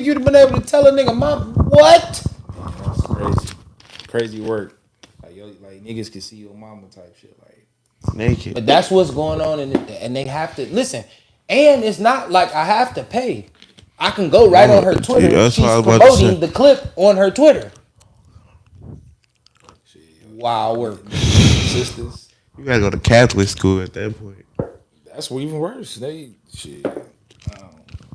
you'd have been able to tell a nigga, mom, what? that's crazy work. Like like niggas can see your mama type shit, like naked. But that's what's going on, and they have to listen. And it's not like I have to pay. I can go right on her Twitter. Yeah, that's She's what I was about to promoting say. the clip on her Twitter. Wow, work. sisters. You gotta go to Catholic school at that point. That's even worse. They shit.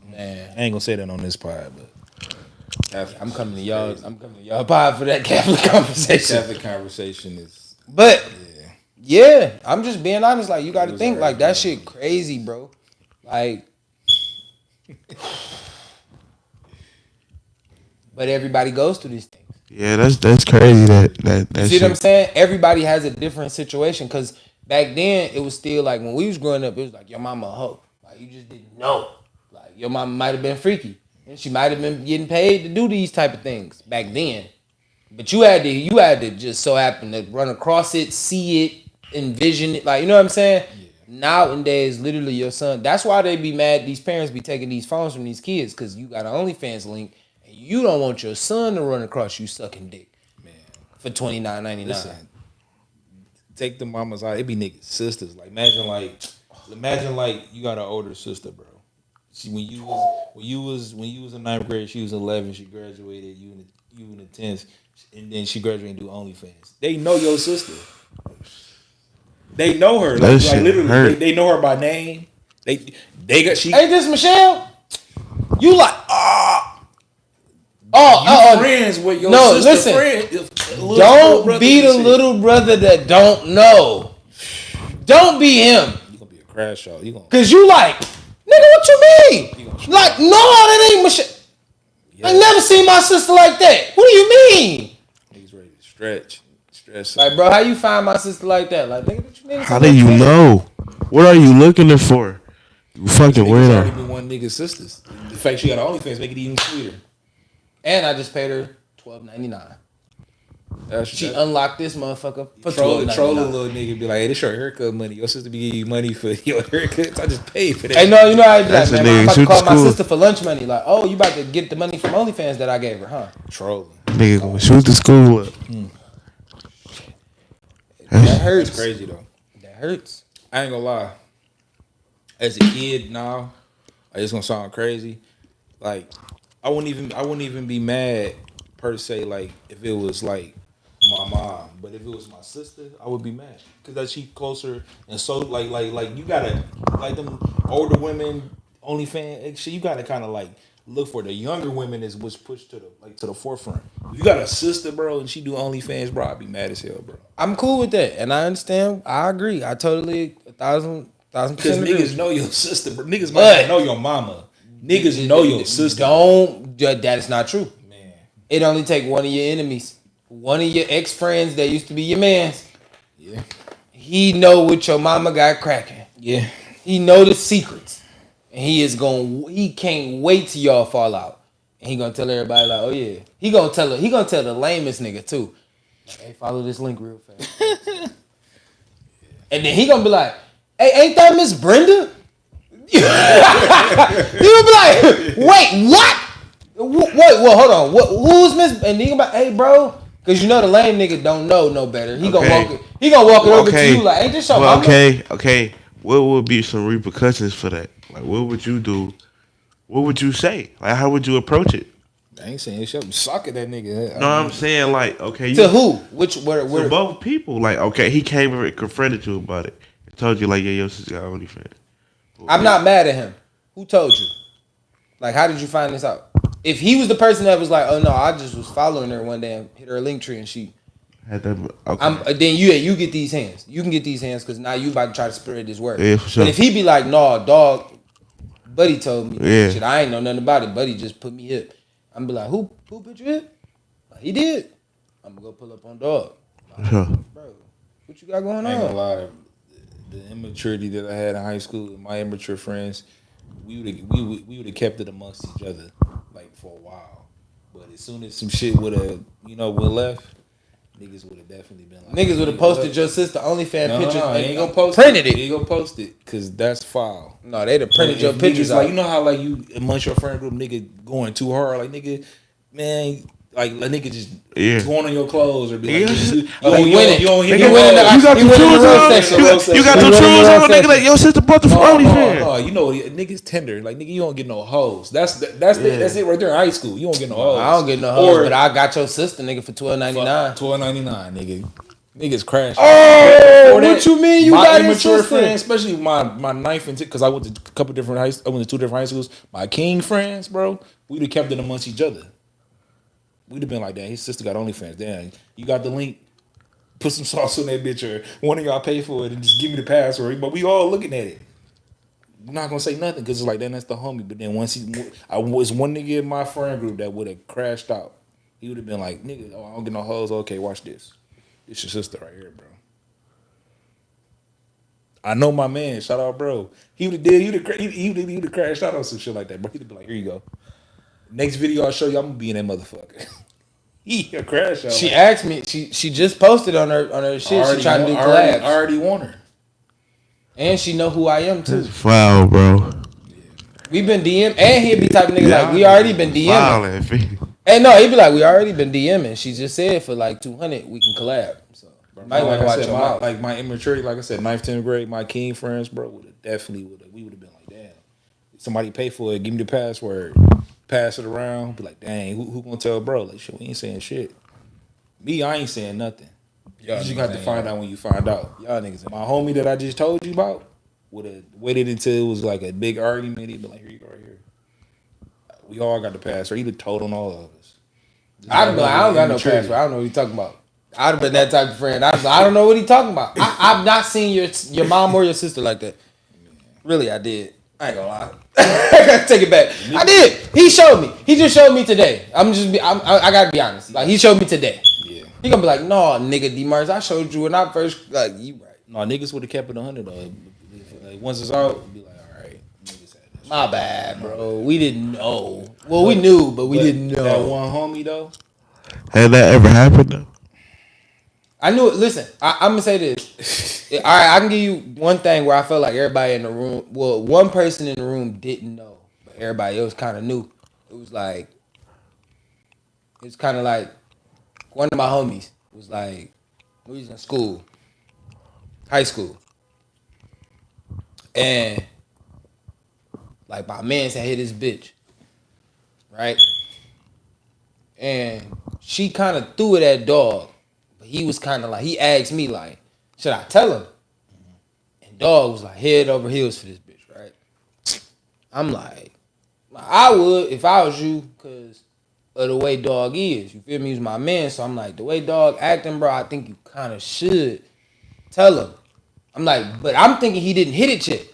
Man, I ain't gonna say that on this pod, but I'm coming to y'all. I'm coming to y'all pod for that Catholic conversation. Catholic conversation is. But yeah, I'm just being honest. Like you got to was think alright, like that shit crazy, bro. Like, but everybody goes through these things. Yeah, that's crazy. That You see shit. what I'm saying? Everybody has a different situation. Because back then it was still like when we was growing up, it was like your mama a hoe. Like you just didn't know. Like your mama might have been freaky, and she might have been getting paid to do these type of things back then. But you had to just so happen to run across it, see it, envision it. Like you know what I'm saying? Yeah. Nowadays, literally your son. That's why they be mad. These parents be taking these phones from these kids because you got an OnlyFans link and you don't want your son to run across you sucking dick, man, for $29.99. Listen, take the mamas out. It be niggas sisters. Like imagine like you got an older sister, bro. See when you was in ninth grade, she was 11. She graduated. You in the 10th, and then she graduated and do OnlyFans. They know your sister. They know her. Like literally, they know her by name. They got she. Ain't this Michelle? You like friends with your no, sister. listen. Friend, Don't be the little brother that don't know. Don't be him. You gonna be a crash out. You gonna Cause you like, nigga, what you mean? Like, no, that ain't Michelle. I never seen my sister like that. What do you mean? niggas ready to stretch. Like, bro, how you find my sister like that? Like, nigga, what you mean? How do you know? What are you looking for? You fucking Niggas already weirdo. been one nigga's sisters. The fact she got OnlyFans make it even sweeter. And I just paid her $12.99. She unlocked this motherfucker for Troll a $12.99. little nigga be like, hey, this your haircut money. Your sister be giving you money for your haircuts. I just paid for that. Hey, no, you know how I be like, That's a man, nigga I'm about to shoot call the my school. sister for lunch money. Like, oh, you about to get the money from OnlyFans that I gave her, huh? Trolling. Nigga gonna shoot the school up. That hurts. It's crazy though. That hurts. I ain't gonna lie. As a kid now, it's gonna sound crazy. Like I wouldn't even be mad per se. Like if it was like my mom, but if it was my sister, I would be mad because that she closer and so like you gotta like them older women OnlyFans shit. You gotta kind of like look for the younger women is what's pushed to the forefront. If you got a sister, bro, and she do OnlyFans, bro, I'd be mad as hell, bro. I'm cool with that, and I understand. I agree. I totally 1,000% Because agree. niggas know your sister, bro. Niggas might not know your mama. Niggas know your sister. That is not true. Man. It only take one of your enemies, one of your ex-friends that used to be your mans. Yeah. He know what your mama got cracking. Yeah. He know the secrets, and he can't wait till y'all fall out, and he gonna tell everybody like, oh yeah, he gonna tell the lamest nigga too. Like, hey, follow this link real fast. And then he gonna be like, hey, ain't that Miss Brenda? You gonna be like, wait, what? Wait, well, hold on. Who's Miss? And he gonna be like, hey, bro, because you know the lame nigga don't know no better. He gonna walk it over to you like, ain't this your mama? Okay. What would be some repercussions for that? Like, what would you do? What would you say? Like, how would you approach it? I ain't saying shit. Suck at that nigga. No, I'm saying like, okay, To who? Where? to both people. Like, okay, he came and confronted you about it. He told you like, yeah, your sister got OnlyFans. I'm not mad at him. Who told you? Like, how did you find this out? If he was the person that was like, oh no, I just was following her one day and hit her link tree and she. Had that, okay. Then you get these hands. You can get these hands because now you about to try to spread this word. Yeah, for sure. But if he be like, no, dog, Buddy told me. Yeah. Shit, I ain't know nothing about it. Buddy just put me hip. I'm be like, who put you hip? Like, he did. I'm gonna go pull up on dog. Like, Sure. bro, what you got going I ain't gonna on? lie. The immaturity that I had in high school and my immature friends, we would have kept it amongst each other like for a while. But as soon as some shit would have would left, niggas would have definitely been like, Niggas would have posted your sister OnlyFans pictures. No, ain't gonna post printed it. Ain't gonna post it because that's foul. No, they'd have printed your If pictures niggas, out. like, you know how like you amongst your friend group, nigga going too hard, like nigga, man, like a nigga just Yeah. going on your clothes or be like, Yeah. He winning. you don't hear He me. winning. You got He them winning the shoes road on. section. You got them He winning shoes the road on, nigga. section. Like your sister bought the No, OnlyFans. you know niggas tender. Like nigga, you don't get no hoes. That's it right there in high school. You don't get no hoes. I don't get no hoes, but I got your sister, nigga, for $12.99. $12.99, nigga. Niggas crash. Oh, Before what you mean? You my got his immature sister? friends, especially my ninth and because I went to a couple different I went to 2 different high schools. My king friends, bro, we'd have kept it amongst each other. We'd have been like, damn, his sister got OnlyFans. Damn, you got the link. Put some sauce on that bitch, or one of y'all pay for it and just give me the password. But we all looking at it. I'm not gonna say nothing because it's like, then that's the homie. But then once I was one nigga in my friend group that would have crashed out. He would have been like, nigga, I don't get no hoes. Okay, watch this. It's your sister right here, bro. I know my man. Shout out, bro. He would have crashed out on some shit like that, bro. He'd be like, here you go. Next video I'll show you, I'm gonna be in that motherfucker. He a crash out. She asked me. She just posted on her shit. She trying to do collabs. I already want her. And she know who I am too. Wow, bro. We been DM, and he'd be type of nigga like we already been DMing. Violent. Hey, no, he'd be like we already been DMing. She just said for like 200 we can collab. So might want to watch your mouth. Like my immaturity, like I said, 9th, 10th grade, my king friends, bro, we would have been like, damn, somebody pay for it, give me the password, pass it around, be like, dang, who gonna tell bro? Like, shit, we ain't saying shit. Me, I ain't saying nothing. You just got to find out when you find out. Y'all niggas. My homie that I just told you about would have waited until it was like a big argument. He'd be like, here you go, right here. We all got the password. He'd have told on all of us. I'd be like, I don't got no password. I don't know what he talking about. I'd have been that type of friend. I don't know what he talking about. I've not seen your mom or your sister like that. Really, I did. I ain't gonna lie. I gotta take it back. I did. He showed me. He just showed me today. I gotta be honest. Like he showed me today. Yeah. He gonna be like, no, nigga, Dmarks, I showed you when I first like you right. No, niggas would have kept it 100 though. Like, once it's out, be like, all right, niggas had this. My bad, bro. We didn't know. Well, we knew, but we didn't know. That one homie though. Had that ever happened though? I knew it. Listen, I'm gonna say this. All right, I can give you one thing where I felt like everybody in the room. Well, one person in the room didn't know, but everybody else kind of knew. It was kind of like one of my homies was like, we was in school, high school, and like my man had hit his bitch, right? And she kind of threw it at dog. He was kind of like, he asked me like, should I tell him? And dog was like head over heels for this bitch, right? I'm like, I would if I was you, because of the way dog is. You feel me? He's my man. So I'm like, the way dog acting, bro, I think you kind of should tell him. I'm like, but I'm thinking he didn't hit it yet.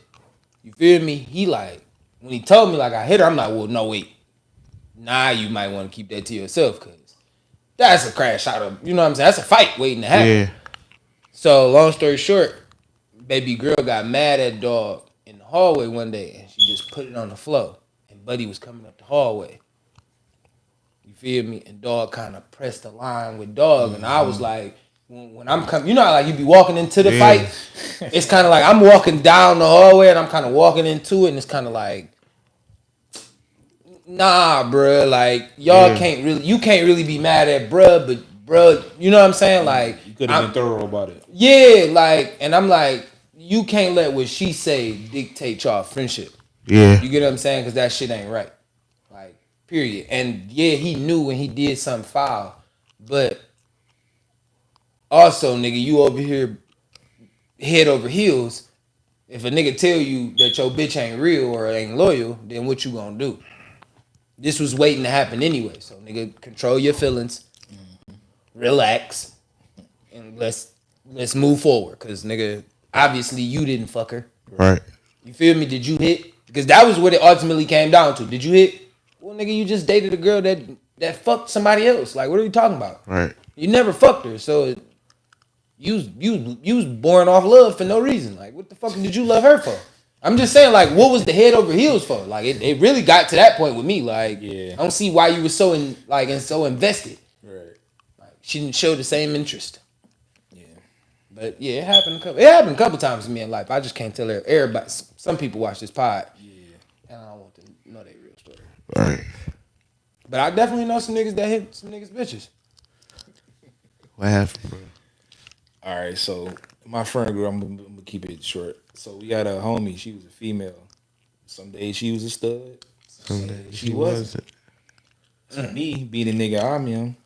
You feel me? He like, when he told me like I hit her, I'm like, well, no, wait. Nah, you might want to keep that to yourself, because that's a crash out of, you know what I'm saying? That's a fight waiting to happen. Yeah. So long story short, baby girl got mad at dog in the hallway one day, and she just put it on the floor. And buddy was coming up the hallway. You feel me? And dog kind of pressed the line with dog, and I was like, when I'm coming, you know how like you be walking into the fight? It's kind of like I'm walking down the hallway, and I'm kind of walking into it, and it's kind of like, nah, bruh, like y'all you can't really be mad at bruh, but bruh, you know what I'm saying? Like you could have been thorough about it. Yeah, like, and I'm like, you can't let what she say dictate y'all friendship. Yeah. You get what I'm saying? Because that shit ain't right. Like, period. And yeah, he knew when he did something foul, but also, nigga, you over here head over heels. If a nigga tell you that your bitch ain't real or ain't loyal, then what you gonna do? This was waiting to happen anyway. So, nigga, control your feelings. Relax. And let's move forward. Because, nigga, obviously you didn't fuck her. Right. You feel me? Did you hit? Because that was what it ultimately came down to. Did you hit? Well, nigga, you just dated a girl that fucked somebody else. Like, what are you talking about? Right. You never fucked her. So, you was born off love for no reason. Like, what the fuck did you love her for? I'm just saying, like, what was the head over heels for? Like, it really got to that point with me. Like, I don't see why you were so so invested. Right. Like, she didn't show the same interest. Yeah. But yeah, it happened a couple times to me in life. I just can't tell everybody. Some people watch this pod. Yeah. And I don't want to know their real story. Right. But I definitely know some niggas that hit some niggas bitches. What happened, bro? All right, so my friend group, I'm gonna keep it short. So we got a homie. She was a female. Some days she was a stud. Some days she wasn't. So me being the nigga I am,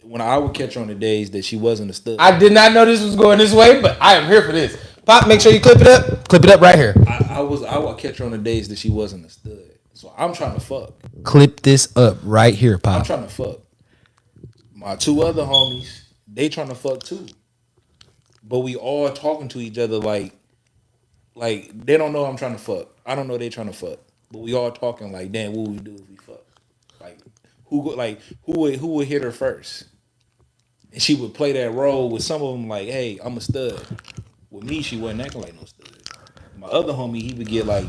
when I would catch her on the days that she wasn't a stud, I did not know this was going this way, but I am here for this. Pop, make sure you clip it up. Clip it up right here. I would catch her on the days that she wasn't a stud. So I'm trying to fuck. Clip this up right here, I'm Pop. trying to fuck. My two other homies, they trying to fuck too. But we all talking to each other like they don't know I'm trying to fuck. I don't know they trying to fuck. But we all talking like, damn, what would we do if we fuck? Who would hit her first? And she would play that role with some of them like, hey, I'm a stud. With me, she wasn't acting like no stud. My other homie, he would get like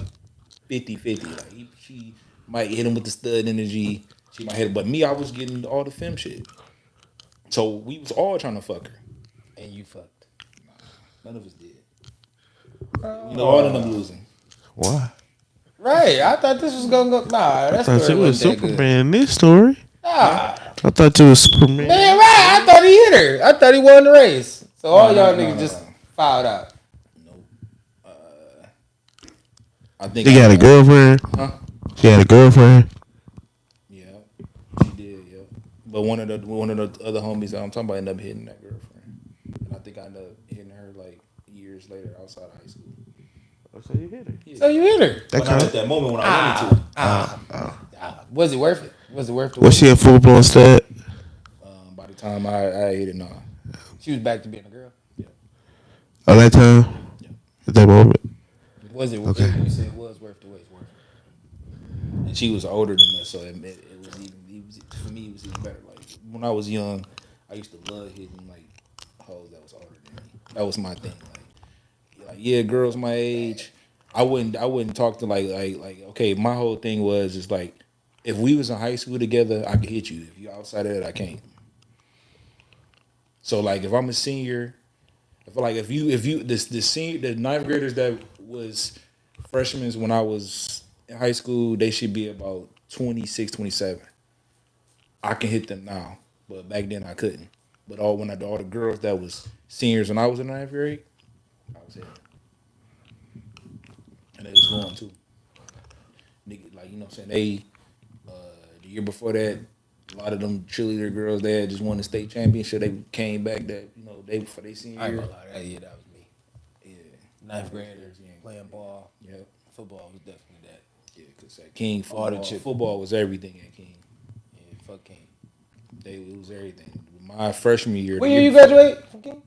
50-50. Like she might hit him with the stud energy. She might hit him. But me, I was getting all the femme shit. So we was all trying to fuck her. And you fucked. None of us did. You know, all of them losing. Why? Right. I thought this was gonna go. Nah, that's I thought you was Superman in this story. Nah. I thought you was Superman. Man, right. I thought he hit her. I thought he won the race. So all y'all niggas just fouled out. I think She got a girlfriend. Huh? She had a girlfriend. Yeah, she did. Yeah, but one of the other homies that I'm talking about ended up hitting that girlfriend, and I think I ended up hitting her like years later outside of high school. Oh, so you hit her. Yeah. So you hit her. But not at that moment when I wanted to. Was it worth it? Was it worth it? Was she a full blown stud? By the time I hit it, no. She was back to being a girl. At that time? Yeah. At that moment? Was it? Okay. You said it was worth the wait. Worth it. And she was older than us, so it was even. For me, it was even better. Like when I was young, I used to love hitting like hoes that was older than me. That was my thing. Like yeah, girls my age. I wouldn't talk to like okay. My whole thing was just like if we was in high school together, I could hit you. If you outside of that, I can't. So like if I'm a senior, if you the senior the ninth graders that was freshmen when I was in high school, they should be about 26, 27. I can hit them now, but back then I couldn't. But all the girls that was seniors when I was in ninth grade, I was hitting. And they was going too. Nigga, like you know what I'm saying? They the year before that, a lot of them cheerleader girls they had just won the state championship. They came back that they for their senior I ain't year. gonna lie. That was me. Yeah, Ninth graders playing ball. yeah, Football was definitely that. yeah. Cause at King All the football was everything at King. Yeah, fuck King. It was everything. My freshman year. What year you graduate from King?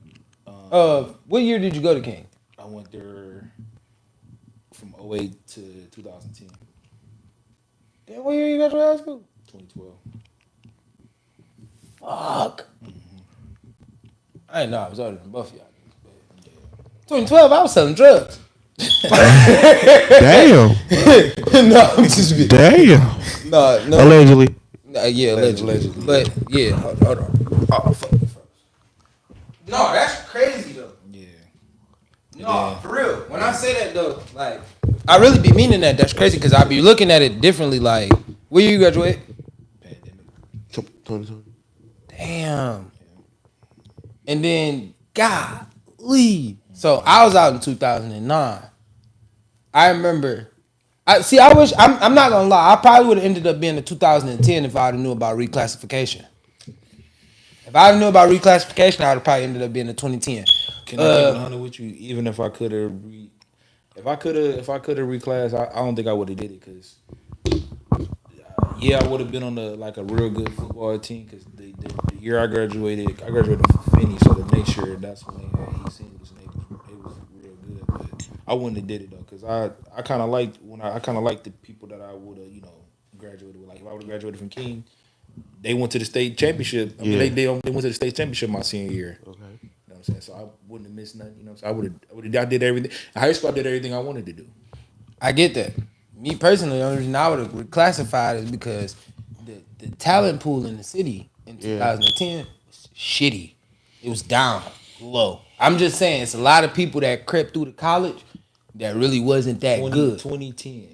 What year did you go to King? I went there from 08 to 2010. Damn, what year you graduated high school? 2012. Fuck. I ain't know I was older than both of y'all. 2012, I was selling drugs. Damn. No, I'm just kidding. Damn. No. Allegedly. Yeah, allegedly. But yeah, hold on. Oh, fuck me first. No, that's crazy though. Yeah. No, for real. When I say that though, like, I really be meaning that. That's crazy because I be looking at it differently. Like, where you graduate? Pandemic. 2020. Damn. And then, golly. So I was out in 2009. I remember. I wish. I'm not gonna lie. I probably would have ended up being in 2010 if I knew about reclassification. If I knew about reclassification, I would have probably ended up being in 2010. Can I keep it 100 with you? Even if I could have, if I could have reclassed, I don't think I would have did it because, yeah, I would have been on a real good football team because the year I graduated from Finney, so the next year that's when they had East English and they was real good. But I wouldn't have did it though because I kind of liked the people that I would have graduated with. Like if I would have graduated from King, they went to the state championship. I mean, they went to the state championship my senior year. Okay. You know what I'm saying? So I wouldn't have missed nothing. You know, so I did everything. In high school, I did everything I wanted to do. I get that. Me personally, the only reason I would have reclassified is because the talent pool in the city in 2010 was shitty. It was down low. I'm just saying, it's a lot of people that crept through the college that really wasn't that good. 2010.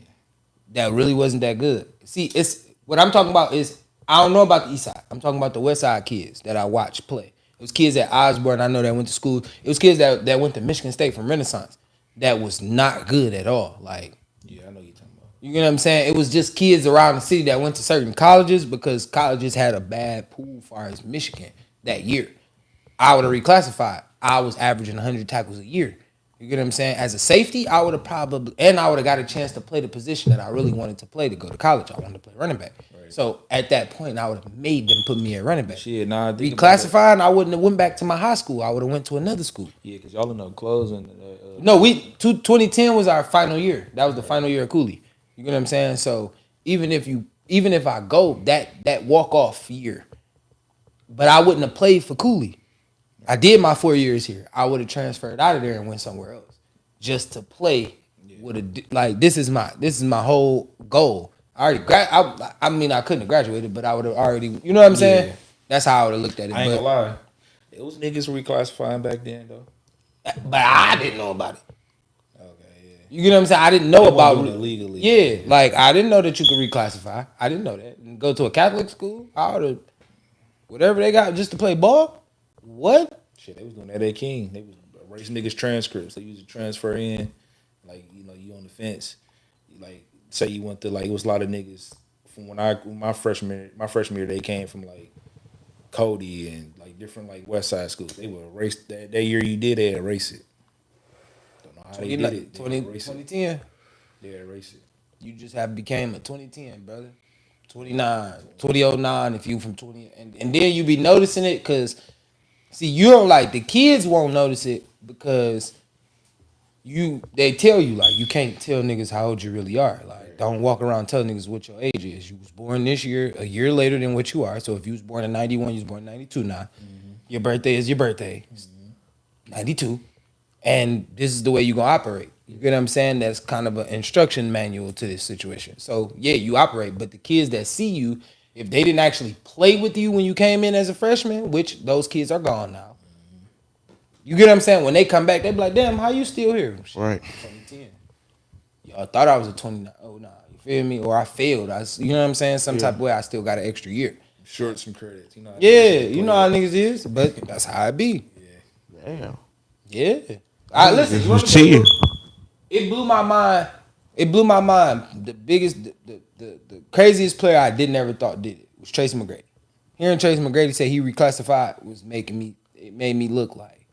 That really wasn't that good. See, it's what I'm talking about is I don't know about the East Side. I'm talking about the West Side kids that I watched play. It was kids at Osborne. I know that went to school. It was kids that went to Michigan State from Renaissance. That was not good at all. Like, Yeah, I know you're talking about. you know what I'm saying? It was just kids around the city that went to certain colleges because colleges had a bad pool as far as Michigan that year. I would have reclassified. I was averaging 100 tackles a year. You get what I'm saying? As a safety, I would have probably, and I would have got a chance to play the position that I really wanted to play to go to college. I wanted to play running back. Right. So at that point, I would have made them put me at running back. Shit, nah. I think Reclassifying, I wouldn't have went back to my high school. I would have went to another school. Yeah, because y'all end up closing. No, 2010 was our final year. That was the final year of Cooley. You get what I'm saying? So even if I go that walk off year, but I wouldn't have played for Cooley. I did my 4 years here. I would have transferred out of there and went somewhere else just to play. Like this is my whole goal. I already I mean I couldn't have graduated, but I would have already. You know what I'm saying? Yeah. That's how I would have looked at it. I ain't gonna lie. It was niggas reclassifying back then though. But I didn't know about it. Okay, yeah. You get what I'm saying? I didn't know about it legally. Yeah, like I didn't know that you could reclassify. I didn't know that. And go to a Catholic school, I would have whatever they got just to play ball. What? Shit, they was doing that at King. They was erasing niggas' transcripts. They used to transfer in, like you on the fence. Like say you went to like it was a lot of niggas from my freshman year. They came from like Cody and like different like West Side schools. They would erase that year you did. They erase it. Don't know how they did it. 2010. They erase it. You just became a 2010, brother. 2009 if you from 20 and then you be noticing it because see you don't like the kids won't notice it because they tell you like you can't tell niggas how old you really are. Like don't walk around telling niggas what your age is. You was born this year, a year later than what you are. So if you was born in 91, you was born in 92 now. Mm-hmm. Your birthday is your birthday. Mm-hmm. 92. And this is the way you gonna operate. You get what I'm saying? That's kind of an instruction manual to this situation. So yeah, you operate, but the kids that see you, if they didn't actually play with you when you came in as a freshman, which those kids are gone now. You get what I'm saying? When they come back, they be like, damn, how you still here? Right. 2010. Y'all thought I was a 29. Oh, nah. You feel me? Or I failed. You know what I'm saying? Some type of way, I still got an extra year. Short some credits. You know you know how niggas is, but that's how it be. Yeah. Damn. Yeah. All right, listen. Was cheating. It blew my mind. The biggest, the craziest player I didn't ever thought did it was Tracy McGrady. Hearing Tracy McGrady say he reclassified it made me look like,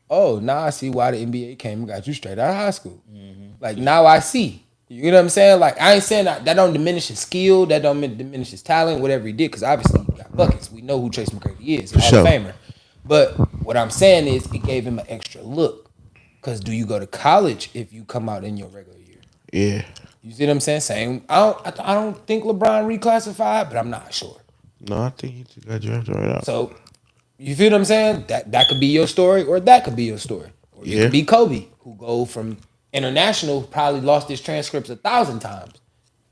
oh, now I see why the NBA came and got you straight out of high school. Mm-hmm. Like now I see. You know what I'm saying? Like I ain't saying that don't diminish his skill, that don't diminish his talent, whatever he did, because obviously he got buckets. We know who Tracy McGrady is, Hall of Famer. But what I'm saying is it gave him an extra look. Because do you go to college if you come out in your regular year? Yeah. You see what I'm saying? Same. I don't think LeBron reclassified, but I'm not sure. No, I think he just got drafted right out. So, you feel what I'm saying? That could be your story, or that could be your story. Or it could be Kobe, who go from international, probably lost his transcripts 1,000 times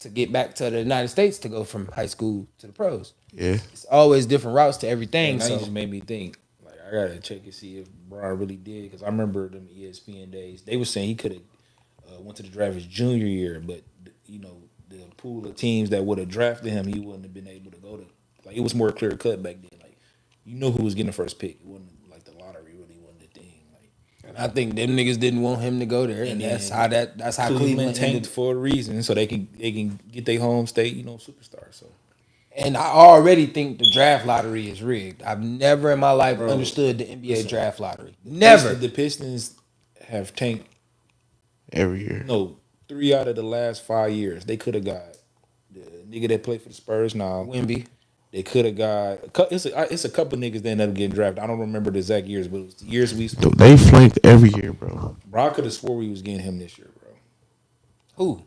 to get back to the United States to go from high school to the pros. Yeah. It's always different routes to everything. Now So you just made me think. I gotta check and see if Bron really did, because I remember them ESPN days. They were saying he could have went to the draft his junior year, but the pool of teams that would have drafted him, he wouldn't have been able to go to. Like it was more clear cut back then. Like you knew who was getting the first pick. It wasn't like the lottery really wasn't the thing. Like, and I think them niggas didn't want him to go there, and that's how Cleveland tanked for a reason, so they can get their home state superstar. So. And I already think the draft lottery is rigged. I've never in my life understood the NBA draft lottery. Never. The Pistons have tanked every year. No, 3 out of the last 5 years. They could have got the nigga that played for the Spurs now. Wemby. They could have got it's a couple niggas that ended up getting drafted. I don't remember the exact years, but it was the years we. They flanked every year, bro. Bro, I could have swore we was getting him this year, bro. Who?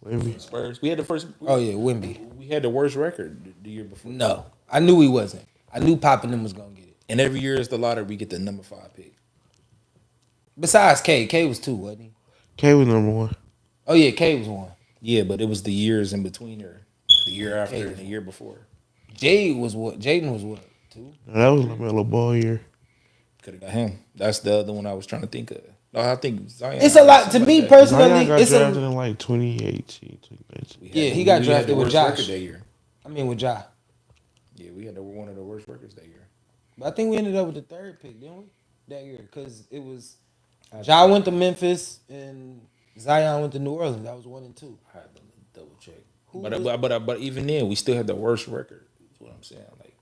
Wemby. Spurs. We had the first. Wemby. We had the worst record the year before. No, I knew he wasn't. I knew Pop and them was gonna get it. And every year is the lottery, we get the number 5 pick. Besides K was 2, wasn't he? K was number 1. Oh yeah, K was 1. Yeah, but it was the years in between her, the year after and the year before. Jaden was what? 2? No, that was LaMelo Ball year. Could have got him. That's the other one I was trying to think of. No, I think Zion. It's a lot to me that. personally. Zion got It's drafted a in like 2018. yeah. He got drafted with Josh. Record that year. I mean with Ja. Yeah, we had one of the worst records that year. But I think we ended up with the third pick, didn't we? That year, because it was Ja went to Memphis and Zion went to New Orleans. That was 1 and 2. I had to double check. But even then, we still had the worst record. That's what I'm saying. Like,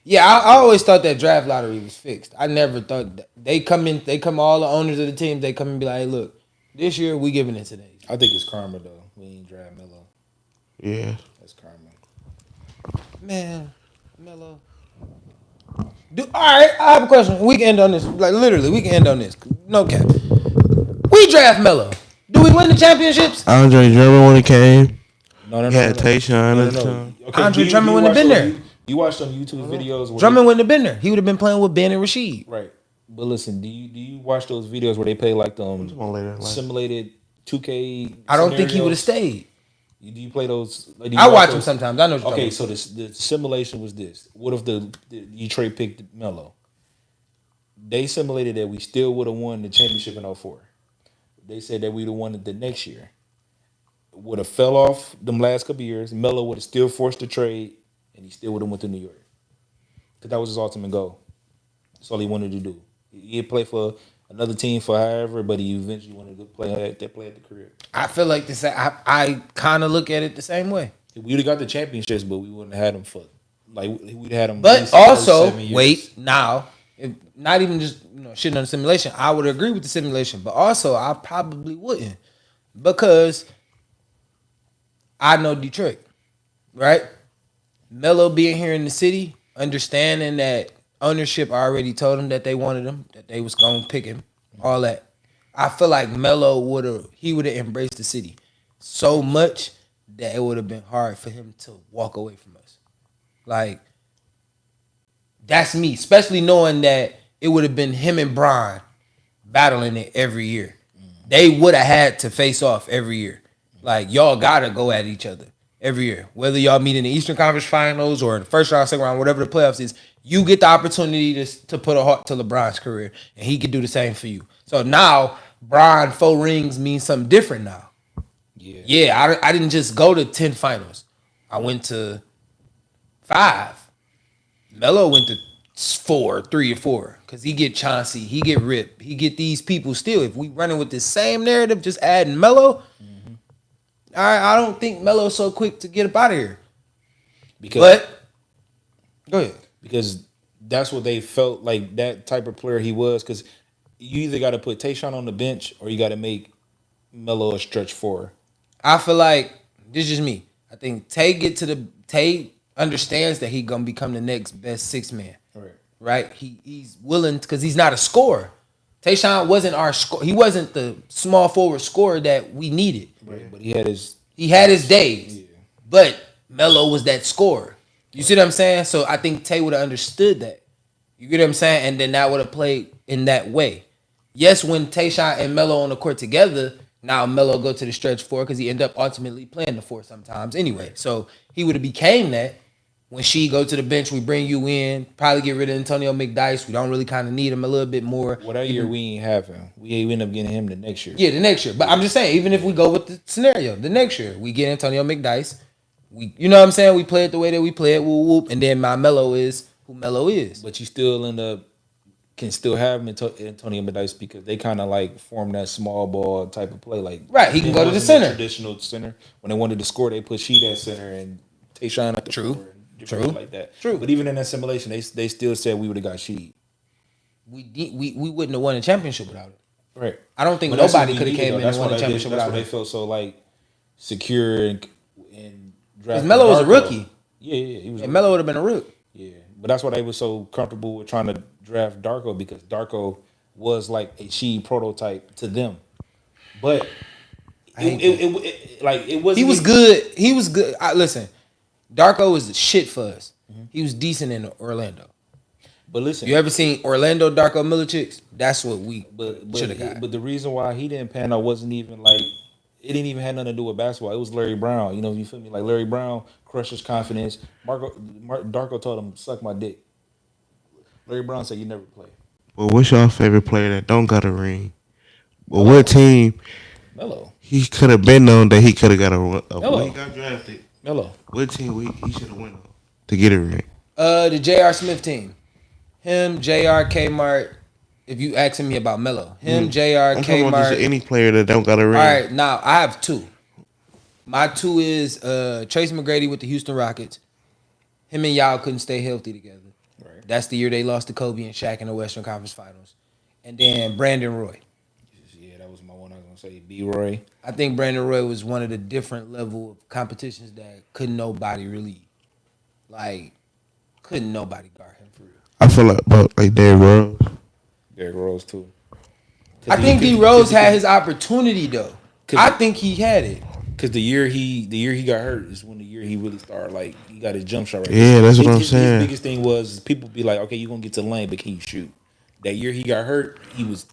Yeah, I always thought that draft lottery was fixed. I never thought that they come all the owners of the team. They come and be like, hey, look, this year we giving it to these. I think it's karma though. We ain't draft Melo. Yeah. That's karma. Man, Melo. All right, I have a question. We can end on this. Like literally, we can end on this. No cap. We draft Melo. Do we win the championships? Andre Drummond when he came. No. He had Tayshaun at the No. time. Okay, Andre Drummond wouldn't have been there. You watched some YouTube videos where Drummond wouldn't have been there. He would have been playing with Ben and Rasheed. right. But listen, do you watch those videos where they play like Come on later. Like, simulated 2K? I don't think he would have scenarios? stayed. Do you play those? Like, I watch him sometimes. I know what you're Okay, talking so the simulation was this. What if the Detroit picked Melo? They simulated that we still would have won the championship in 04. They said that we'd have won it the next year. Would have fell off them last couple years. Melo would have still forced the trade, and he still would have went to New York. Because that was his ultimate goal. That's all he wanted to do. He'd play for another team for however, but he eventually wanted to play at the career. I feel like this. I kind of look at it the same way. We would have got the championships, but we wouldn't have had him for like we'd had him. But at least also, 7 years. wait, now, if not even just shitting on the simulation, I would agree with the simulation, but also I probably wouldn't because I know Detroit, right? Melo being here in the city, understanding that ownership already told him that they wanted him, that they was gonna pick him, all that. I feel like Melo would have embraced the city so much that it would have been hard for him to walk away from us. Like, that's me, especially knowing that it would have been him and Bron battling it every year. They would have had to face off every year. Like, y'all gotta go at each other every year. Whether y'all meet in the Eastern Conference Finals or in the first round, second round, whatever the playoffs is, you get the opportunity to put a halt to LeBron's career, and he could do the same for you. So now, Bron 4 rings means something different now. Yeah, I didn't just go to 10 finals. I went to 5. Melo went to 4, 3 or 4. Because he get Chauncey, he get Rip, he get these people still. If we running with the same narrative, just adding Melo, I don't think Melo's so quick to get up out of here. But go ahead. Because that's what they felt like that type of player he was. Because you either got to put Tayshaun on the bench or you got to make Melo a stretch 4. I feel like this is just me. I think Tay understands that he gonna become the next best 6 man. Right? He's willing because he's not a scorer. Tayshaun wasn't our score. He wasn't the small forward scorer that we needed. Right. But he had his days. Yeah. But Melo was that scorer. You see what I'm saying? So I think Tay would have understood that. You get what I'm saying? And then that would have played in that way. Yes, when Tayshaun and Melo on the court together, now Melo go to the stretch 4 because he ended up ultimately playing the 4 sometimes anyway. So he would have became that. When she go to the bench, we bring you in, probably get rid of Antonio McDyess. We don't really kind of need him a little bit more. Well, that year we ain't have him. We end up getting him the next year. Yeah, the next year. But I'm just saying, even if we go with the scenario, the next year, we get Antonio McDyess. You know what I'm saying? We play it the way that we play it, whoop, whoop. And then my Melo is who Melo is. But you still can still have Antonio McDyess because they kind of like form that small ball type of play. Like right, he can go to the center. Traditional center. When they wanted to score, they put Sheet at center and Tayshaun at the floor. True, like that. True. But even in that simulation, they still said we would have got Sheet. We wouldn't have won a championship without it. Right. I don't think nobody could have came in and won a championship without it. That's why they felt so like secure and because Melo was a rookie. Yeah, he was. And Melo would have been a rook. Yeah, but that's why they were so comfortable with trying to draft Darko because Darko was like a Sheet prototype to them. But it wasn't. He was good. He was good. Listen. Darko was the shit for us. He was decent in Orlando. But listen, you ever seen Orlando Darko Milicic? That's what we should have got. But the reason why he didn't pan out wasn't even like it didn't even have nothing to do with basketball. It was Larry Brown. You know, you feel me? Like Larry Brown crushed his confidence. Darko told him, "Suck my dick." Larry Brown said, "You never play." Well, what's your favorite player that don't got a ring, But what team Melo. he could have been on that he could have got a Melo. he got drafted? Melo. What team he should have went on to get a ring? The J.R. Smith team. Him, J.R. Kmart. If you asking me about Melo, him, J.R. I'm talking about just Kmart. any player that don't got a ring. All right, now I have two. My two is Tracy McGrady with the Houston Rockets. Him and Yao couldn't stay healthy together. Right. That's the year they lost to Kobe and Shaq in the Western Conference Finals. And then Brandon Roy. Yeah, that was my one I was gonna say. B. Roy. I think Brandon Roy was one of the different level of competitions that couldn't nobody really, couldn't nobody guard him for real. I feel like about like Derrick Rose. Derrick Rose too. I think D Rose had his opportunity though. I think he had it. Cause the year he got hurt is when the year he really started. Like he got his jump shot right. Yeah, that's what I'm saying. His biggest thing was people be like, okay, you gonna get to the lane, but can you shoot? That year he got hurt, he was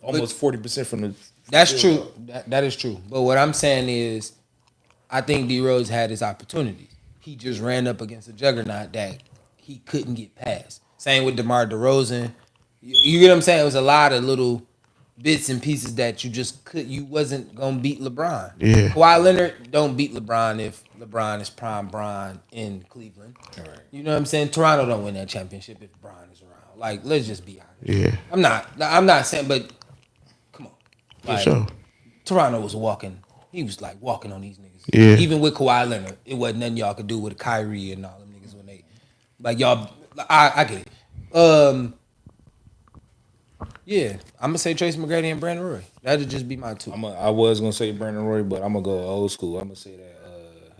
almost 40% from the. That's true. That is true. But what I'm saying is, I think D Rose had his opportunities. He just ran up against a juggernaut that he couldn't get past. Same with DeMar DeRozan. You get what I'm saying? It was a lot of little bits and pieces that you wasn't gonna beat LeBron. Yeah. Kawhi Leonard don't beat LeBron if LeBron is prime Bron in Cleveland. All right. You know what I'm saying? Toronto don't win that championship if Bron is around. Like, let's just be honest. Yeah. I'm not saying, but come on. For sure. Toronto was walking. He was like walking on these niggas. Yeah. Even with Kawhi Leonard, it wasn't nothing y'all could do with Kyrie and all them niggas when they y'all. I get it. Yeah, I'm gonna say Tracy McGrady and Brandon Roy. That'd just be my two. I was gonna say Brandon Roy, but I'm gonna go old school. I'm gonna say that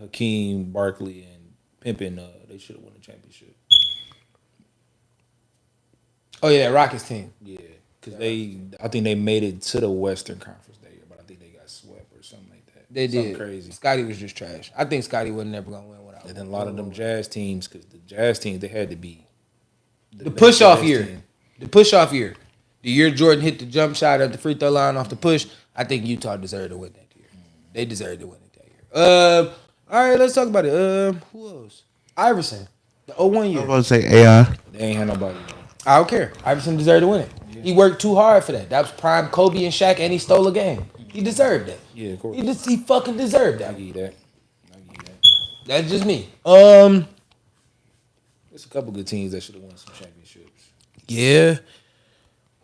Hakeem, Barkley, and Pimpin, they should have won the championship. Oh yeah, that Rockets team. Yeah, because I think they made it to the Western Conference that year, but I think they got swept or something like that. They something did. Crazy. Scotty was just trash. I think Scotty wasn't never gonna win without. And then a lot of them Jazz teams, because the Jazz teams they had to be the push off year. Team. The push off year. The year Jordan hit the jump shot at the free throw line off the push, I think Utah deserved to win that year. They deserved to win it that year. All right, let's talk about it. Who else? Iverson, the 01 year. I'm about to say AI. They ain't had nobody. I don't care. Iverson deserved to win it. Yeah. He worked too hard for that. That was prime Kobe and Shaq, and he stole a game. He deserved that. Yeah, of course. He fucking deserved that. I give you that. That's just me. There's a couple good teams that should have won some championships. Yeah.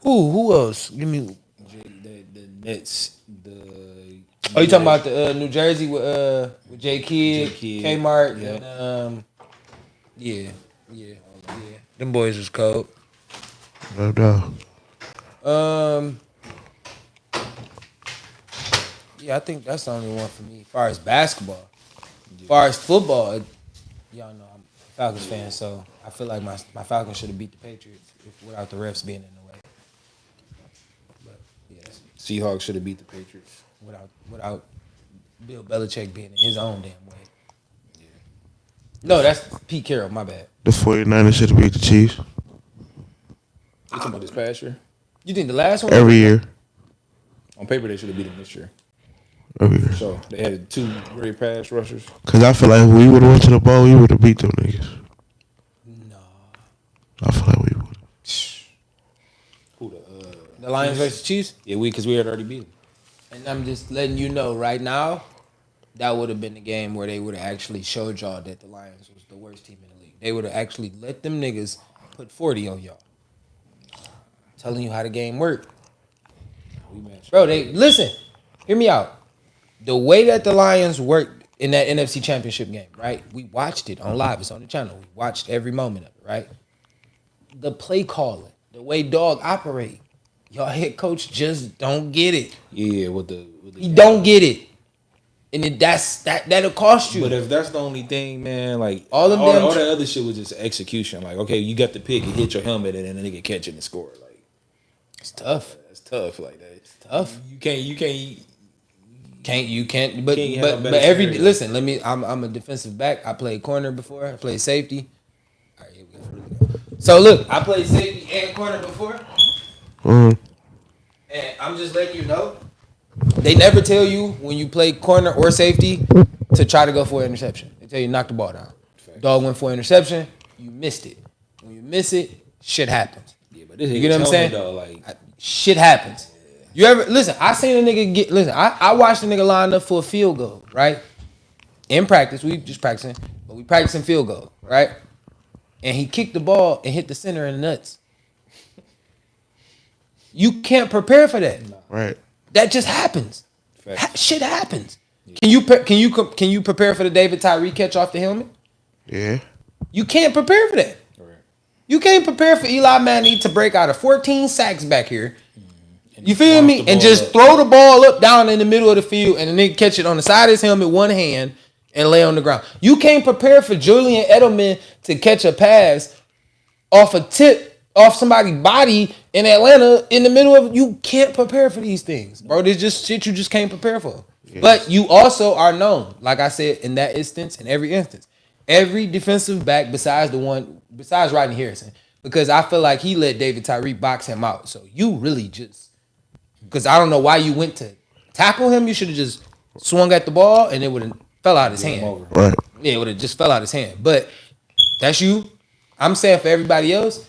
Who else? Give me the Nets. You talking about the New Jersey with J Kidd, Kmart, yep. and yeah. Them boys was cold. No doubt. Yeah, I think that's the only one for me. As far as basketball, as far as football, y'all know I'm a Falcons fan, so I feel like my Falcons should have beat the Patriots without the refs being in the way. But yeah, Seahawks should have beat the Patriots without Bill Belichick being in his own damn way. Yeah. No, that's Pete Carroll. My bad. The 49ers should have beat the Chiefs. You talking about this past year? You think the last one? Every year. On paper, they should have beat them this year. Every year. So they had two great pass rushers. Because I feel like if we would have went to the bowl, we would have beat them niggas. No. I feel like we would have. Who the Lions versus Chiefs? Yeah, because we had already beat them. And I'm just letting you know right now, that would have been the game where they would have actually showed y'all that the Lions was the worst team in the league. They would have actually let them niggas put 40 on y'all. Telling you how the game worked. Bro, listen, hear me out. The way that the Lions worked in that NFC Championship game, right? We watched it on live. It's on the channel. We watched every moment of it, right? The play calling, the way dog operate. Y'all head coach just don't get it. Yeah, he don't get it. And that'll cost you. But if that's the only thing, man, like all that other shit was just execution. Like, okay, you got the pick and hit your helmet and then the nigga catch it and score. Like, it's tough. It's tough like that. It's tough. You can't. But listen. I'm a defensive back. I played corner before. I played safety. All right, here we go. So look, I played safety and corner before. And I'm just letting you know, they never tell you when you play corner or safety to try to go for an interception. They tell you knock the ball down. Dog went for an interception, you missed it. When you miss it, shit happens. Yeah, but this you get what I'm saying? Though, like, shit happens. You ever listen? I seen a nigga get listen. I watched a nigga line up for a field goal, right? In practice, we just practicing, but we practicing field goal, right? And he kicked the ball and hit the center in the nuts. You can't prepare for that. Right. That just happens. Facts. Shit happens. Can you prepare for the David Tyree catch off the helmet? Yeah. You can't prepare for that. Right. You can't prepare for Eli Manning to break out of 14 sacks back here. You feel launch me? the And ball just up. throw the ball up down in the middle of the field and then catch it on the side of his helmet, one hand, and lay on the ground. You can't prepare for Julian Edelman to catch a pass off a tip, off somebody's body in Atlanta in the middle of. You can't prepare for these things, bro. There's just shit you just can't prepare for. Yes. But you also are known, like I said, in that instance, in every instance, every defensive back besides Rodney Harrison, because I feel like he let David Tyree box him out. So you really just, because I don't know why you went to tackle him. You should have just swung at the ball and it would have fell out his hand. Right. Yeah, it would have just fell out his hand. But that's you. I'm saying for everybody else,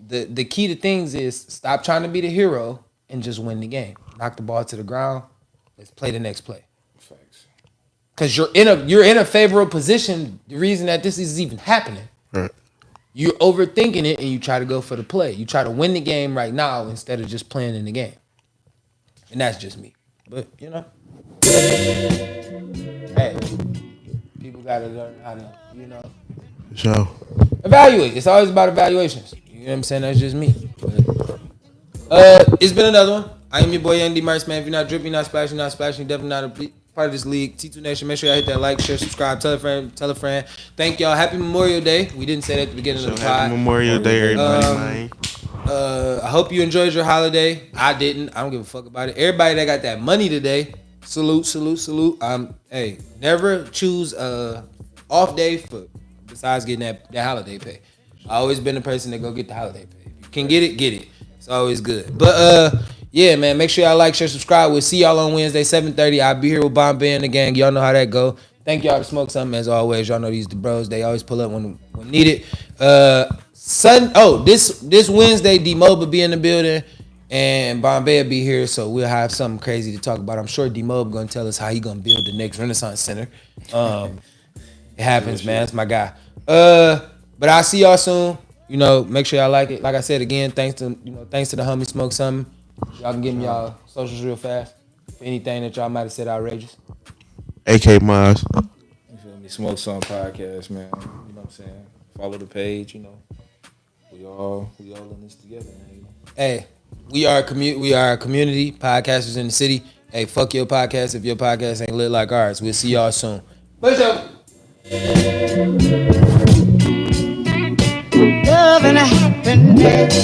the key to things is stop trying to be the hero and just win the game. Knock the ball to the ground. Let's play the next play. Facts. Because you're in a favorable position. The reason that this is even happening, Right. you're overthinking it and you try to go for the play. You try to win the game right now instead of just playing in the game. And that's just me. But you know, hey, people gotta learn how to, So. evaluate. It's always about evaluations. You know what I'm saying? That's just me. It's been another one. I am your boy Dmarks, man. If you're not dripping, you're not splashing, you're definitely not a part of this league. T2 Nation, make sure y'all hit that like, share, subscribe, tell a friend. Thank y'all. Happy Memorial Day. We didn't say that at the beginning of the Happy pod. Memorial Day, everybody, man. I hope you enjoyed your holiday. I didn't. I don't give a fuck about it. Everybody that got that money today, salute. Hey, never choose a off day for besides getting that holiday pay. I always been the person that go get the holiday pay. If you can get it. It's always good. But yeah, man, make sure y'all like, share, subscribe. We'll see y'all on Wednesday, 7:30. I'll be here with Bombay and the gang. Y'all know how that go. Thank y'all to Smoke Something as always. Y'all know these the bros. They always pull up when needed. This Wednesday, D-Mob will be in the building and Bombay will be here, so we'll have something crazy to talk about. I'm sure D-Mob gonna tell us how he gonna build the next Renaissance Center. It happens, man. That's my guy. But I'll see y'all soon. You know, make sure y'all like it. Like I said again, thanks to the homie Smoke Something. Y'all can give me y'all socials real fast. For anything that y'all might have said outrageous. AK Miles. You feel me? Smoke Some Podcast, man. You know what I'm saying? Follow the page, We all in this together, man. Hey, we are a community podcasters in the city. Hey, fuck your podcast if your podcast ain't lit like ours. We'll see y'all soon. Push up. Love and happiness.